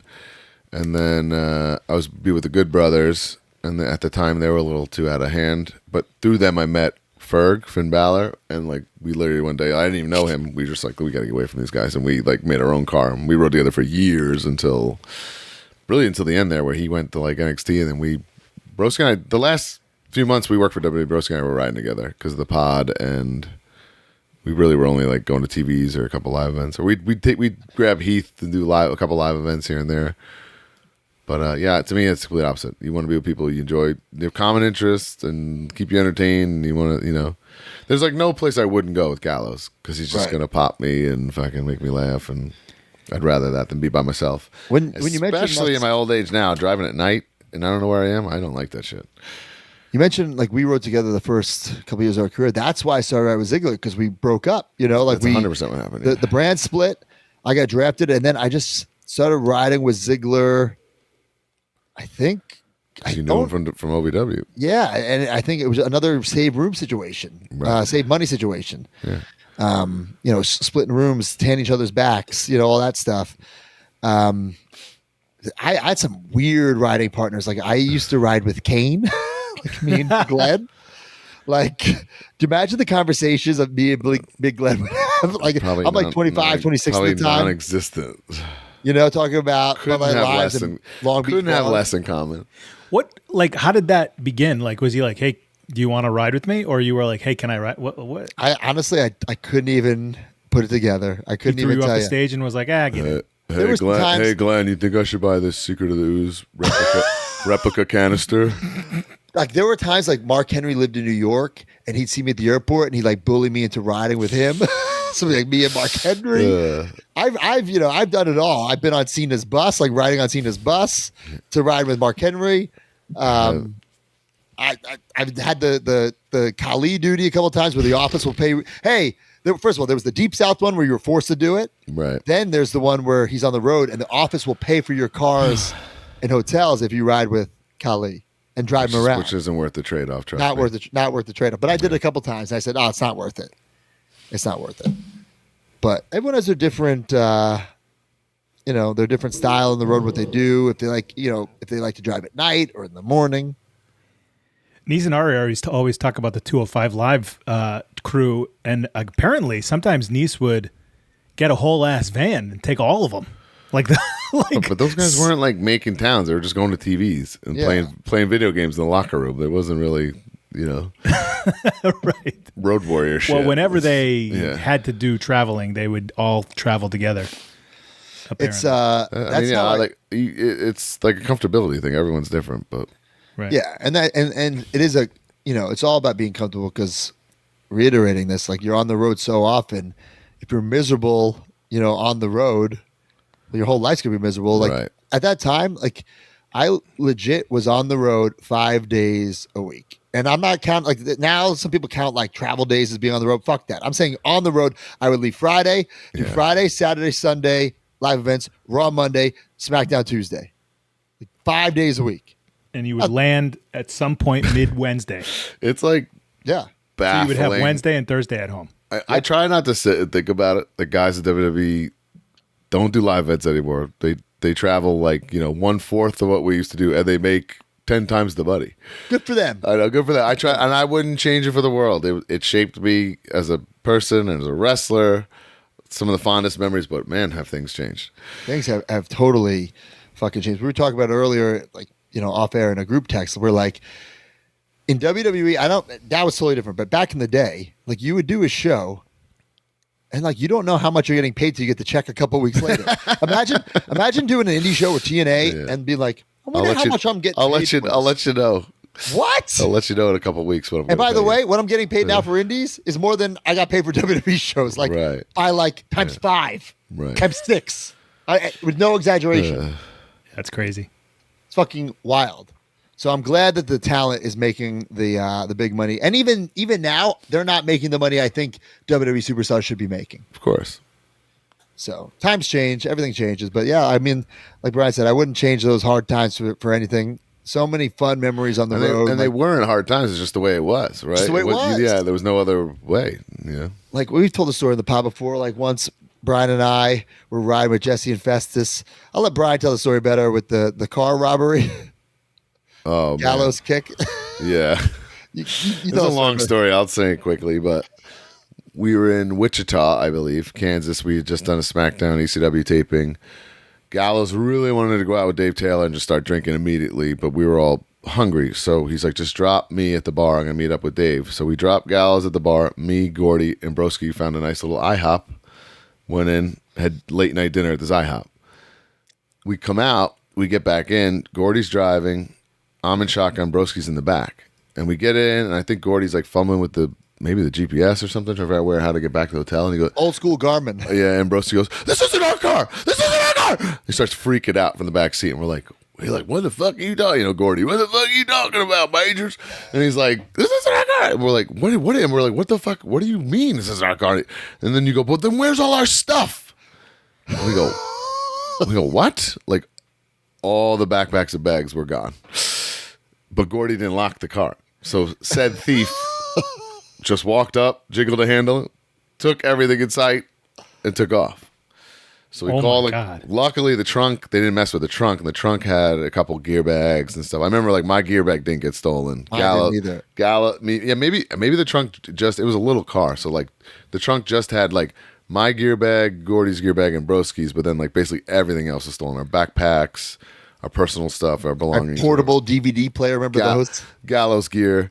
and then I was with the Good Brothers, and at the time they were a little too out of hand. But through them, I met Finn Balor, and like we literally one day I didn't even know him. We just like we got to get away from these guys, and we like made our own car, and we rode together for years until the end there, where he went to like NXT, and then Broski and I, the last few months we worked for WWE, Broski and I were riding together because of the pod and. We really were only like going to TVs or a couple live events, or we'd grab Heath and do a couple live events here and there. But yeah, to me, it's the complete opposite. You want to be with people you enjoy, they have common interests, and keep you entertained. And you want to, there's like no place I wouldn't go with Gallows because he's just gonna pop me and fucking make me laugh, and I'd rather that than be by myself. When you mentioned especially in my old age now, driving at night and I don't know where I am, I don't like that shit. You mentioned like we rode together the first couple years of our career. That's why I started out with Ziggler, because we broke up. You know, like That's 100% what happened. The brand split. I got drafted, and then I just started riding with Ziggler. I think You know him from OVW. Yeah, and I think it was another save room situation, save money situation. Yeah. You know, splitting rooms, tan each other's backs, you know, all that stuff. I had some weird riding partners. Like I used to ride with Kane, like me and Glenn. Like, do you imagine the conversations of me and Big Glenn would have? Like, I'm like 25, 26 at the time. Non-existent. You know, talking about Couldn't my have lives less in in, Long Beach. couldn't have Falls. less in common. What, like, how did that begin? Like, was he like, hey, do you want to ride with me? Or you were like, hey, can I ride? What? I honestly, I couldn't even put it together. I He couldn't threw even you off tell the you. stage and was like, get it. There was times- Hey, Glenn, you think I should buy this Secret of the Ooze replica canister? Like there were times like Mark Henry lived in New York and he'd see me at the airport and he'd like bully me into riding with him. Something like me and Mark Henry. I've done it all. I've been on Cena's bus, like riding on Cena's bus to ride with Mark Henry. I've had the Kali duty a couple of times where the office will pay. Hey, first of all, there was the Deep South one where you were forced to do it. Right. Then there's the one where he's on the road and the office will pay for your cars and hotels if you ride with Kali and drive him around. Which isn't worth the trade-off. Trust Not me. worth the trade-off. But I did it a couple times. And I said, "Oh, it's not worth it. It's not worth it." But everyone has their different, their different style on the road. What they do, if they like, if they like to drive at night or in the morning. Nies and Ari always talk about the 205 Live crew, and apparently sometimes Nies would get a whole ass van and take all of them. Like, but those guys weren't like making towns; they were just going to TVs and playing video games in the locker room. It wasn't really, right, road warrior shit. Well, whenever they had to do traveling, they would all travel together. Apparently. It's like a comfortability thing. Everyone's different, but right. Yeah, and it is it's all about being comfortable, because reiterating this, like you're on the road so often, if you're miserable, on the road, your whole life's gonna be miserable. Like at that time, like I legit was on the road 5 days a week. And I'm not counting, like now some people count like travel days as being on the road. Fuck that. I'm saying on the road, I would leave Friday, do Friday, Saturday, Sunday, live events, Raw Monday, SmackDown Tuesday. Like 5 days a week. And you would land at some point mid-Wednesday. It's like baffling. So you would have Wednesday and Thursday at home. I try not to sit and think about it. The guys at WWE don't do live events anymore. They travel like 1/4 of what we used to do, and they make 10 times the money. Good for them. I know, good for them. I try, and I wouldn't change it for the world. It shaped me as a person and as a wrestler. Some of the fondest memories, but man, have things changed. Things have totally fucking changed. We were talking about it earlier, like off air in a group text. We're like, in WWE, that was totally different. But back in the day, like you would do a show, and like you don't know how much you're getting paid till you get the check a couple weeks later. Imagine doing an indie show with TNA and be like, I wonder how much I'm getting. I'll let you know. What? I'll let you know in a couple of weeks. And by the way, what I'm getting paid now for indies is more than I got paid for WWE shows. Like by like times 5, times 6, with no exaggeration. That's crazy. It's fucking wild. So I'm glad that the talent is making the big money, and even now they're not making the money I think WWE superstars should be making. Of course. So times change, everything changes, but yeah, I mean, like Brian said, I wouldn't change those hard times for anything. So many fun memories on the road, and they weren't hard times. It's just the way it was, right? Just the way it was. Yeah, there was no other way. Yeah. Like we've told the story in the pod before. Like once Brian and I were riding with Jesse and Festus. I'll let Brian tell the story better with the car robbery. Oh, Gallows kick. Yeah. It's a long story. I'll say it quickly, but we were in Wichita, I believe, Kansas. We had just done a SmackDown ECW taping. Gallows really wanted to go out with Dave Taylor and just start drinking immediately, but we were all hungry. So he's like, just drop me at the bar. I'm going to meet up with Dave. So we dropped Gallows at the bar. Me, Gordy, and Broski found a nice little IHOP. Went in, had late night dinner at this IHOP. We come out, we get back in. Gordy's driving. I'm in shotgun. Broski's in the back. And we get in, and I think Gordy's like fumbling with maybe the GPS or something, trying to figure out how to get back to the hotel. And he goes, old school Garmin. Yeah, and Broski goes, this isn't our car. This isn't our car. He starts freaking out from the back seat, and we're like, We're like, what the fuck are you talking? You know, Gordy, what the fuck are you talking about, Majors? And he's like, this isn't our car. And we're like, what? And we're like, what the fuck? What do you mean this is our car? And then you go, but then where's all our stuff? And we go, what? Like, all the backpacks and bags were gone. But Gordy didn't lock the car. So said thief just walked up, jiggled a handle, took everything in sight, and took off. So we called. Luckily, the trunk, they didn't mess with the trunk, and the trunk had a couple gear bags and stuff. I remember, like, my gear bag didn't get stolen. Maybe the trunk just, it was a little car, so like the trunk just had like my gear bag, Gordy's gear bag, and Broski's, but then like basically everything else was stolen. Our backpacks, our personal stuff, our belongings, our portable DVD player. Remember those? Gallows gear.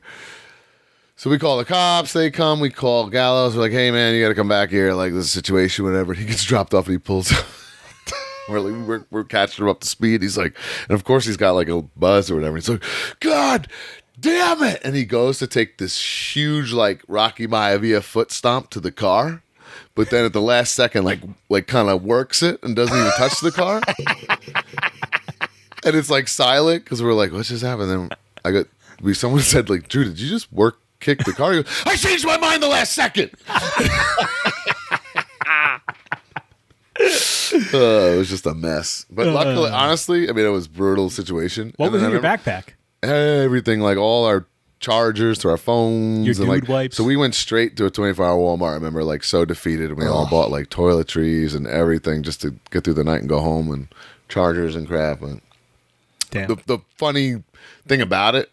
So we call the cops, they come, we call Gallows, we're like, hey man, you gotta come back here, like this is a situation, whatever. He gets dropped off and he pulls up. we're catching him up to speed. He's like, and of course he's got like a buzz or whatever. He's like, God damn it. And he goes to take this huge like Rocky Maivia foot stomp to the car, but then at the last second, like kind of works it and doesn't even touch the car. And it's like silent because we're like, what just happened? Then someone said like, Drew, did you just kick the car? He goes, I changed my mind the last second. It was just a mess. But luckily, honestly, I mean, it was a brutal situation. What was in your backpack? Everything, like all our chargers to our phones. Your and dude wipes. So we went straight to a 24-hour Walmart. I remember, like, so defeated. And we all bought, like, toiletries and everything just to get through the night and go home, and chargers and crap. And damn. The funny thing about it,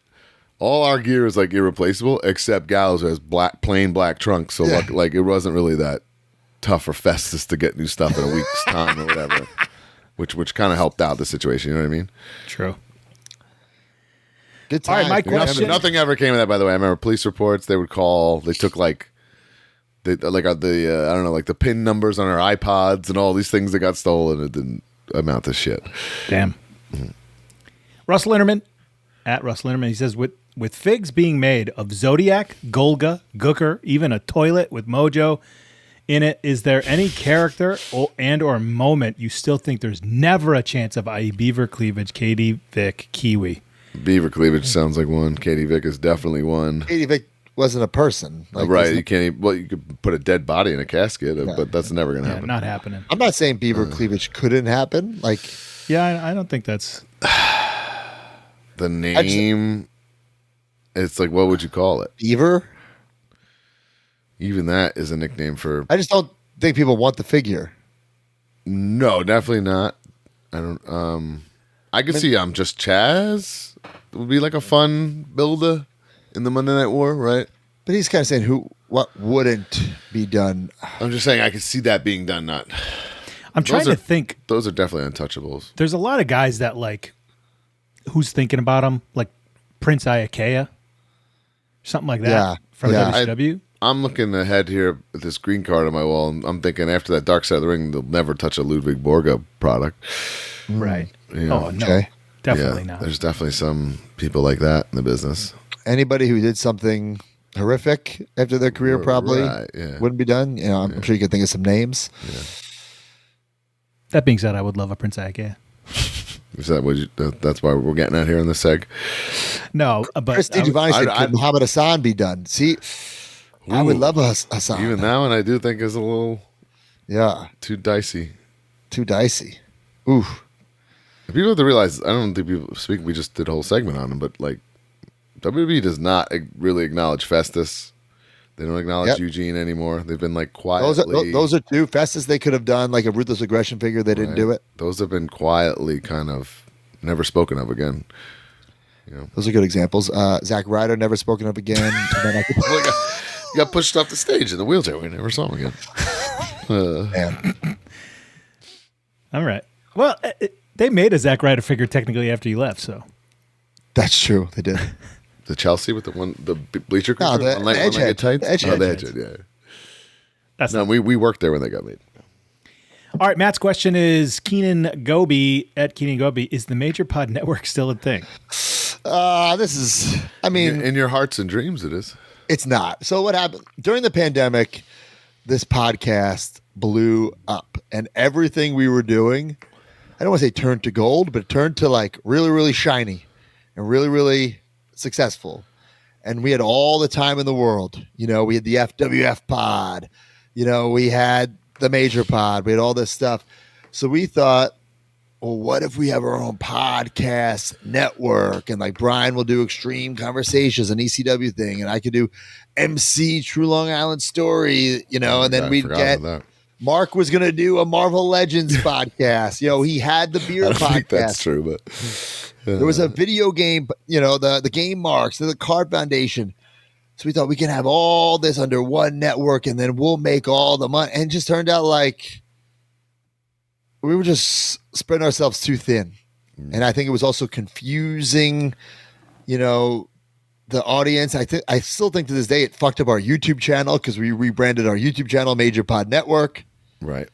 all our gear is like irreplaceable, except Gallows has plain black trunks. So like it wasn't really that tough for Festus to get new stuff in a week's time or whatever, which kind of helped out the situation. You know what I mean? True. Good time. All right, my question. Nothing ever came of that, by the way. I remember police reports. They would call. They took like I don't know, like the PIN numbers on our iPods and all these things that got stolen. It didn't amount to shit. Damn. Mm-hmm. Russell Linderman at Russell Linderman. He says with figs being made of Zodiac, Golga, Gooker, even a toilet with Mojo in it, is there any character or moment you still think there's never a chance of, i.e. Beaver Cleavage, Katie, Vic, Kiwi? Beaver Cleavage sounds like one. Katie Vic is definitely one. Katie Vic wasn't a person. Like, right. You can't even, well, you could put a dead body in a casket, but that's never going to happen. Not happening. I'm not saying Beaver Cleavage couldn't happen. Like, yeah, I don't think that's... The name... It's like, what would you call it? Beaver? Even that is a nickname for... I just don't think people want the figure. No, definitely not. I don't... I could see Just Chaz. It would be like a fun builder in the Monday Night War, right? But he's kind of saying what wouldn't be done. I'm just saying I could see that being done. I'm trying to think. Those are definitely untouchables. There's a lot of guys that like... Who's thinking about them? Like Prince Iakea? Something like that from WCW. I'm looking ahead here at this green card on my wall, and I'm thinking after that Dark Side of the Ring, they'll never touch a Ludwig Borga product. Right. You know? Oh, no. Definitely not. There's definitely some people like that in the business. Anybody who did something horrific after their career probably wouldn't be done. You know, I'm sure you could think of some names. Yeah. That being said, I would love a Prince Iakea. Is that what that's why we're getting at here in the seg? No, but Chris DiGiovanni said, could Muhammad Hassan be done? See, I would love a Hassan. Even that one I do think is a little too dicey. Too dicey. Ooh. People have to realize, I don't think people speak, we just did a whole segment on him, but like WWE does not really acknowledge Festus. They don't acknowledge Eugene anymore. They've been like quietly. Those are two. Festus they could have done like a Ruthless Aggression figure. They didn't do it. Those have been quietly kind of never spoken of again. You know. Those are good examples. Zack Ryder never spoken of again. He got pushed off the stage in the wheelchair. We never saw him again. All right. Well, they made a Zack Ryder figure technically after you left, so. That's true. They did. The Chelsea with the bleacher creature? No, the Edgehead. Edgehead, yeah. That's we worked there when they got made. All right, Matt's question is Keenan Goby at Keenan Goby. Is the Major Pod Network still a thing? This is, I mean. In your hearts and dreams, it is. It's not. So what happened? During the pandemic, this podcast blew up. And everything we were doing, don't want to say turned to gold, but it turned to like really, really shiny and really, really successful. And we had all the time in the world. You know, we had the FWF pod. You know, we had the major pod. We had all this stuff. So we thought, well, what if we have our own podcast network? And like Brian will do Extreme Conversations, an ECW thing. And I could do MC True Long Island Story, you know, and then we'd get Mark was going to do a Marvel Legends podcast. You know, he had the beer podcast. I think that's true, but there was a video game, you know, the Game Marks, the Card Foundation. So we thought we can have all this under one network and then we'll make all the money. And it just turned out like we were just spreading ourselves too thin. And I think it was also confusing, you know, the audience. I still think to this day it fucked up our YouTube channel because we rebranded our YouTube channel Major Pod Network. Right.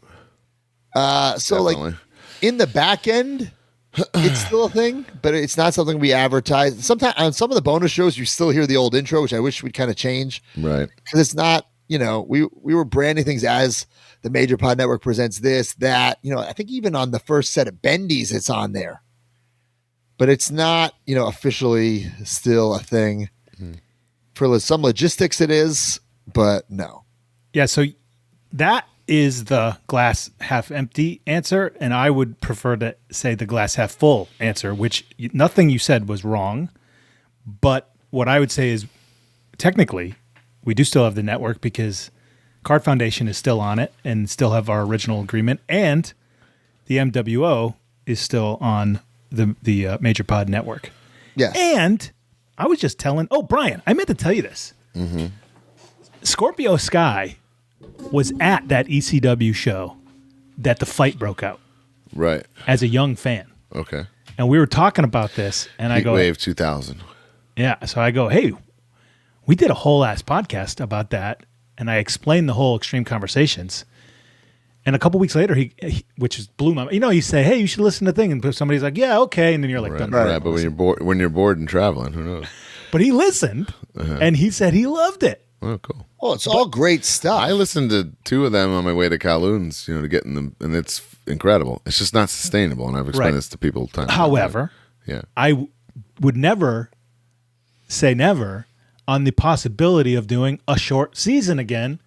So like in the back end, it's still a thing, but it's not something we advertise. Sometimes on some of the bonus shows, you still hear the old intro, which I wish we'd kind of change. Right. Because it's not, you know, we were branding things as the Major Pod Network presents this, that, you know, I think even on the first set of Bendies, it's on there. But it's not, you know, officially still a thing. For some logistics, it is, but no. Yeah, so that is the glass half empty answer, and I would prefer to say the glass half full answer, which nothing you said was wrong. But what I would say is technically we do still have the network because Card Foundation is still on it and still have our original agreement, and the MWO is still on the Major Pod Network. Yes. And I was just telling, Brian, I meant to tell you this. Mm-hmm. Scorpio Sky was at that ECW show that the fight broke out. Right. As a young fan. Okay. And we were talking about this, and I go, Heatwave 2000. Yeah. So I go, hey, we did a whole ass podcast about that, and I explained the whole Extreme Conversations. And a couple weeks later, he which is blew my mind. You know, you say, hey, you should listen to the thing, and somebody's like, yeah, okay, and then you're like, Right. done. Right. But when you're bored and traveling, who knows? But he listened, and he said he loved it. Oh, cool. Oh, it's all great stuff. I listened to 2 of them on my way to Kowloon's, you know, to get in them, and it's incredible. It's just not sustainable, and I've explained this to people time. However, I would never say never on the possibility of doing a short season again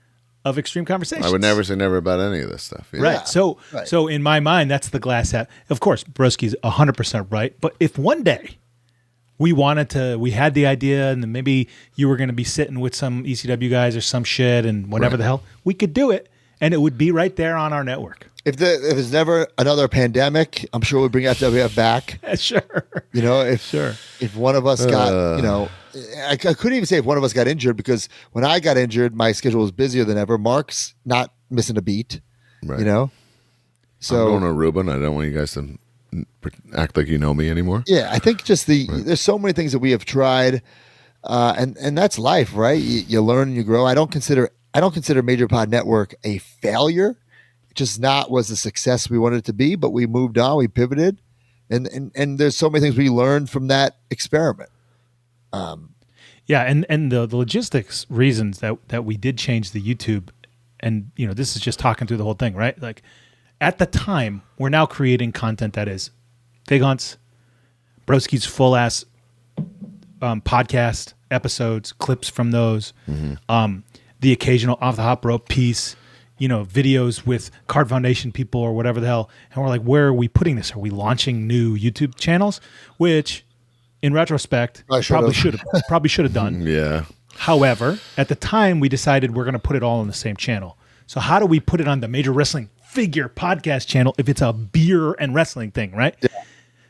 of Extreme Conversations. I would never say never about any of this stuff. Yeah. Right. So in my mind, that's the glass half. Of course, Broski's 100% right. But if one day we had the idea, and then maybe you were going to be sitting with some ECW guys or some shit and whatever the hell, we could do it, and it would be right there on our network. If there's never another pandemic, I'm sure we'll bring FWF back. Sure. You know, if one of us got, you know, I couldn't even say if one of us got injured, because when I got injured, my schedule was busier than ever. Mark's not missing a beat, you know? So I'm going to Aruba, and I don't want you guys to act like you know me anymore. Yeah, I think just there's so many things that we have tried, and that's life, right? You learn and you grow. I don't consider Major Pod Network a failure. It just was the success we wanted it to be, but we moved on, we pivoted, and there's so many things we learned from that experiment. Yeah, and the logistics reasons that we did change the YouTube, and you know, this is just talking through the whole thing, right? Like at the time, we're now creating content that is Big Hunts, Broski's full ass podcast episodes, clips from those, the occasional off the hop rope piece, you know, videos with Card Foundation people or whatever the hell. And we're like, where are we putting this? Are we launching new YouTube channels? Which, in retrospect, probably should have done. Yeah. However, at the time, we decided we're going to put it all on the same channel. So how do we put it on the Major Wrestling Figure podcast channel if it's a beer and wrestling thing, right? Yeah.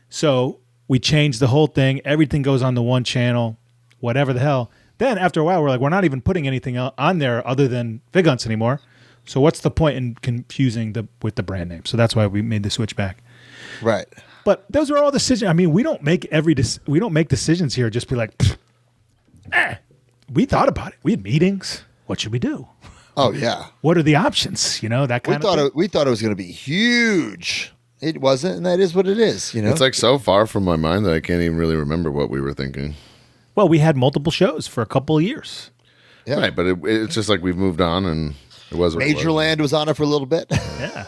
So we changed the whole thing. Everything goes on the one channel, whatever the hell. Then after a while, we're like, we're not even putting anything on there other than Big Hunts anymore. So what's the point in confusing with the brand name? So that's why we made the switch back. Right. But those are all decisions. I mean, we don't make decisions here. Just be like, we thought about it. We had meetings. What should we do? Oh yeah. What are the options? You know, that kind of thing. We thought it was going to be huge. It wasn't, and that is what it is. You know, it's like so far from my mind that I can't even really remember what we were thinking. Well, we had multiple shows for a couple of years. Yeah. Right, but it's just like we've moved on, and it was what Majorland was on it for a little bit. Yeah.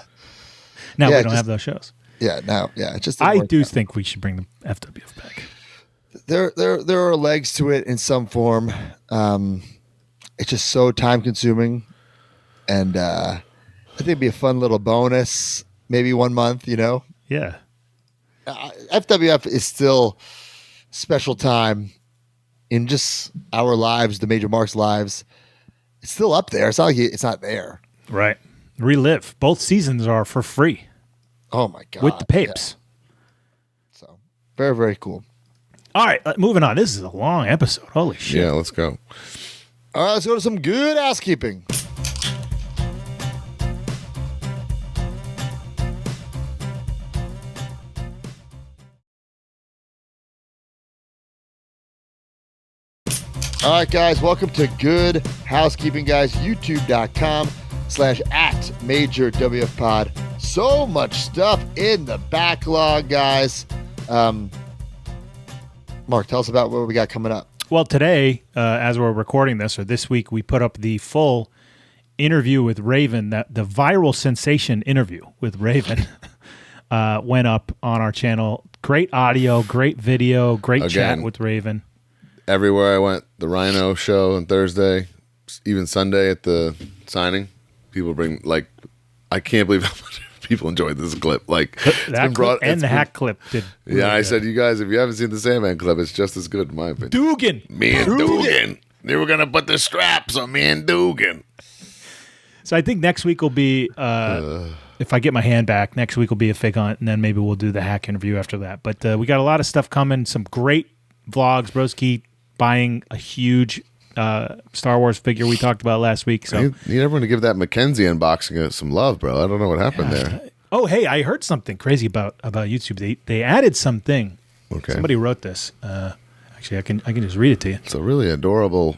Now we don't have those shows. Yeah, now, yeah, it just I didn't do work out. think we should bring the FWF back. There are legs to it in some form. It's just so time consuming, and I think it'd be a fun little bonus. Maybe 1 month, Yeah. FWF is still special time in just our lives, the Major Marks lives. It's still up there. It's not like it's not there. Right. Relive. Both seasons are for free Oh my god! with the papes. Yeah. So very, very cool. All right, moving on. This is a long episode. Holy shit. Yeah, let's go. All right, let's go to some good housekeeping. All right, guys, welcome to Good Housekeeping, guys. YouTube.com/@MajorWFPod. So much stuff in the backlog, guys. Mark, tell us about what we got coming up. Well, today, as we're recording this, or this week, we put up the full interview with Raven. That the viral sensation interview with Raven went up on our channel. Great audio, great video, great chat with Raven. Everywhere I went, the Rhino show on Thursday, even Sunday at the signing, people bring, like, I can't believe how much people enjoyed this clip. Like, That clip and the hack clip did. Yeah, I said, you guys, if you haven't seen the Sandman clip, it's just as good, in my opinion. Dugan. Me and Dugan. They were going to put the straps on me and Dugan. So I think next week will be, if I get my hand back, next week will be a fake hunt, and then maybe we'll do the hack interview after that. But we got a lot of stuff coming, some great vlogs. Broski buying a huge Star Wars figure we talked about last week. So you need everyone to give that Mackenzie unboxing some love, bro. I don't know what happened there. Oh, hey, I heard something crazy about YouTube. They added something. Okay. Somebody wrote this. Actually, I can just read it to you. It's a really adorable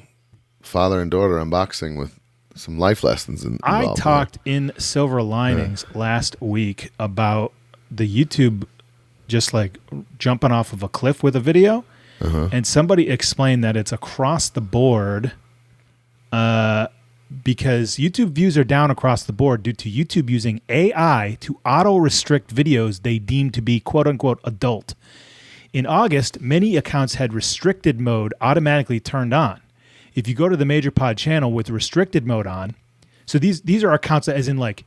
father and daughter unboxing with some life lessons involved. I talked in Silver Linings last week about the YouTube just like jumping off of a cliff with a video. And somebody explained that it's across the board because YouTube views are down across the board due to YouTube using AI to auto-restrict videos they deem to be quote-unquote adult. In August, many accounts had restricted mode automatically turned on. If you go to the Major Pod channel with restricted mode on, so these are accounts that, as in like,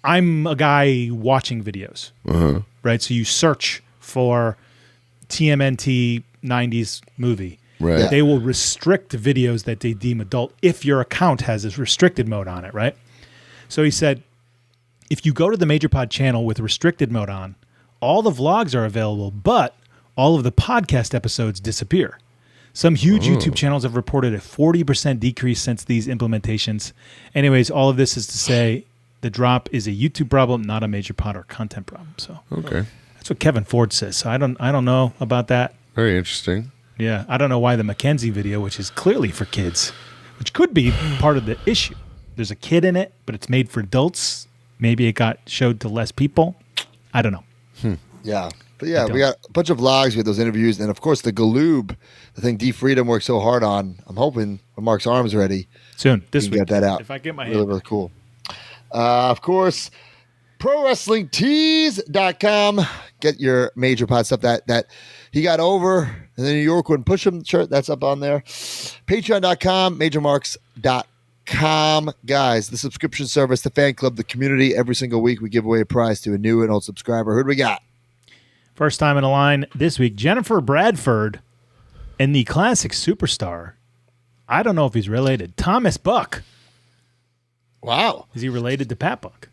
I'm a guy watching videos, right? So you search for TMNT 90s movie. Right. They will restrict videos that they deem adult if your account has this restricted mode on it, right? So he said, if you go to the Major Pod channel with restricted mode on, all the vlogs are available, but all of the podcast episodes disappear. Some huge YouTube channels have reported a 40% decrease since these implementations. Anyways, all of this is to say the drop is a YouTube problem, not a Major Pod or content problem. So Okay. that's what Kevin Ford says. So I don't know about that. Very interesting. Yeah, I don't know why the Mackenzie video, which is clearly for kids, which could be part of the issue. There's a kid in it, but it's made for adults. Maybe it got showed to less people. I don't know. Yeah. But yeah, we got a bunch of vlogs with those interviews. And of course, the Galoob, the thing D Freedom worked so hard on. I'm hoping when Mark's arm's ready, soon this we week. get that out. If I get my really, hand. really cool. Of course, ProWrestlingTees.com. Get your Major Pod stuff that he got over. And the New York wouldn't push him shirt. That's up on there. Patreon.com, MajorMarks.com. Guys, the subscription service, the fan club, the community. Every single week we give away a prize to a new and old subscriber. Who do we got? First time in the line this week, Jennifer Bradford and the classic superstar. I don't know if he's related. Thomas Buck. Wow. Is he related to Pat Buck?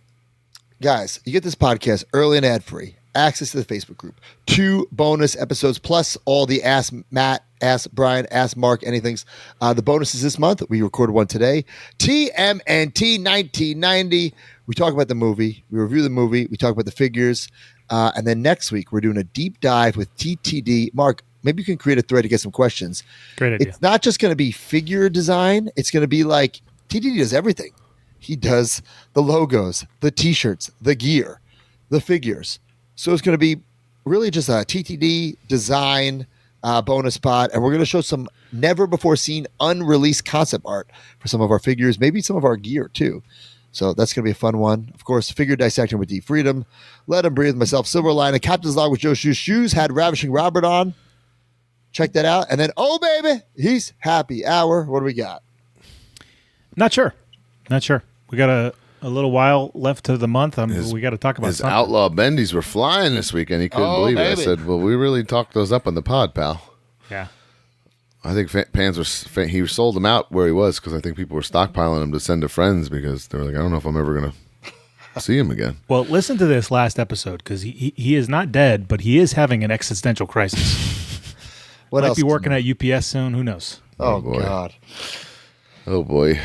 Guys, you get this podcast early and ad-free. Access to the Facebook group. 2 bonus episodes plus all the Ask Matt, Ask Brian, Ask Mark, anythings. The bonuses this month. We recorded one today. TMNT 1990. We talk about the movie. We review the movie. We talk about the figures. And then next week, we're doing a deep dive with TTD. Mark, maybe you can create a thread to get some questions. Great idea. It's not just going to be figure design. It's going to be like TTD does everything. He does the logos, the T-shirts, the gear, the figures. So it's going to be really just a TTD design bonus pod. And we're going to show some never before seen unreleased concept art for some of our figures, maybe some of our gear too. So that's going to be a fun one. Of course, figure dissecting with D Freedom. Let Him Breathe, myself, Silverline, and Captain's Log with Joe Shoes. Shoes had Ravishing Robert on. Check that out. And then, oh, baby, he's Happy Hour. What do we got? Not sure. We got a little while left to the month. We got to talk about his something. Outlaw Bendies were flying this weekend. He couldn't believe it. I said, well, we really talked those up on the pod, pal. Yeah. I think he sold them out where he was because I think people were stockpiling them to send to friends because they were like, I don't know if I'm ever going to see him again. Well, listen to this last episode because he is not dead, but he is having an existential crisis. What Might else? be working at UPS soon. Who knows? Oh, boy. God. Oh, boy.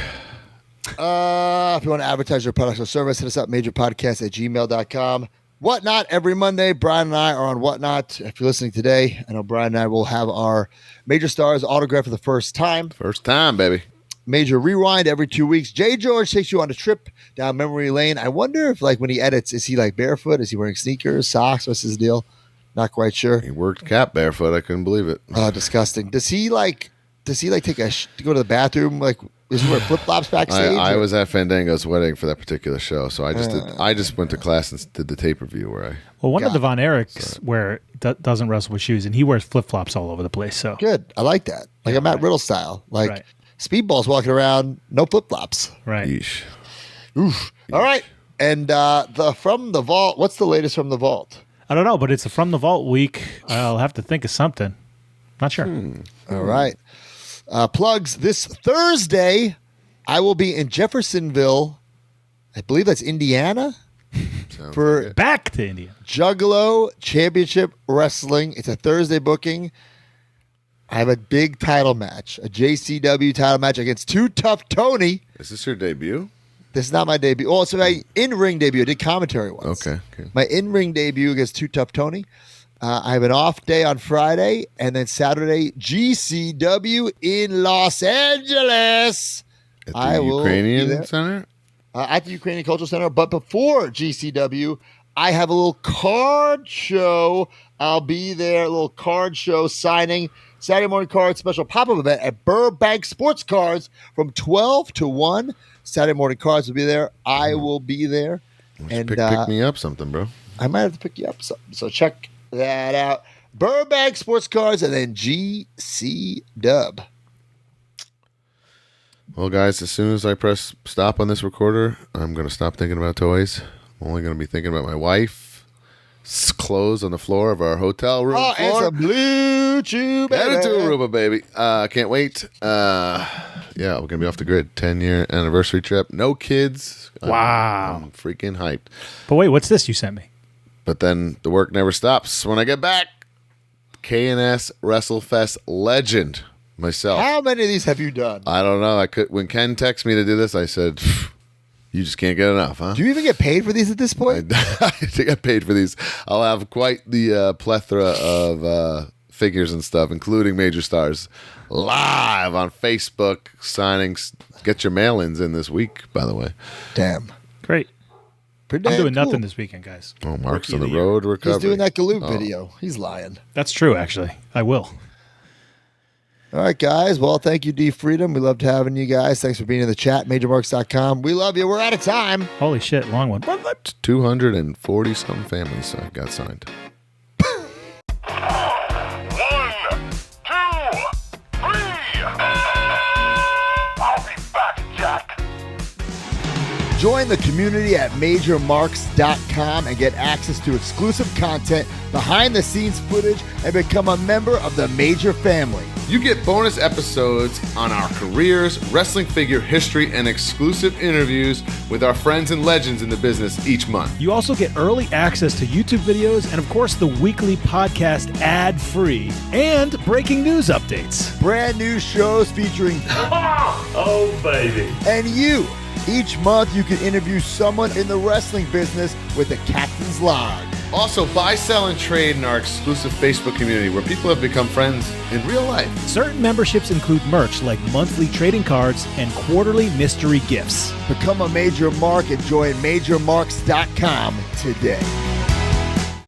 If you want to advertise your products or service, hit us up, majorpodcast@gmail.com. Whatnot every Monday. Brian and I are on Whatnot. If you're listening today, I know Brian and I will have our Major Stars autograph for the first time. First time, baby. Major Rewind every 2 weeks. Jay George takes you on a trip down memory lane. I wonder if, like, when he edits, is he like barefoot? Is he wearing sneakers, socks? What's his deal? Not quite sure. He worked Cap barefoot. I couldn't believe it. Oh, disgusting. Does he take to go to the bathroom? Like, is he wear flip flops backstage? I was at Fandango's wedding for that particular show, so I just went to class and did the tape review where I. Well, one of the Von Erichs doesn't wrestle with shoes, and he wears flip flops all over the place. So good. I like that. Like a Matt Riddle style. Like Speedball's walking around, no flip flops. Right. Yeesh. Oof. All right. And from the vault. What's the latest from the vault? I don't know, but it's a From the Vault week. I'll have to think of something. Not sure. All right. Plugs this Thursday. I will be in Jeffersonville. I believe that's Indiana. For back to Indiana. Juggalo Championship Wrestling. It's a Thursday booking. I have a big title match, a JCW title match against Too Tough Tony. Is this your debut? This is not my debut. Oh, it's my in-ring debut. I did commentary once. Okay. My in-ring debut against Too Tough Tony. I have an off day on Friday, and then Saturday, GCW in Los Angeles. At the Ukrainian Center? At the Ukrainian Cultural Center. But before GCW, I have a little card show. I'll be there, a little card show signing. Saturday morning card special pop-up event at Burbank Sports Cards from 12 to 1. Saturday morning cards will be there. I will be there. And pick me up something, bro. I might have to pick you up something. So check that out. Burbank Sports Cards and then GC Dub. Well, guys, as soon as I press stop on this recorder, I'm going to stop thinking about toys. I'm only going to be thinking about my wife's clothes on the floor of our hotel room. Oh, it's a blue chew, baby. Get into Aruba, baby. Can't wait. Yeah, we're going to be off the grid. 10-year anniversary trip. No kids. Wow. I'm freaking hyped. But wait, what's this you sent me? But then the work never stops. When I get back, K&S WrestleFest legend myself. How many of these have you done? I don't know. When Ken texted me to do this, I said, you just can't get enough, huh? Do you even get paid for these at this point? I think I paid for these. I'll have quite the plethora of figures and stuff, including Major Stars, live on Facebook signings. Get your mail-ins in this week, by the way. Damn. Great. I'm doing nothing this weekend, guys. Oh, Mark's on the road to recovery. He's doing that Galoob video. He's lying. That's true, actually. I will. All right, guys. Well, thank you, D Freedom. We loved having you guys. Thanks for being in the chat. MajorMarks.com. We love you. We're out of time. Holy shit, long one. 240-some families got signed. 1, 2, 3. I'll be back, Jack. Join the community at MajorMarks.com and get access to exclusive content, behind-the-scenes footage, and become a member of the Major family. You get bonus episodes on our careers, wrestling figure history, and exclusive interviews with our friends and legends in the business each month. You also get early access to YouTube videos and, of course, the weekly podcast ad-free and breaking news updates. Brand new shows featuring Oh, baby. and you. Each month, you can interview someone in the wrestling business with a captain's log. Also, buy, sell, and trade in our exclusive Facebook community where people have become friends in real life. Certain memberships include merch like monthly trading cards and quarterly mystery gifts. Become a Major Mark and join MajorMarks.com today.